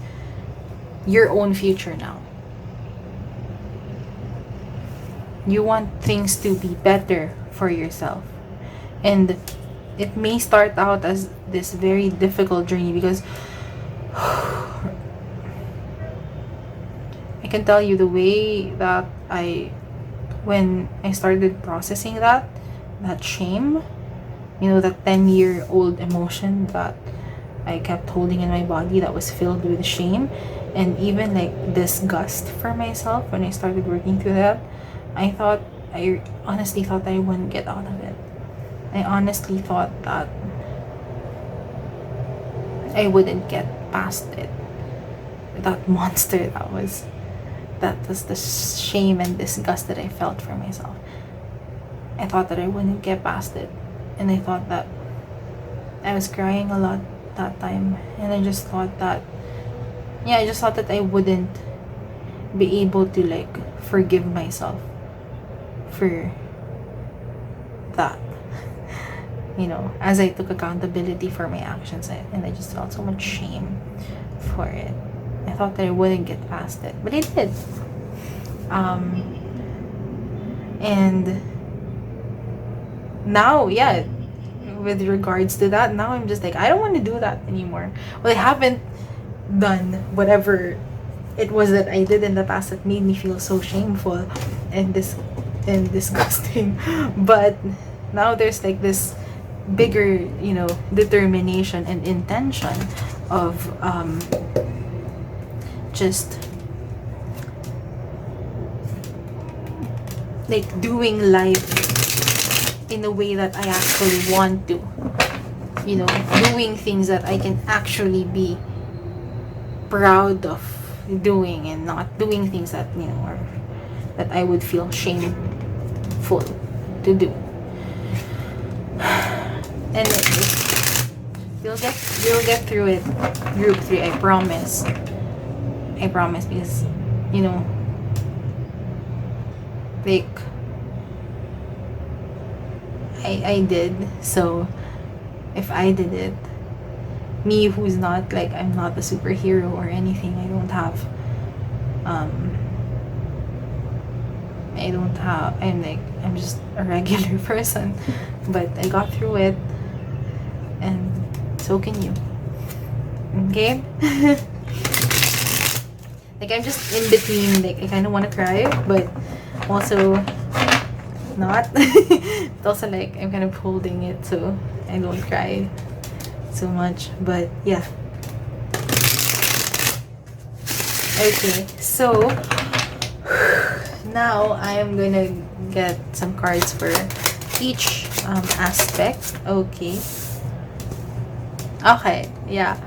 your own future now. You want things to be better for yourself. And it may start out as this very difficult journey, because I can tell you the way that when I started processing that shame, that 10-year-old emotion that I kept holding in my body, that was filled with shame and even like disgust for myself. When I started working through that, I honestly thought I wouldn't get out of it. I honestly thought that I wouldn't get past it. That monster that was the shame and disgust that I felt for myself. I thought that I wouldn't get past it. And I thought that I was crying a lot that time. And I just thought that I wouldn't be able to like forgive myself for that. As I took accountability for my actions, and I just felt so much shame for it. I thought that I wouldn't get past it, but I did. And now, with regards to that, now I'm just like, I don't want to do that anymore. Well, I haven't done whatever it was that I did in the past that made me feel so shameful and disgusting. But now there's like this bigger, determination and intention of just like doing life in a way that I actually want to. Doing things that I can actually be proud of doing, and not doing things that, or that I would feel shameful to do. And it you'll get through it. Group 3, I promise. I promise, because you know, like I did. So if I did it, me who's not like, I'm not a superhero or anything, I'm just a regular person, but I got through it, and so can you. Okay. Like, I'm just in between, like I kind of want to cry, but also not. It's also like I'm kind of holding it so I don't cry so much, but yeah. Okay, so now I am gonna get some cards for each aspect. Okay, yeah.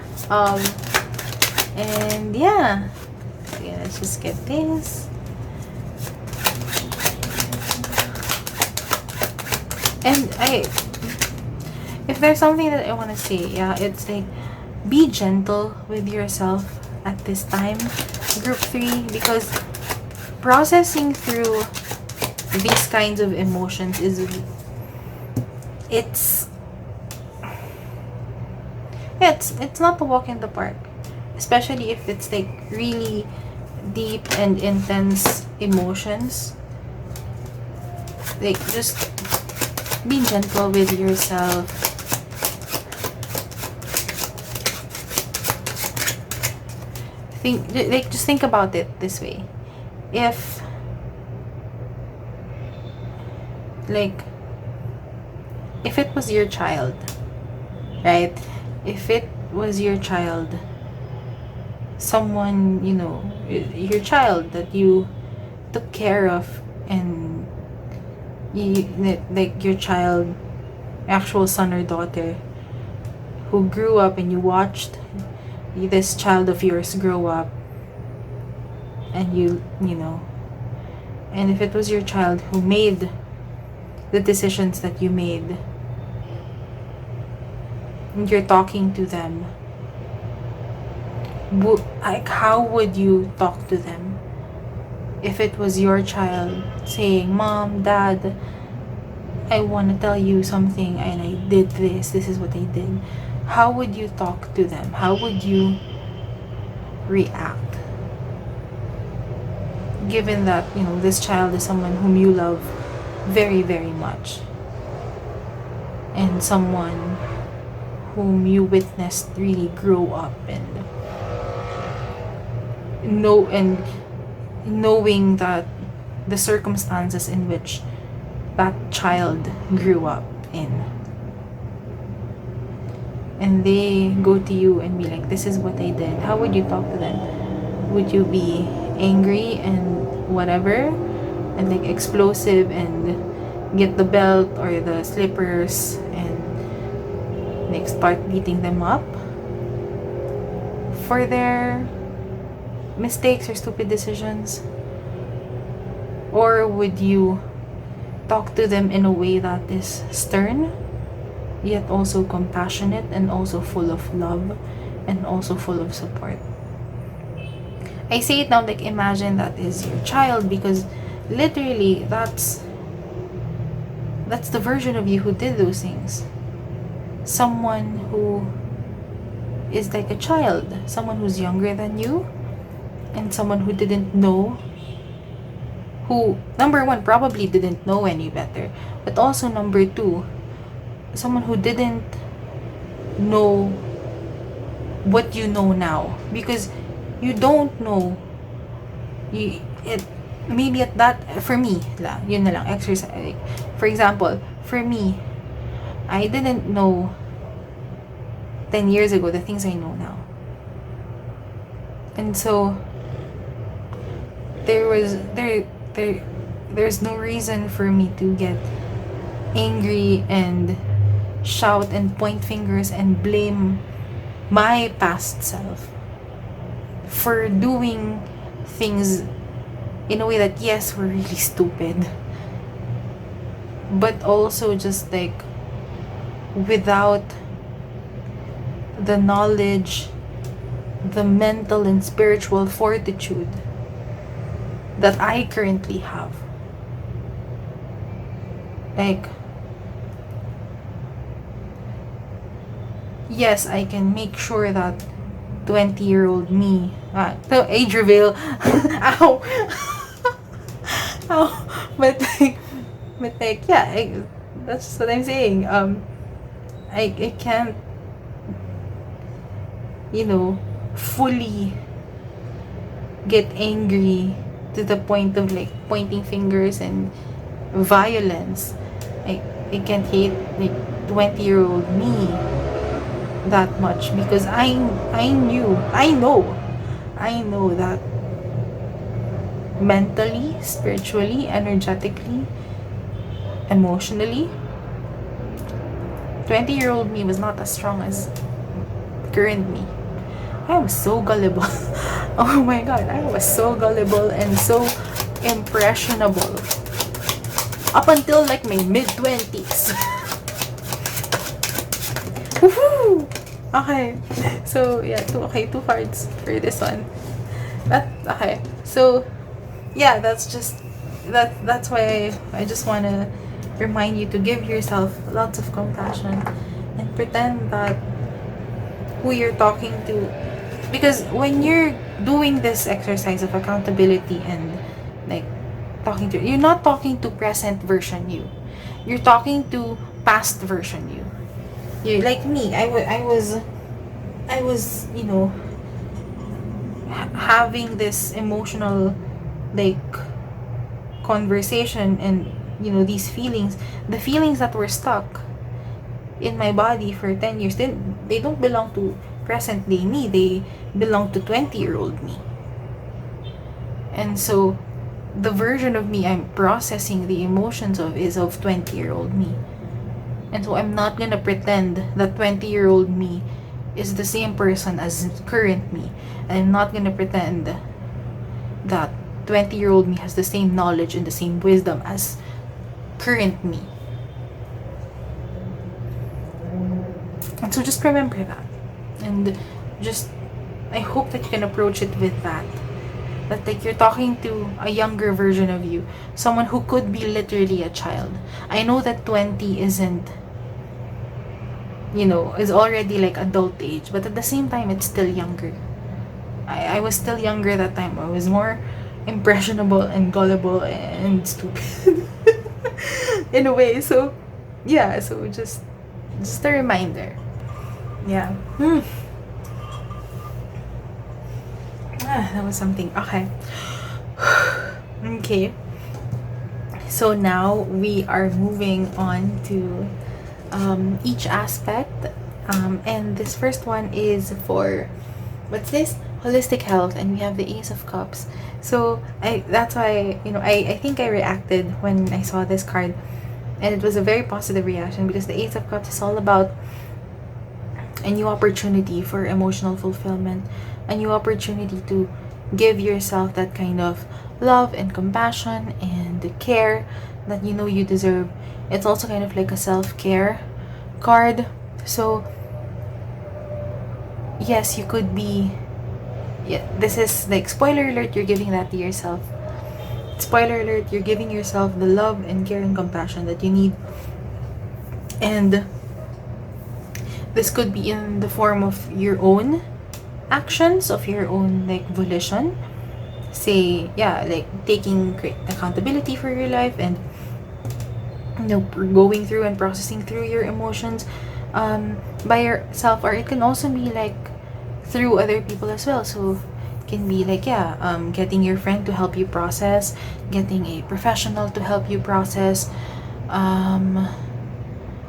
And yeah, okay, let's just get this. And if there's something that I want to say, yeah, it's like, be gentle with yourself at this time, group 3, because processing through these kinds of emotions it's not a walk in the park, especially if it's like really deep and intense emotions. Like, just be gentle with yourself. Just think about it this way. If it was your child, right? If it was your child, someone, your child that you took care of, and like your child, actual son or daughter, who grew up, and you watched this child of yours grow up, and and if it was your child who made the decisions that you made, and you're talking to them, how would you talk to them? If it was your child saying, "Mom, Dad, I want to tell you something, and I did this is what I did," how would you talk to them? How would you react? Given that, this child is someone whom you love very, very much, and someone whom you witnessed really grow up, and knowing that the circumstances in which that child grew up in, and they go to you and be like, "This is what I did," how would you talk to them? Would you be angry and whatever, and like explosive, and get the belt or the slippers and like start beating them up for their mistakes or stupid decisions? Or would you talk to them in a way that is stern, yet also compassionate, and also full of love, and also full of support? I say it now, like, imagine that is your child, because literally that's the version of you who did those things. Someone who is like a child, someone who's younger than you, and someone who didn't know, who, number one, probably didn't know any better, but also, number two, someone who didn't know what you know now, because you don't know, maybe at that, for me yun na lang, exercise, like, for example, for me, I didn't know 10 years ago the things I know now, and so there's no reason for me to get angry and shout and point fingers and blame my past self for doing things in a way that, yes, were really stupid, but also just like without the knowledge, the mental and spiritual fortitude that I currently have. Like, yes, I can make sure that 20-year-old me, the age reveal, ow, ow, but like, yeah, that's what I'm saying. I can't, fully get angry to the point of like pointing fingers and violence. I can't hate like 20-year-old me that much, because I know that mentally, spiritually, energetically, emotionally, 20-year-old me was not as strong as current me. I was so gullible. Oh my god, I was so gullible and so impressionable up until like my mid-20s. Woohoo! Okay. So, yeah, two cards for this one. Okay. So, yeah, that's why I just want to remind you to give yourself lots of compassion and pretend that who you're talking to, because when you're doing this exercise of accountability and like you're not talking to present version you're talking to past version you like me. I was having this emotional like conversation, and these feelings, the feelings that were stuck in my body for 10 years, they don't belong to present day me, they belong to 20-year-old me. And so the version of me I'm processing the emotions of is of 20-year-old me. And so I'm not gonna pretend that 20-year-old me is the same person as current me. And I'm not gonna pretend that 20-year-old me has the same knowledge and the same wisdom as current me. And so just remember that. And just, I hope that you can approach it with that. That like you're talking to a younger version of you. Someone who could be literally a child. I know that 20 isn't, is already like adult age. But at the same time, it's still younger. I was still younger that time. I was more impressionable and gullible and stupid. In a way. So, yeah. So just a reminder. Yeah. That was something. Okay. Okay. So now we are moving on to each aspect. And this first one is for, what's this? Holistic health. And we have the Ace of Cups. So that's why, I think I reacted when I saw this card. And it was a very positive reaction, because the Ace of Cups is all about a new opportunity for emotional fulfillment, a new opportunity to give yourself that kind of love and compassion and care that you deserve. It's also kind of like a self-care card. So yes, you could be, this is like, spoiler alert, you're giving that to yourself. Spoiler alert, you're giving yourself the love and care and compassion that you need. And this could be in the form of your own actions, of your own like volition. Say, like taking accountability for your life, and going through and processing through your emotions by yourself. Or it can also be like through other people as well. So it can be like, getting your friend to help you process, getting a professional to help you process.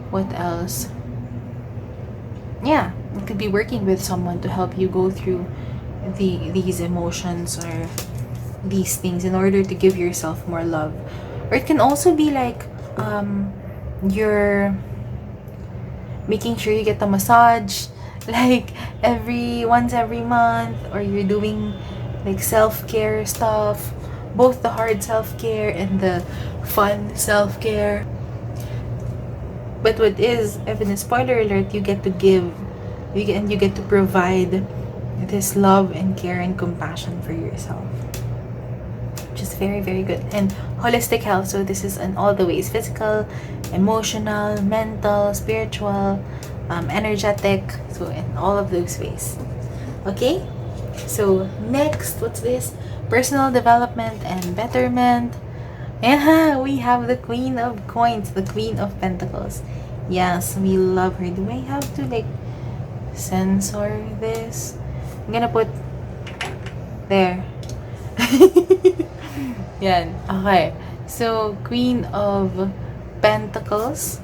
What else? It could be working with someone to help you go through these emotions or these things in order to give yourself more love. Or it can also be like you're making sure you get a massage like once every month, or you're doing like self-care stuff, both the hard self-care and the fun self-care. But what is, even a spoiler alert, you get to give you get to provide this love and care and compassion for yourself, which is very, very good. And holistic health, so this is in all the ways: physical, emotional, mental, spiritual, energetic, so in all of those ways. Okay, so next, what's this? Personal development and betterment. Yeah, we have the Queen of Coins, the Queen of Pentacles. Yes, we love her. Do I have to like censor this? I'm gonna put there. Yan. Okay. So, Queen of Pentacles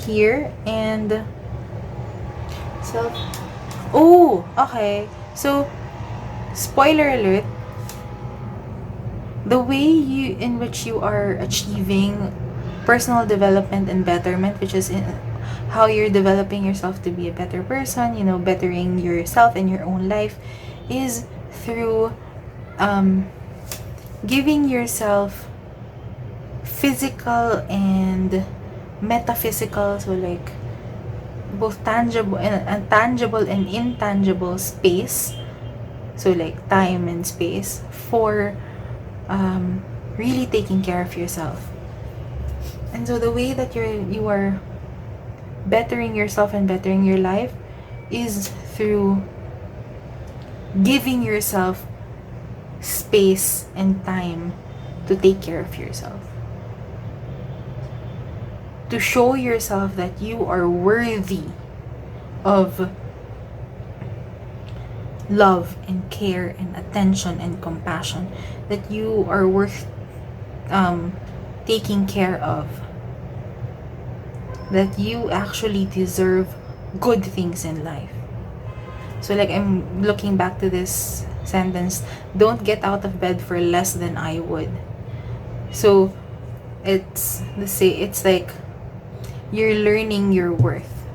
here, and so, oh, okay. So, spoiler alert, the way in which you are achieving personal development and betterment, which is in how you're developing yourself to be a better person, bettering yourself and your own life, is through giving yourself physical and metaphysical, so like both tangible and intangible space, so like time and space, for really taking care of yourself. And so the way that you are bettering yourself and bettering your life is through giving yourself space and time to take care of yourself, to show yourself that you are worthy of love and care and attention and compassion, that you are worth taking care of, that you actually deserve good things in life. So like, I'm looking back to this sentence: don't get out of bed for less than I would. So it's like you're learning your worth,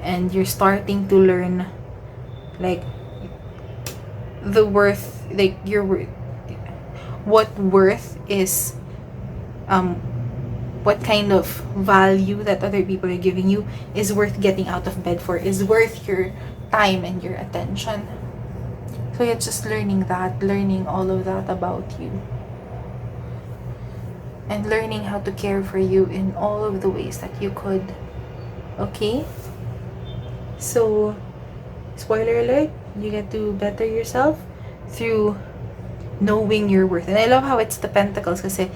and you're starting to learn like the worth, like your worth, what worth is, what kind of value that other people are giving you is worth getting out of bed for, is worth your time and your attention. So it's just learning all of that about you, and learning how to care for you in all of the ways that you could. Okay? So, spoiler alert, you get to better yourself through knowing your worth. And I love how it's the pentacles, kasi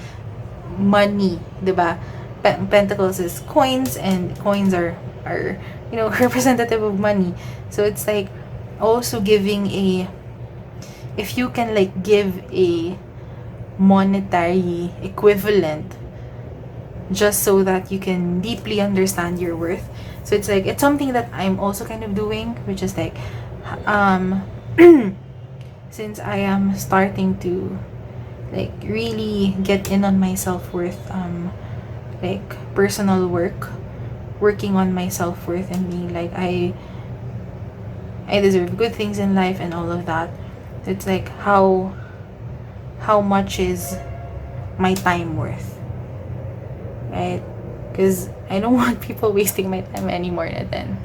money, diba? Pentacles is coins, and coins are representative of money. So it's like also giving if you can like give a monetary equivalent, just so that you can deeply understand your worth. So it's like, it's something that I'm also kind of doing, which is like since I am starting to like really get in on my self-worth, like personal working on my self-worth, and being like, I deserve good things in life and all of that. It's like, how much is my time worth, right? Because I don't want people wasting my time anymore na then.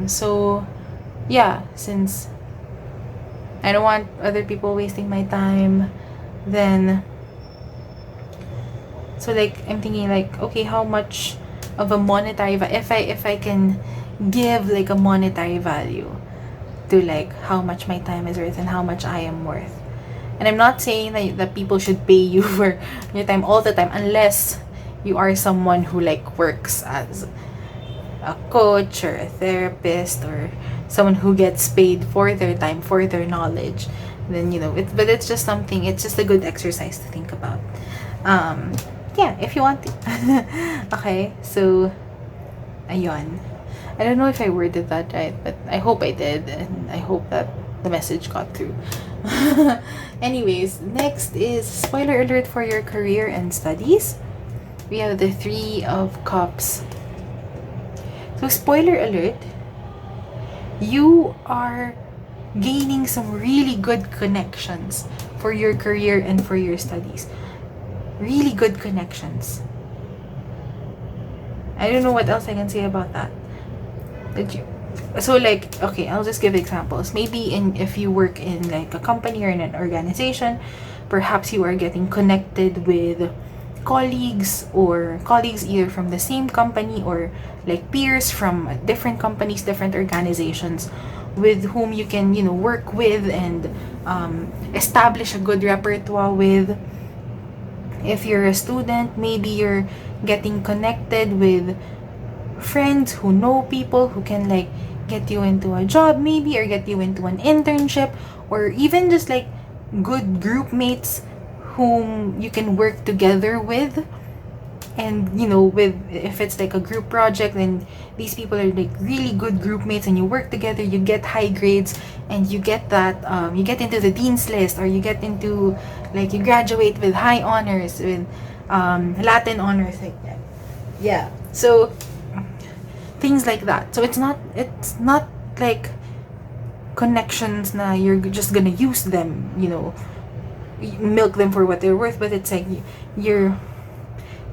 So yeah, since I don't want other people wasting my time, then so like I'm thinking like, okay, how much of a monetary if I can give like a monetary value to like how much my time is worth and how much I am worth. And I'm not saying that people should pay you for your time all the time, unless you are someone who like works as a coach or a therapist, or someone who gets paid for their time, for their knowledge. Then but it's just something, it's just a good exercise to think about. Yeah, if you want to. Okay, so ayun. I don't know if I worded that right, but I hope I did, and I hope that the message got through. Anyways, next is spoiler alert for your career and studies. We have the 3 of Cups. So spoiler alert, you are gaining some really good connections for your career and for your studies. Really good connections. I don't know what else I can say about that. So like, okay, I'll just give examples. Maybe if you work in like a company or in an organization, perhaps you are getting connected with colleagues either from the same company or like peers from different companies, different organizations, with whom you can work with and establish a good repertoire with. If you're a student, maybe you're getting connected with friends who know people who can like get you into a job maybe, or get you into an internship, or even just like good group mates whom you can work together with. And with if it's like a group project, then these people are like really good group mates and you work together, you get high grades, and you get that you get into the dean's list, or you get into like you graduate with high honors, with Latin honors, like that. Yeah, so things like that. So it's not like connections na you're just gonna use them, milk them for what they're worth, but it's like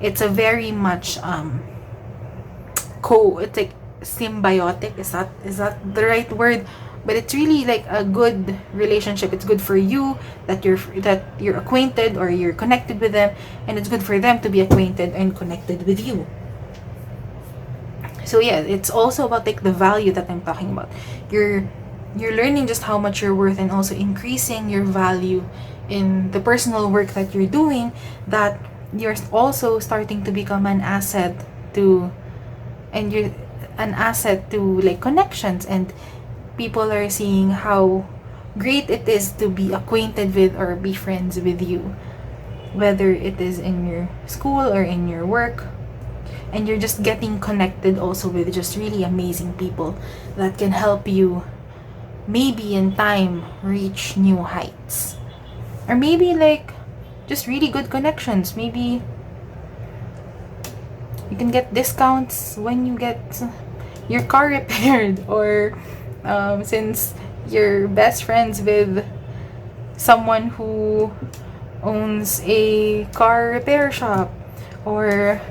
it's a very much it's like symbiotic. Is that the right word? But it's really like a good relationship. It's good for you that you're acquainted or you're connected with them, and it's good for them to be acquainted and connected with you. So yeah, it's also about like the value that I'm talking about. You're learning just how much you're worth, and also increasing your value in the personal work that you're doing, that you're also starting to become an asset to, and you're an asset to like connections, and people are seeing how great it is to be acquainted with or be friends with you, whether it is in your school or in your work. And you're just getting connected also with just really amazing people that can help you maybe in time reach new heights. Or maybe like just really good connections. Maybe you can get discounts when you get your car repaired, or since you're best friends with someone who owns a car repair shop, or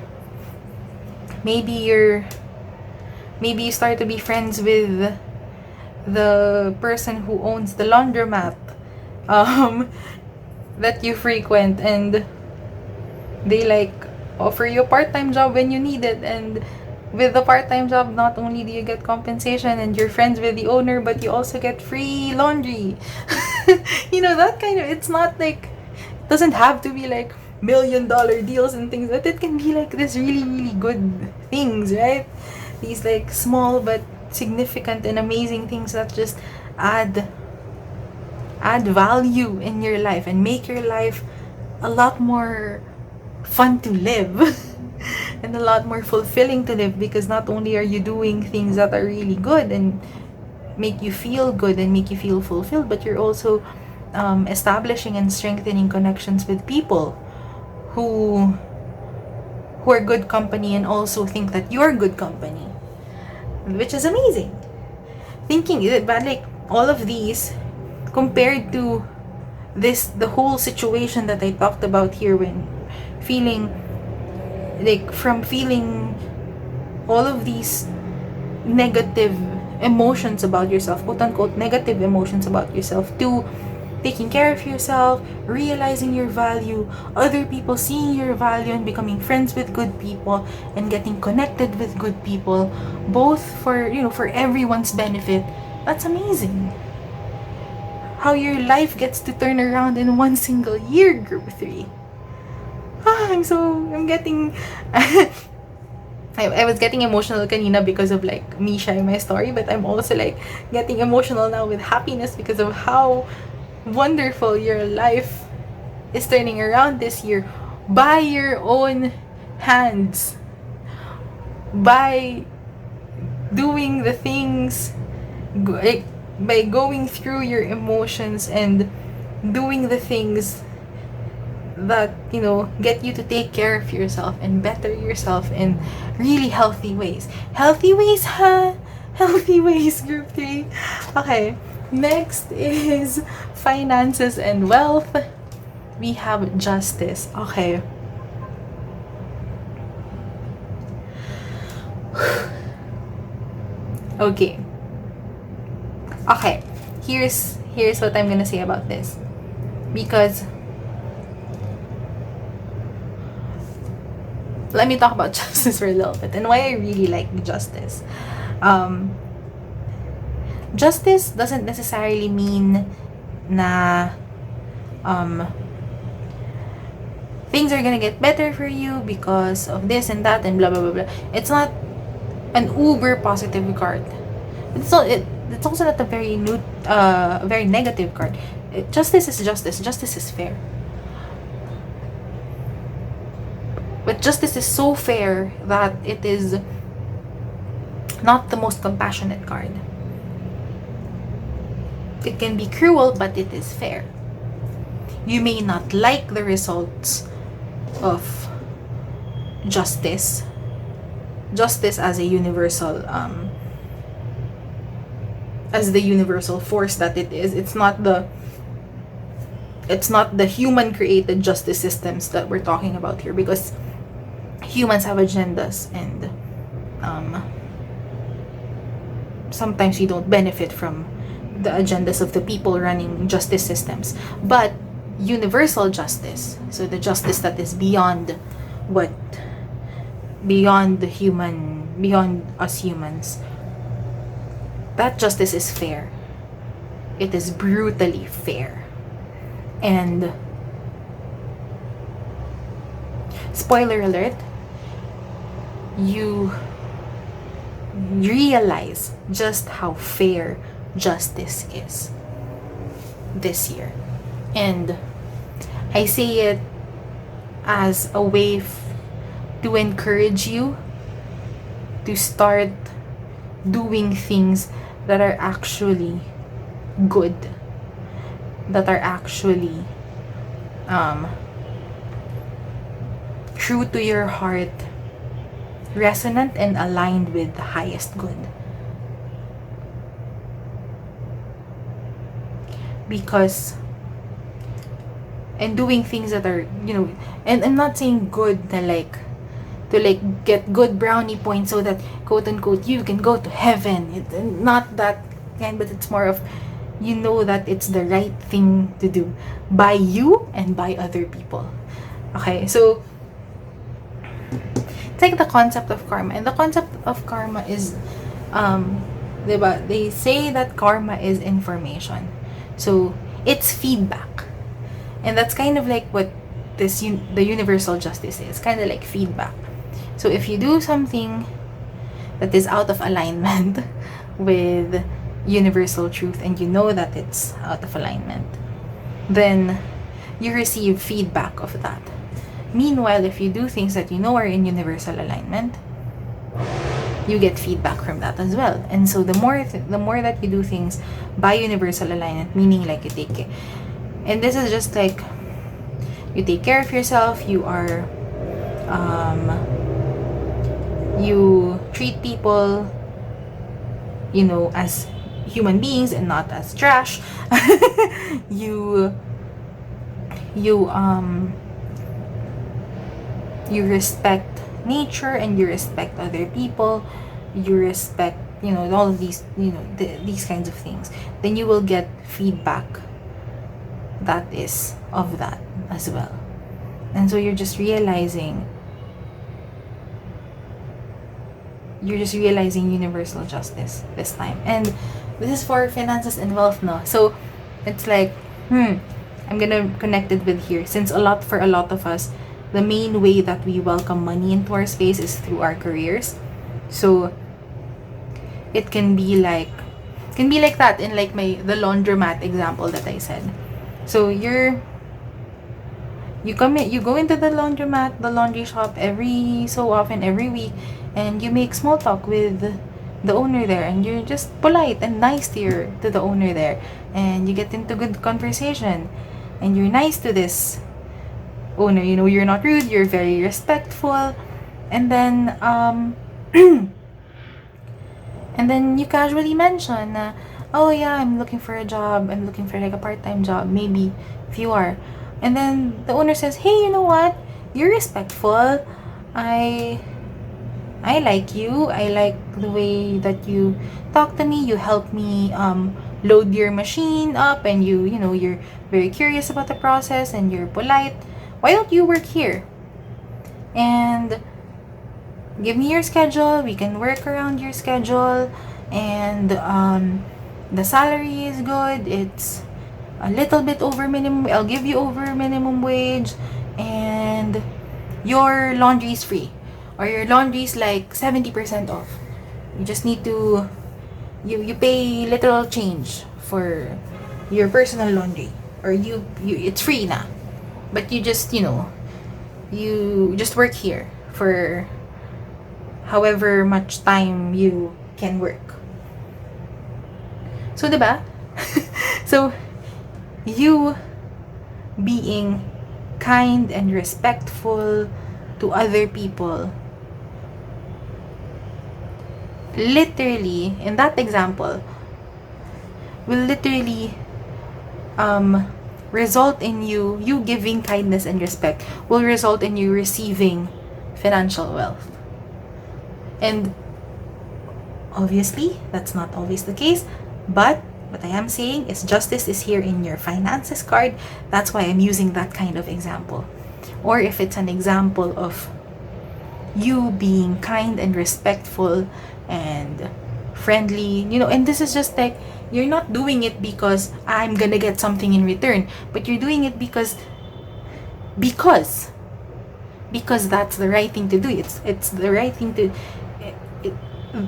maybe you start to be friends with the person who owns the laundromat that you frequent, and they like offer you a part-time job when you need it. And with the part-time job, not only do you get compensation and you're friends with the owner, but you also get free laundry. That kind of, it's not like, it doesn't have to be like $1 million deals and things, but it can be like this really, really good things, right? These like small but significant and amazing things that just add value in your life and make your life a lot more fun to live and a lot more fulfilling to live, because not only are you doing things that are really good and make you feel good and make you feel fulfilled, but you're also establishing and strengthening connections with people who are good company and also think that you're good company, which is amazing. Thinking but like all of these compared to the whole situation that I talked about here, when feeling all of these negative emotions about yourself, quote unquote negative emotions about yourself, to taking care of yourself, realizing your value, other people seeing your value and becoming friends with good people and getting connected with good people, both for everyone's benefit. That's amazing. How your life gets to turn around in one single year, group 3. I'm getting I was getting emotional kanina because of like me sharing my story, but I'm also like getting emotional now with happiness because of how wonderful your life is turning around this year by your own hands, by doing the things, by going through your emotions and doing the things that get you to take care of yourself and better yourself in really healthy ways. Healthy ways, huh? Healthy ways, group 3. Okay, next is finances and wealth. We have justice. Okay, Okay. Okay. Here's what I'm gonna say about this. Because let me talk about justice for a little bit and why I really like justice. Justice doesn't necessarily mean na things are gonna get better for you because of this and that and blah blah blah blah. It's not an uber positive card. It's also not a very negative card. Justice is justice. Justice is fair. But justice is so fair that it is not the most compassionate card. It can be cruel, but it is fair. You may not like the results of justice. Justice as a universal, as the universal force that it is. It's not the human created justice systems that we're talking about here, because humans have agendas, and sometimes we don't benefit from the agendas of the people running justice systems. But universal justice, so the justice that is beyond us humans, that justice is fair. It is brutally fair. And spoiler alert, you realize just how fair justice is this year. And I say it as a way to encourage you to start doing things that are actually good, that are actually true to your heart, resonant and aligned with the highest good. Because and doing things that are, and I'm not saying good to get good brownie points so that quote unquote you can go to heaven. Not that kind, but it's more of, that it's the right thing to do by you and by other people. Okay, so it's like the concept of karma, and the concept of karma is diba, they say that karma is information, so it's feedback. And that's kind of like what the universal justice is, kind of like feedback. So if you do something that is out of alignment with universal truth, and you know that it's out of alignment, then you receive feedback of that. Meanwhile, if you do things that are in universal alignment, you get feedback from that as well. And so the more that you do things by universal alignment, meaning like you take it, and this is just like you take care of yourself, you are you treat people as human beings and not as trash. you respect nature, and you respect other people, you respect all of these these kinds of things, then you will get feedback that is of that as well. And so you're just realizing universal justice this time. And this is for finances and wealth, no? So it's like I'm gonna connect it with here, since for a lot of us, the main way that we welcome money into our space is through our careers. So it can be like that in like the laundromat example that I said. So you go into the laundromat, the laundry shop, every so often, every week, and you make small talk with the owner there, and you're just polite and nice to the owner there, and you get into good conversation, and you're nice to this owner. You're not rude, you're very respectful, and then and then you casually mention, oh yeah, I'm looking for a job, I'm looking for like a part-time job, maybe if you are. And then the owner says, hey, you know what, you're respectful, I I like you. I like the way that you talk to me. You help me load your machine up, and you're very curious about the process, and you're polite. Why don't you work here? And give me your schedule. We can work around your schedule. And the salary is good. It's a little bit over minimum. I'll give you over minimum wage. And your laundry is free. Or your laundry is like 70% off. You just need to, you pay little change for your personal laundry. Or you it's free na. But you just, you just work here for however much time you can work. So, diba? So, you being kind and respectful to other people, literally, in that example, will literally result in you giving kindness and respect, will result in you receiving financial wealth. And obviously, that's not always the case, but what I am saying is justice is here in your finances card. That's why I'm using that kind of example. Or if it's an example of you being kind and respectful and friendly, and this is just like, you're not doing it because I'm gonna get something in return, but you're doing it because that's the right thing to do. It's the right thing to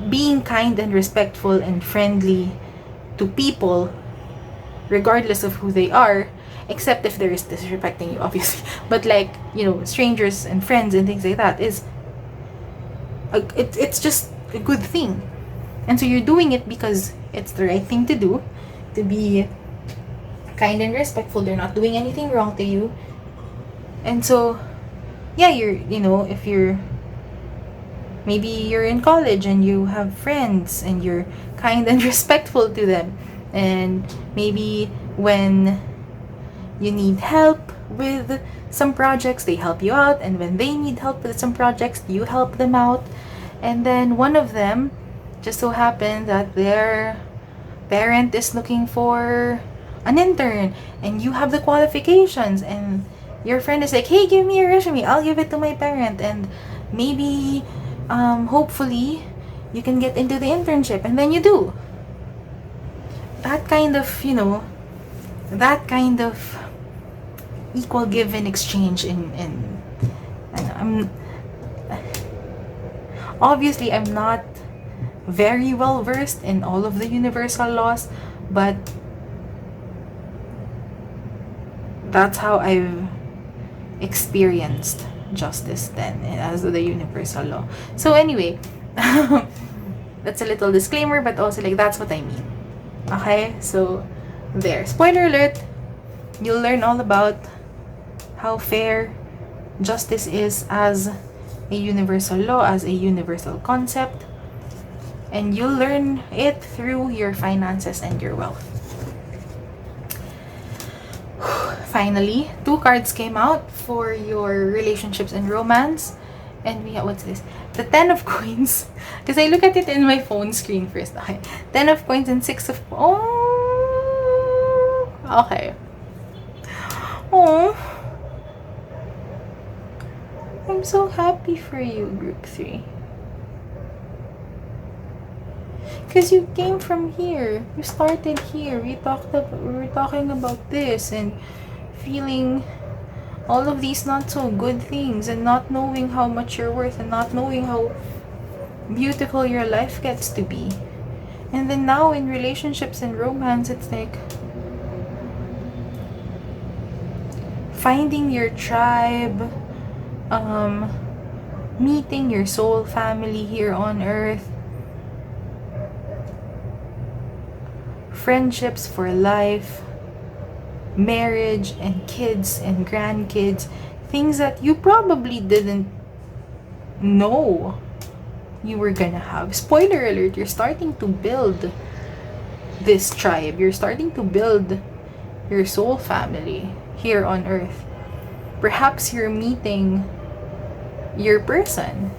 being kind and respectful and friendly to people, regardless of who they are, except if there is disrespecting you, obviously. But like, strangers and friends and things like that it's just a good thing. And so you're doing it because it's the right thing to do, to be kind and respectful. They're not doing anything wrong to you. And so, yeah, if maybe you're in college and you have friends and you're kind and respectful to them, and maybe when you need help with some projects, they help you out, and when they need help with some projects, you help them out. And then one of them just so happened that their parent is looking for an intern, and you have the qualifications, and your friend is like, hey, give me your resume, I'll give it to my parent, and maybe hopefully you can get into the internship. And then you do that kind of equal give and exchange in I'm obviously, I'm not very well versed in all of the universal laws, but that's how I've experienced justice then as the universal law. So anyway, that's a little disclaimer, but also like that's what I mean. Okay, so there. Spoiler alert, you'll learn all about how fair justice is as a universal law, as a universal concept, and you'll learn it through your finances and your wealth. Finally, 2 cards came out for your relationships and romance. And we have, what's this? The 10 of coins. Because I look at it in my phone screen first. Okay. 10 of coins and 6 of... Oh! Okay. Oh. I'm so happy for you, group 3. Because you came from here. You started here. We were talking about this and feeling all of these not so good things, and not knowing how much you're worth, and not knowing how beautiful your life gets to be. And then now in relationships and romance, it's like finding your tribe, meeting your soul family here on earth, friendships for life, marriage and kids and grandkids, things that you probably didn't know you were gonna have. Spoiler alert, you're starting to build this tribe. You're starting to build your soul family here on earth. Perhaps you're meeting your person.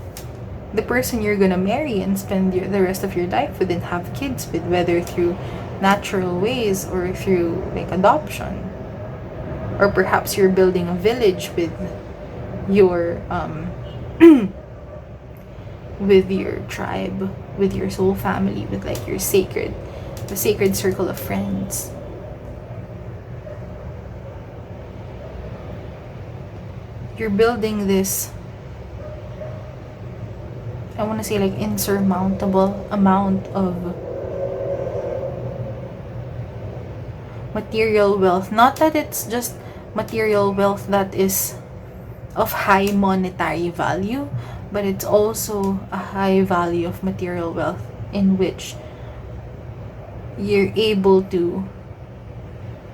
the person you're gonna marry and spend the rest of your life with and have kids with, whether through natural ways or through like adoption, or perhaps you're building a village with your with your tribe, with your soul family, with like your the sacred circle of friends. You're building this, I want to say, like insurmountable amount of material wealth. Not that it's just material wealth that is of high monetary value, but it's also a high value of material wealth in which you're able to,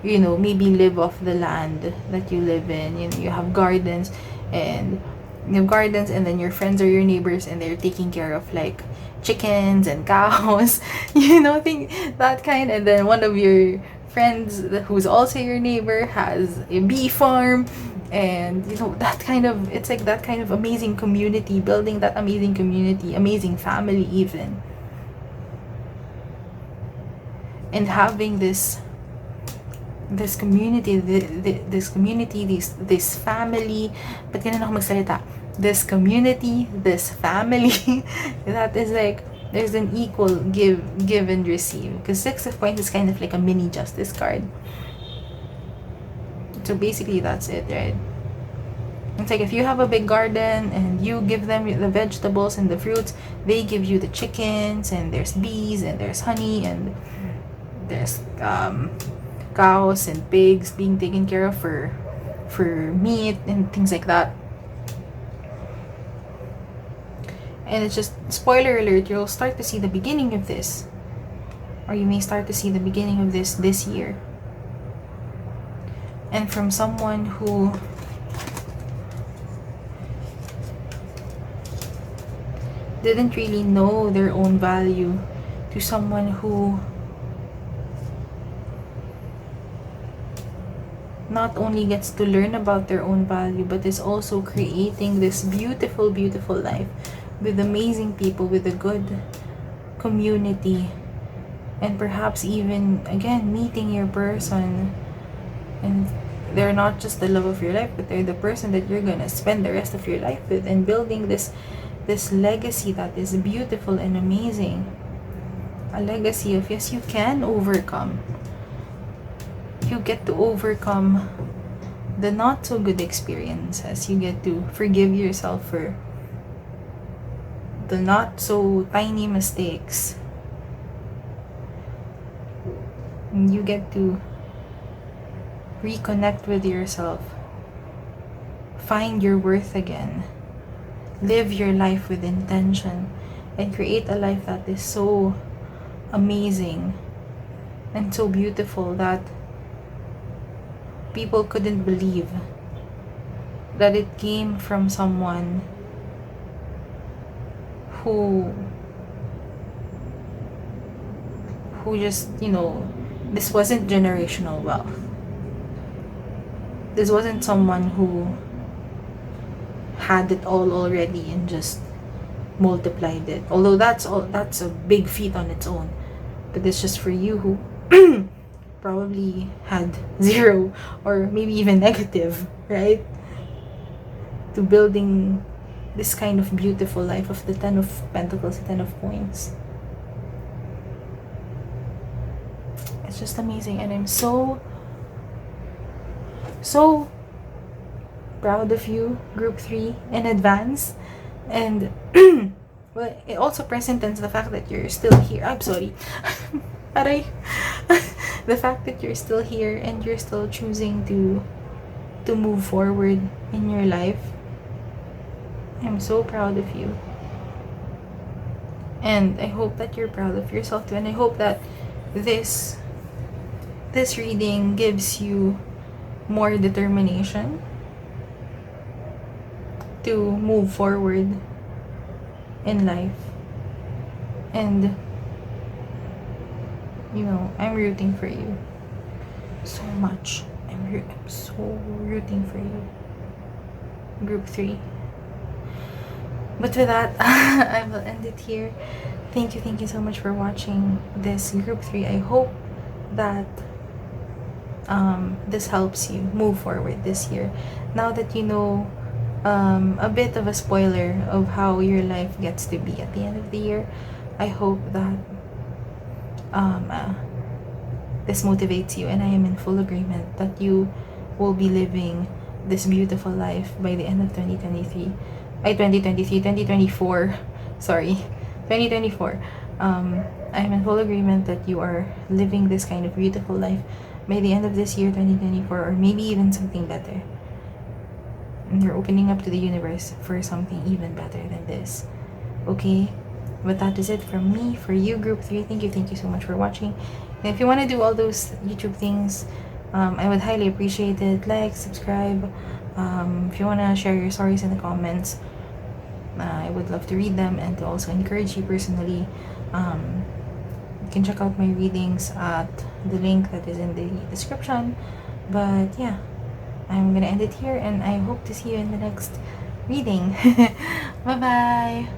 you know, maybe live off the land that you live in. You know, you have gardens, and then your friends are your neighbors and they're taking care of like chickens and cows, you know, think that kind. And then one of your friends who's also your neighbor has a bee farm, and you know, that kind of, it's like that kind of amazing community, building that amazing community, amazing family even, and having this community, this community, this family, but ganun ako magsalita, this community, this family, that is like, there's an equal give and receive, because 6 of Points is kind of like a mini justice card. So basically that's it, right? It's like if you have a big garden and you give them the vegetables and the fruits, they give you the chickens, and there's bees, and there's honey, and there's cows and pigs being taken care of for meat and things like that. And it's just, spoiler alert, you'll start to see the beginning of this, or you may start to see the beginning of this year, and from someone who didn't really know their own value to someone who not only gets to learn about their own value, but is also creating this beautiful, beautiful life with amazing people, with a good community, and perhaps even, again, meeting your person, and they're not just the love of your life, but they're the person that you're gonna spend the rest of your life with, and building this legacy that is beautiful and amazing. A legacy of, yes, you can overcome. You get to overcome the not so good experiences. You get to forgive yourself for the not so tiny mistakes. And you get to reconnect with yourself, find your worth again, live your life with intention, and create a life that is so amazing and so beautiful that people couldn't believe that it came from someone who just, you know, this wasn't generational wealth. This wasn't someone who had it all already and just multiplied it. Although that's a big feat on its own. But it's just for you who probably had 0 or maybe even negative, right? To building this kind of beautiful life of the 10 of Pentacles, the 10 of Coins. It's just amazing, and I'm so proud of you, Group 3, in advance. And well, it also presents the fact that you're still here. I'm sorry. Aray. The fact that you're still here and you're still choosing to move forward in your life. I'm so proud of you. And I hope that you're proud of yourself too. And I hope that this reading gives you more determination to move forward in life. And you know, I'm rooting for you so much. I'm so rooting for you, Group 3. But with that, I will end it here. Thank you so much for watching this group 3. I hope that this helps you move forward this year. Now that you know a bit of a spoiler of how your life gets to be at the end of the year, I hope that this motivates you, and I am in full agreement that you will be living this beautiful life by the end of 2024. Sorry, 2024. I'm in full agreement that you are living this kind of beautiful life by the end of this year, 2024, or maybe even something better. And you're opening up to the universe for something even better than this. Okay? But that is it from me for you, group 3. Thank you so much for watching. And if you want to do all those YouTube things, I would highly appreciate it. Like, subscribe. If you want to share your stories in the comments, I would love to read them and to also encourage you personally. You can check out my readings at the link that is in the description. But yeah, I'm gonna end it here, and I hope to see you in the next reading. Bye bye.